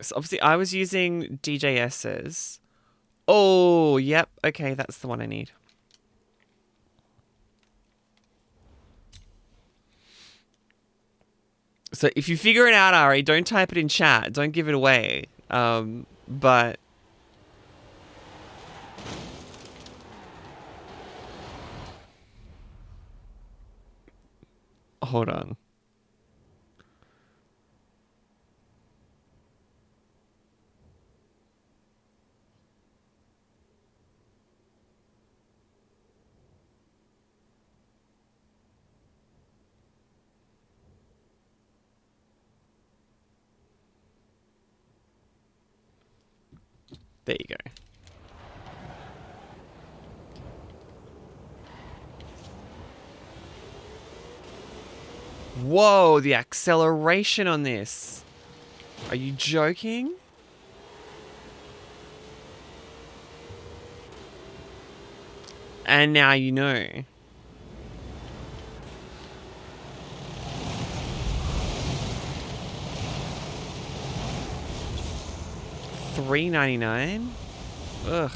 So obviously I was using DJS's. Oh, yep. Okay, that's the one I need. So if you figure it out, Ari, don't type it in chat. Don't give it away. But hold on. There you go. Whoa, the acceleration on this. Are you joking? And now you know. $3.99? Ugh.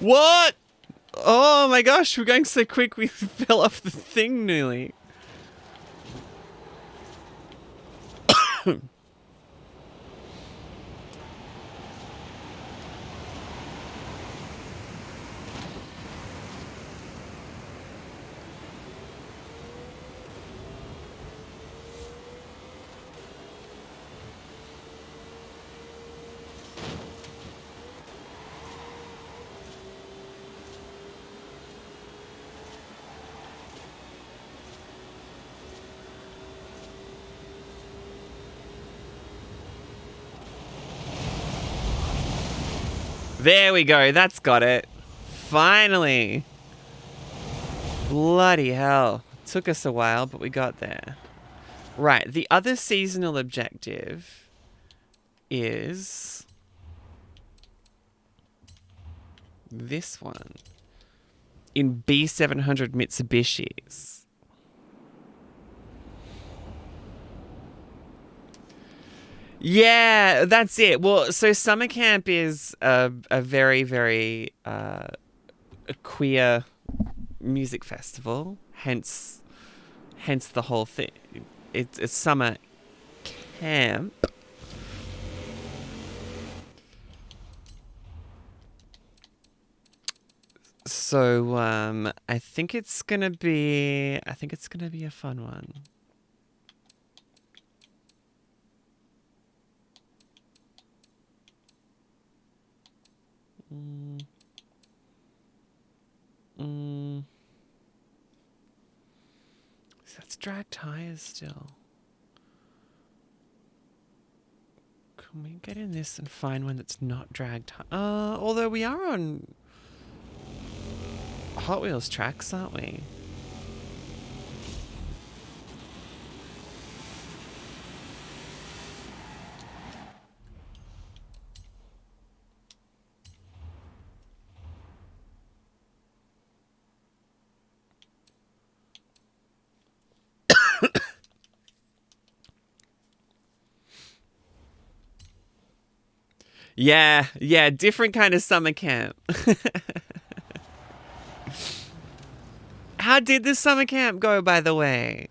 What? Oh my gosh, we're going so quick we fell off the thing nearly. There we go. That's got it. Finally. Bloody hell. Took us a while, but we got there. Right. The other seasonal objective is this one in B700 Mitsubishis. Yeah, that's it. Well, so summer camp is a very, very queer music festival. Hence the whole thing. It's summer camp. So I think it's gonna be a fun one. So that's drag tires still. Can we get in this and find one that's not dragged? Although we are on Hot Wheels tracks, aren't we? Yeah, different kind of summer camp. How did this summer camp go, by the way?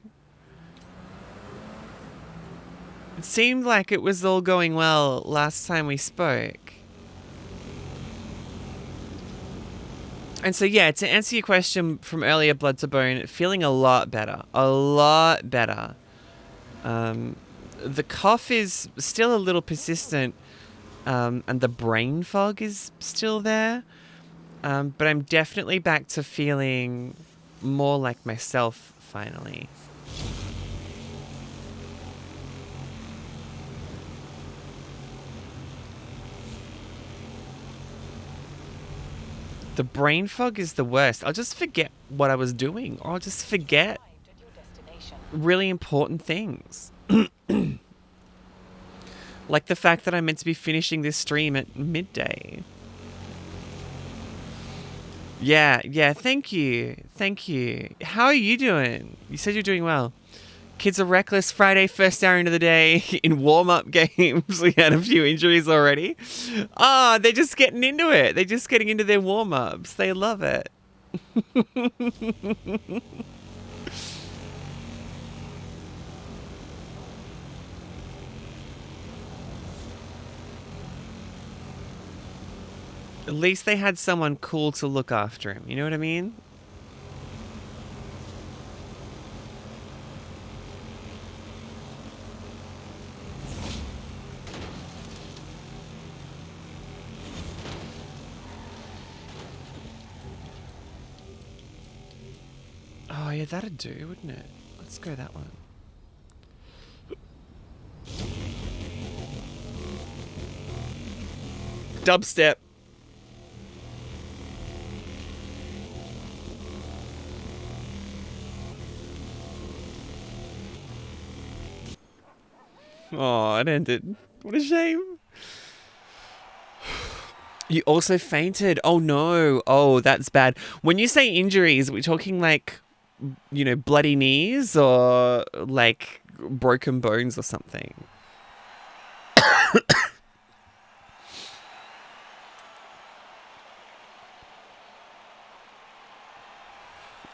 It seemed like it was all going well last time we spoke. And so, yeah, to answer your question from earlier, Blood to Bone, feeling a lot better. A lot better. The cough is still a little persistent, and the brain fog is still there. But I'm definitely back to feeling more like myself, finally. The brain fog is the worst. I'll just forget what I was doing, or I'll just forget really important things. Like the fact that I'm meant to be finishing this stream at midday. Yeah, thank you. How are you doing? You said you're doing well. Kids are reckless. Friday, first hour into the day in warm-up games. We had a few injuries already. They're just getting into it. They're just getting into their warm-ups. They love it. At least they had someone cool to look after him. You know what I mean? Oh, yeah, that'd do, wouldn't it? Let's go that one. Dubstep. Oh, it ended. What a shame. You also fainted. Oh, no. Oh, that's bad. When you say injuries, are we talking like, you know, bloody knees or like broken bones or something?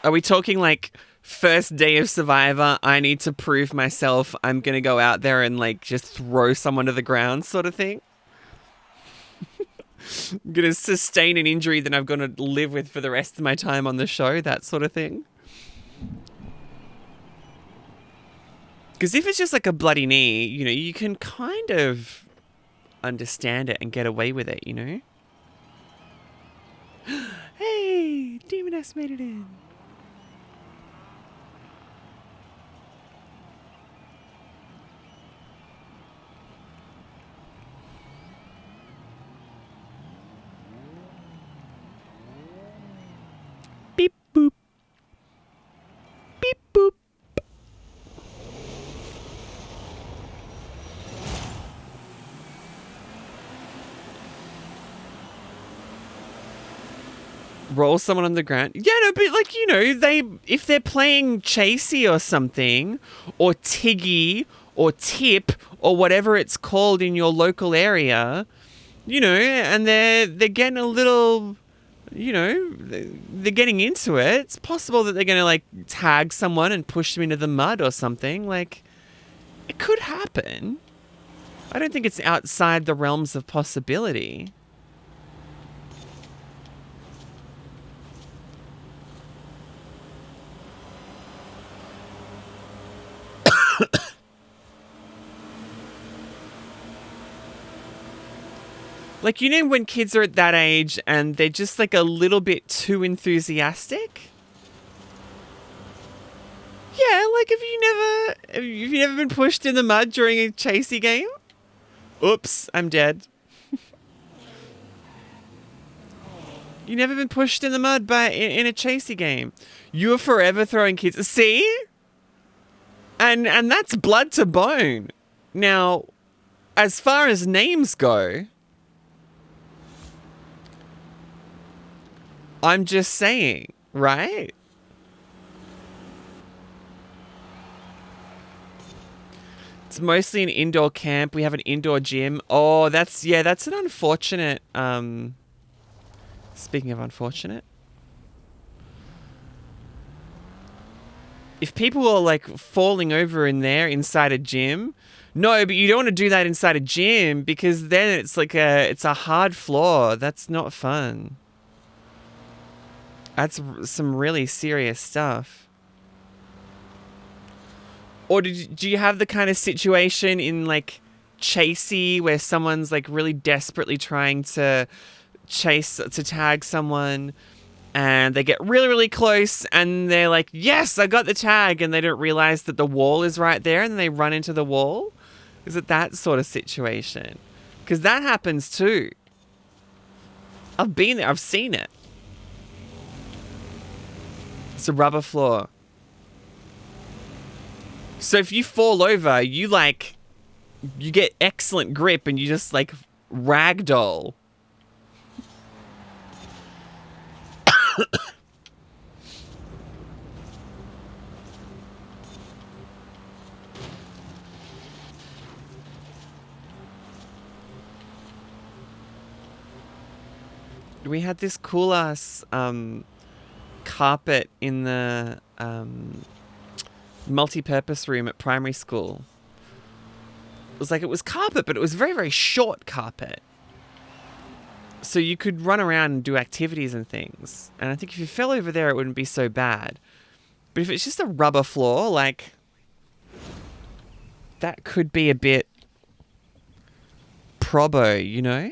Are we talking like first day of Survivor, I need to prove myself, I'm going to go out there and like just throw someone to the ground sort of thing? I'm going to sustain an injury that I'm going to live with for the rest of my time on the show, that sort of thing? Because if it's just like a bloody knee, you know, you can kind of understand it and get away with it, you know? Hey, Demoness made it in. Beep boop. Beep boop. Roll someone on the ground. Yeah, no, but like, you know, if they're playing Chasey or something, or Tiggy, or Tip, or whatever it's called in your local area, you know, and they're getting a little, you know, they're getting into it. It's possible that they're going to like tag someone and push them into the mud or something. Like, it could happen. I don't think it's outside the realms of possibility. Like, you know when kids are at that age and they're just like a little bit too enthusiastic? Yeah, like have you never been pushed in the mud during a chasey game? Oops, I'm dead. You never been pushed in the mud in a chasey game. You are forever throwing kids. See? And that's blood to bone. Now, as far as names go, I'm just saying, right? It's mostly an indoor camp. We have an indoor gym. Oh, that's an unfortunate. Speaking of unfortunate, if people are like falling over in there inside a gym, no, but you don't want to do that inside a gym because then it's a hard floor. That's not fun. That's some really serious stuff. Or do you have the kind of situation in like Chasey where someone's like really desperately trying to tag someone and they get really, really close and they're like, yes, I got the tag, and they don't realize that the wall is right there and they run into the wall? Is it that sort of situation? Because that happens too. I've been there. I've seen it. It's a rubber floor. So if you fall over, you get excellent grip and you just like ragdoll. We had this cool ass carpet in the multi-purpose room at primary school. It was carpet, but it was very, very short carpet. So you could run around and do activities and things. And I think if you fell over there, it wouldn't be so bad. But if it's just a rubber floor, like, that could be a bit probo, you know?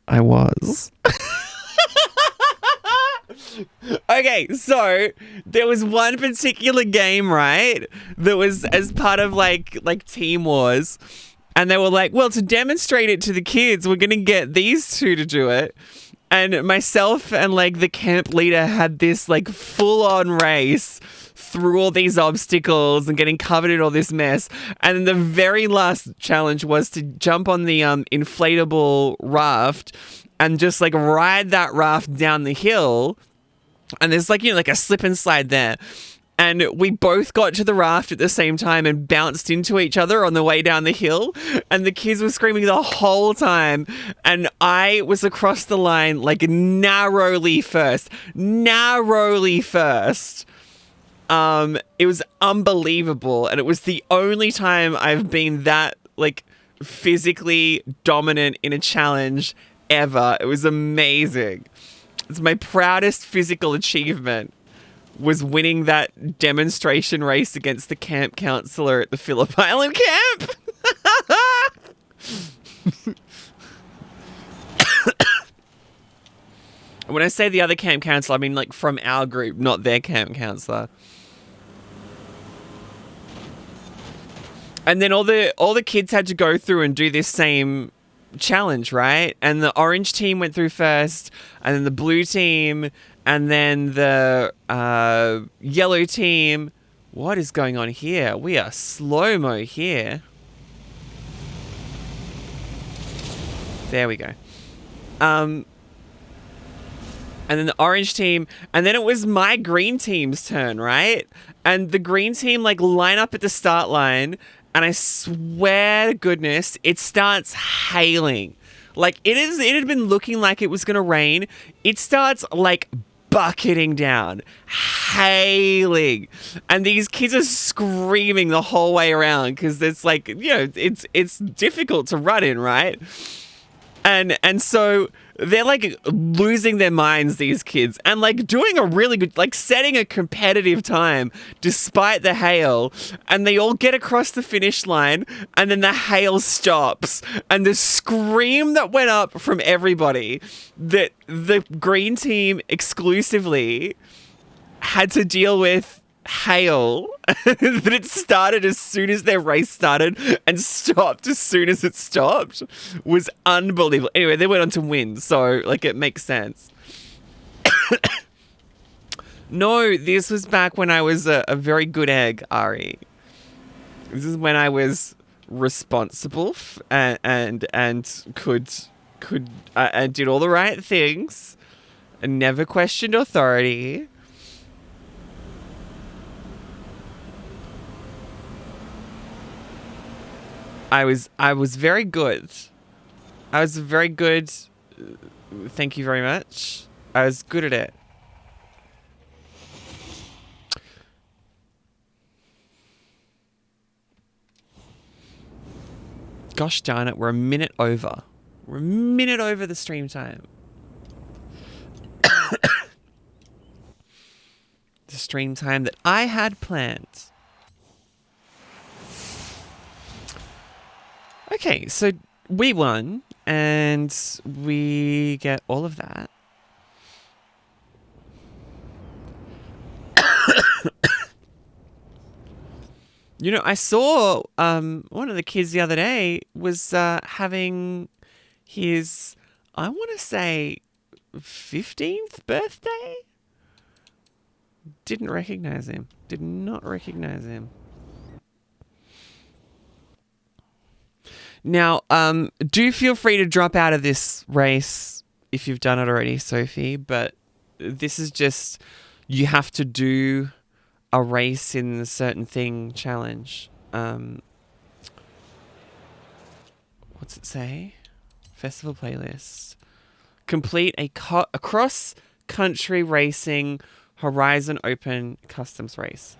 I was. Okay, so there was one particular game, right, that was as part of like Team Wars, and they were like, well, to demonstrate it to the kids, we're gonna get these two to do it. And myself and like the camp leader had this like full-on race through all these obstacles and getting covered in all this mess. And then the very last challenge was to jump on the inflatable raft and just like ride that raft down the hill. And there's like, you know, like a slip and slide there. And we both got to the raft at the same time and bounced into each other on the way down the hill. And the kids were screaming the whole time. And I was across the line like narrowly first. Narrowly first. It was unbelievable. And it was the only time I've been that like physically dominant in a challenge ever. It was amazing. It's my proudest physical achievement. Was winning that demonstration race against the camp counselor at the Phillip Island camp. When I say the other camp counselor, I mean like from our group, not their camp counselor. And then all the kids had to go through and do this same challenge, right? And the orange team went through first, and then the blue team, and then the yellow team. What is going on here? We are slow-mo here. There we go. And then the orange team, and then it was my green team's turn, right? And the green team like line up at the start line, and I swear to goodness, it starts hailing. Like it had been looking like it was gonna rain. It starts like bucketing down, hailing, and these kids are screaming the whole way around because it's like, you know, it's difficult to run in, right? And so they're like losing their minds, these kids, and like doing a really good, like setting a competitive time despite the hail. And they all get across the finish line, and then the hail stops, and the scream that went up from everybody that the green team exclusively had to deal with hail, that it started as soon as their race started and stopped as soon as it stopped, was unbelievable. Anyway, they went on to win, so like it makes sense. No, this was back when I was a very good egg, Ari. This is when I was responsible and could and did all the right things and never questioned authority. I was very good. I was very good. Thank you very much. I was good at it. Gosh darn it, we're a minute over. We're a minute over the stream time. The stream time that I had planned. Okay, so we won, and we get all of that. You know, I saw one of the kids the other day was having his, I want to say, 15th birthday? Didn't recognize him. Did not recognize him. Now, do feel free to drop out of this race if you've done it already, Sophie, but this is just, you have to do a race in a certain thing challenge. What's it say? Festival playlist. Complete a cross-country racing Horizon Open customs race.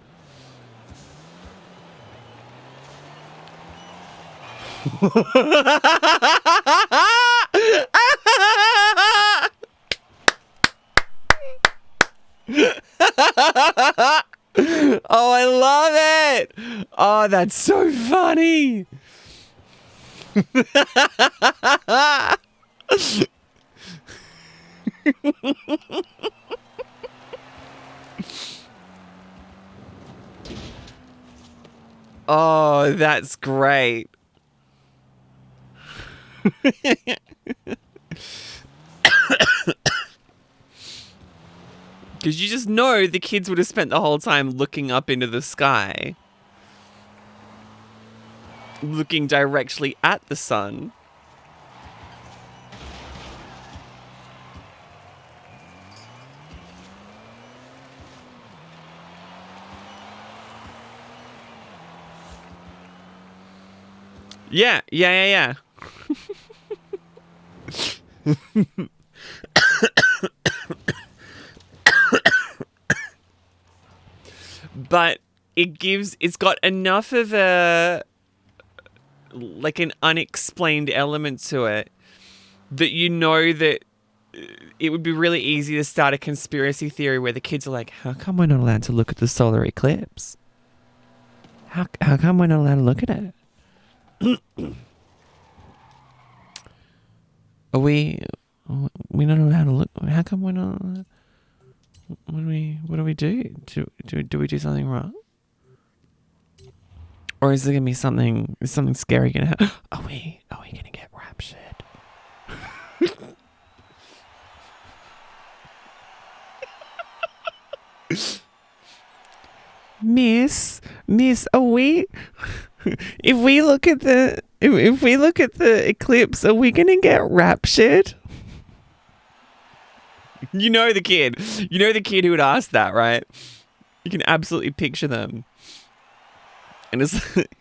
Oh, I love it. Oh, that's so funny. Oh, that's great. Because you just know the kids would have spent the whole time looking up into the sky, looking directly at the sun. Yeah. But it's got enough of a, like an unexplained element to it that you know that it would be really easy to start a conspiracy theory where the kids are like, how come we're not allowed to look at the solar eclipse? How come we're not allowed to look at it? We're not allowed to look? How come we're not allowed? What do we do? Do we do something wrong? Or is there gonna be something? Is something scary gonna happen? Are we gonna get raptured? Miss, are we? If we look at the eclipse, are we gonna get raptured? You know the kid who would ask that, right? You can absolutely picture them. And it's like,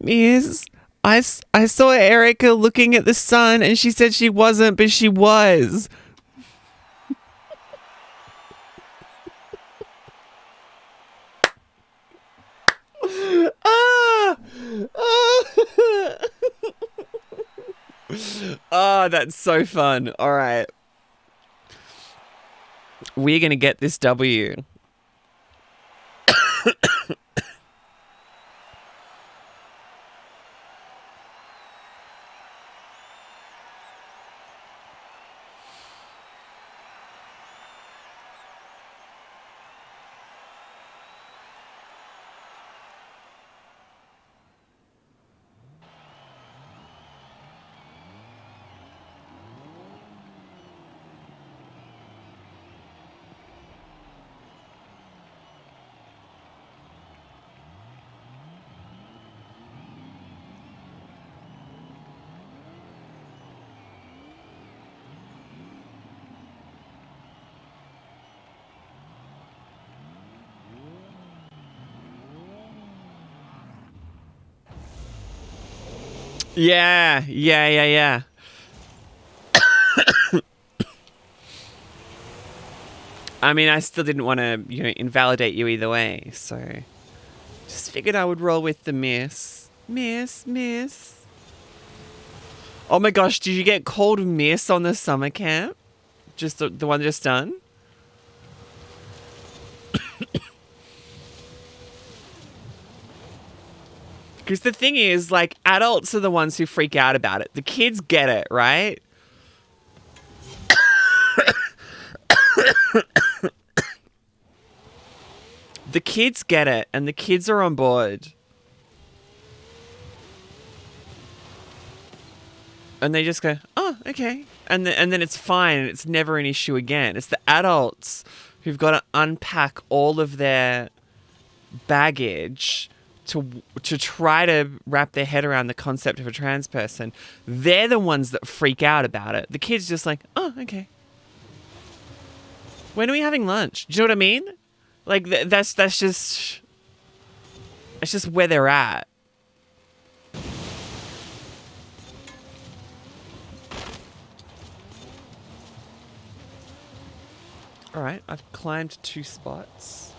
Miss, I saw Erica looking at the sun and she said she wasn't, but she was. Oh, that's so fun. All right. We're going to get this W. Yeah. I mean, I still didn't want to, invalidate you either way, so just figured I would roll with the miss. Miss. Oh my gosh, did you get called miss on the summer camp? Just the one just done? Because the thing is, like, adults are the ones who freak out about it. The kids get it, right? The kids get it, and the kids are on board. And they just go, oh, okay. And then it's fine, and it's never an issue again. It's the adults who've got to unpack all of their baggage to try to wrap their head around the concept of a trans person. They're the ones that freak out about it. The kids just like, oh, okay. When are we having lunch? Do you know what I mean? Like that's just where they're at. All right, I've climbed 2 spots.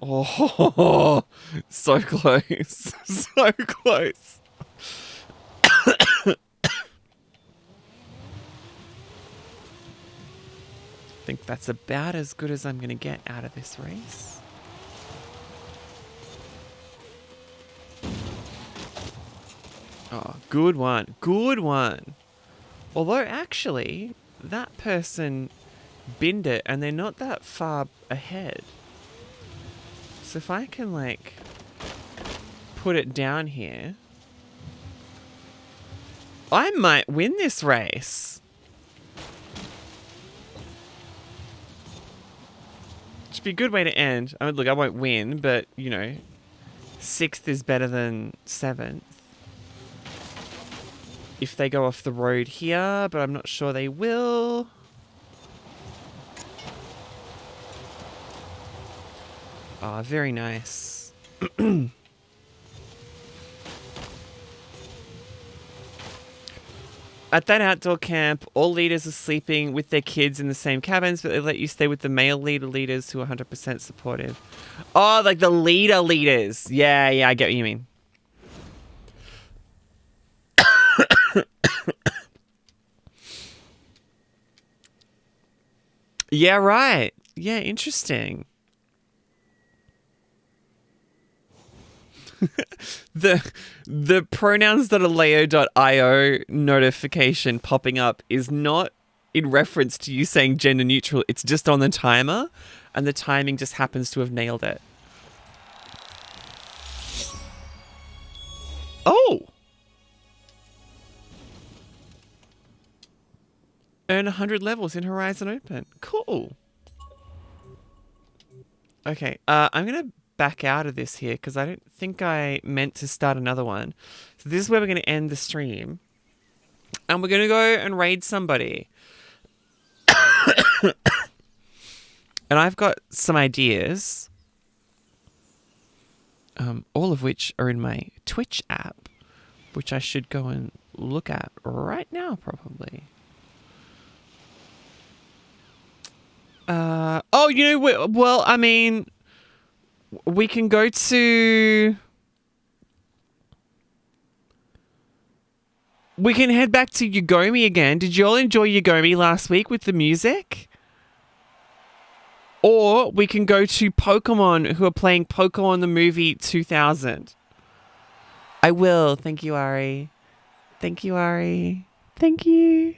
Oh, so close. So close. I think that's about as good as I'm going to get out of this race. Oh, good one. Good one. Although, actually, that person binned it and they're not that far ahead. So if I can, like, put it down here, I might win this race. Should be a good way to end. I mean, look, I won't win, but, 6th is better than 7th. If they go off the road here, but I'm not sure they will. Ah, very nice. At that outdoor camp, all leaders are sleeping with their kids in the same cabins, but they let you stay with the male leaders who are 100% supportive. Oh, like the leaders. Yeah, I get what you mean. Yeah, right. Yeah, interesting. the pronouns.aleo.io notification popping up is not in reference to you saying gender neutral. It's just on the timer, and the timing just happens to have nailed it. Oh! Earn 100 levels in Horizon Open. Cool. Okay, I'm going to back out of this here because I don't think I meant to start another one. So this is where we're going to end the stream. And we're going to go and raid somebody. And I've got some ideas. All of which are in my Twitch app, which I should go and look at right now, probably. Well, I mean, we can go to... We can head back to Yugomi again. Did you all enjoy Yugomi last week with the music? Or we can go to Pokemon, who are playing Pokemon the movie 2000. I will. Thank you, Ari. Thank you, Ari. Thank you.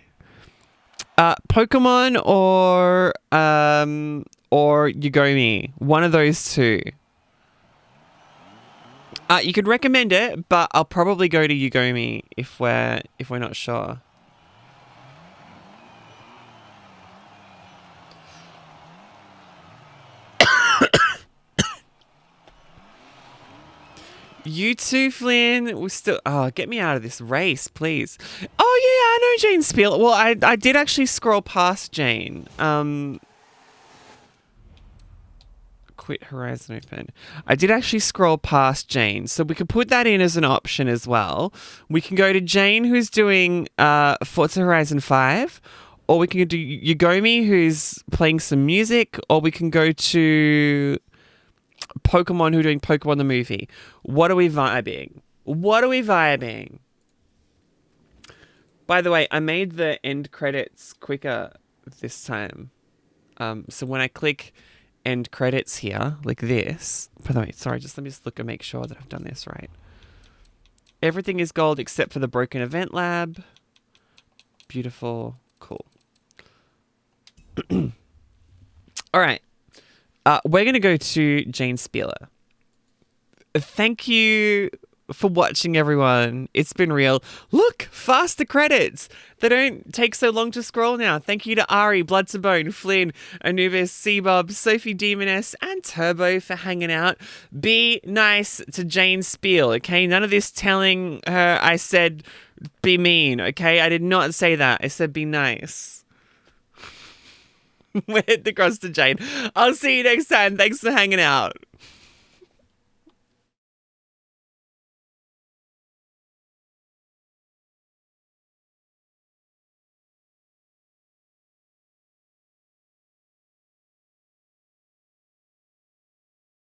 Pokemon or Yugomi. One of those two. You could recommend it, but I'll probably go to Yugomi if we're not sure. You too, Flynn. We still. Oh, get me out of this race, please. Oh yeah, I know Jane Spiel. Well, I did actually scroll past Jane. Quit Horizon Open. I did actually scroll past Jane, so we could put that in as an option as well. We can go to Jane, who's doing Forza Horizon 5, or we can do Yugomi, who's playing some music, or we can go to Pokemon, who are doing Pokemon the movie. What are we vibing? What are we vibing? By the way, I made the end credits quicker this time. So when I click end credits here, like this. By the way, sorry, let me look and make sure that I've done this right. Everything is gold except for the broken event lab. Beautiful. Cool. All right. We're going to go to Jane Spieler. Thank you for watching, everyone. It's been real. Look, faster credits. They don't take so long to scroll now. Thank you to Ari, Blood to Bone, Flynn, Anubis, Seabob, Sophie Demoness, and Turbo for hanging out. Be nice to Jane Spiel, okay? None of this telling her I said be mean, okay? I did not say that. I said be nice. We're heading across to Jane. I'll see you next time. Thanks for hanging out.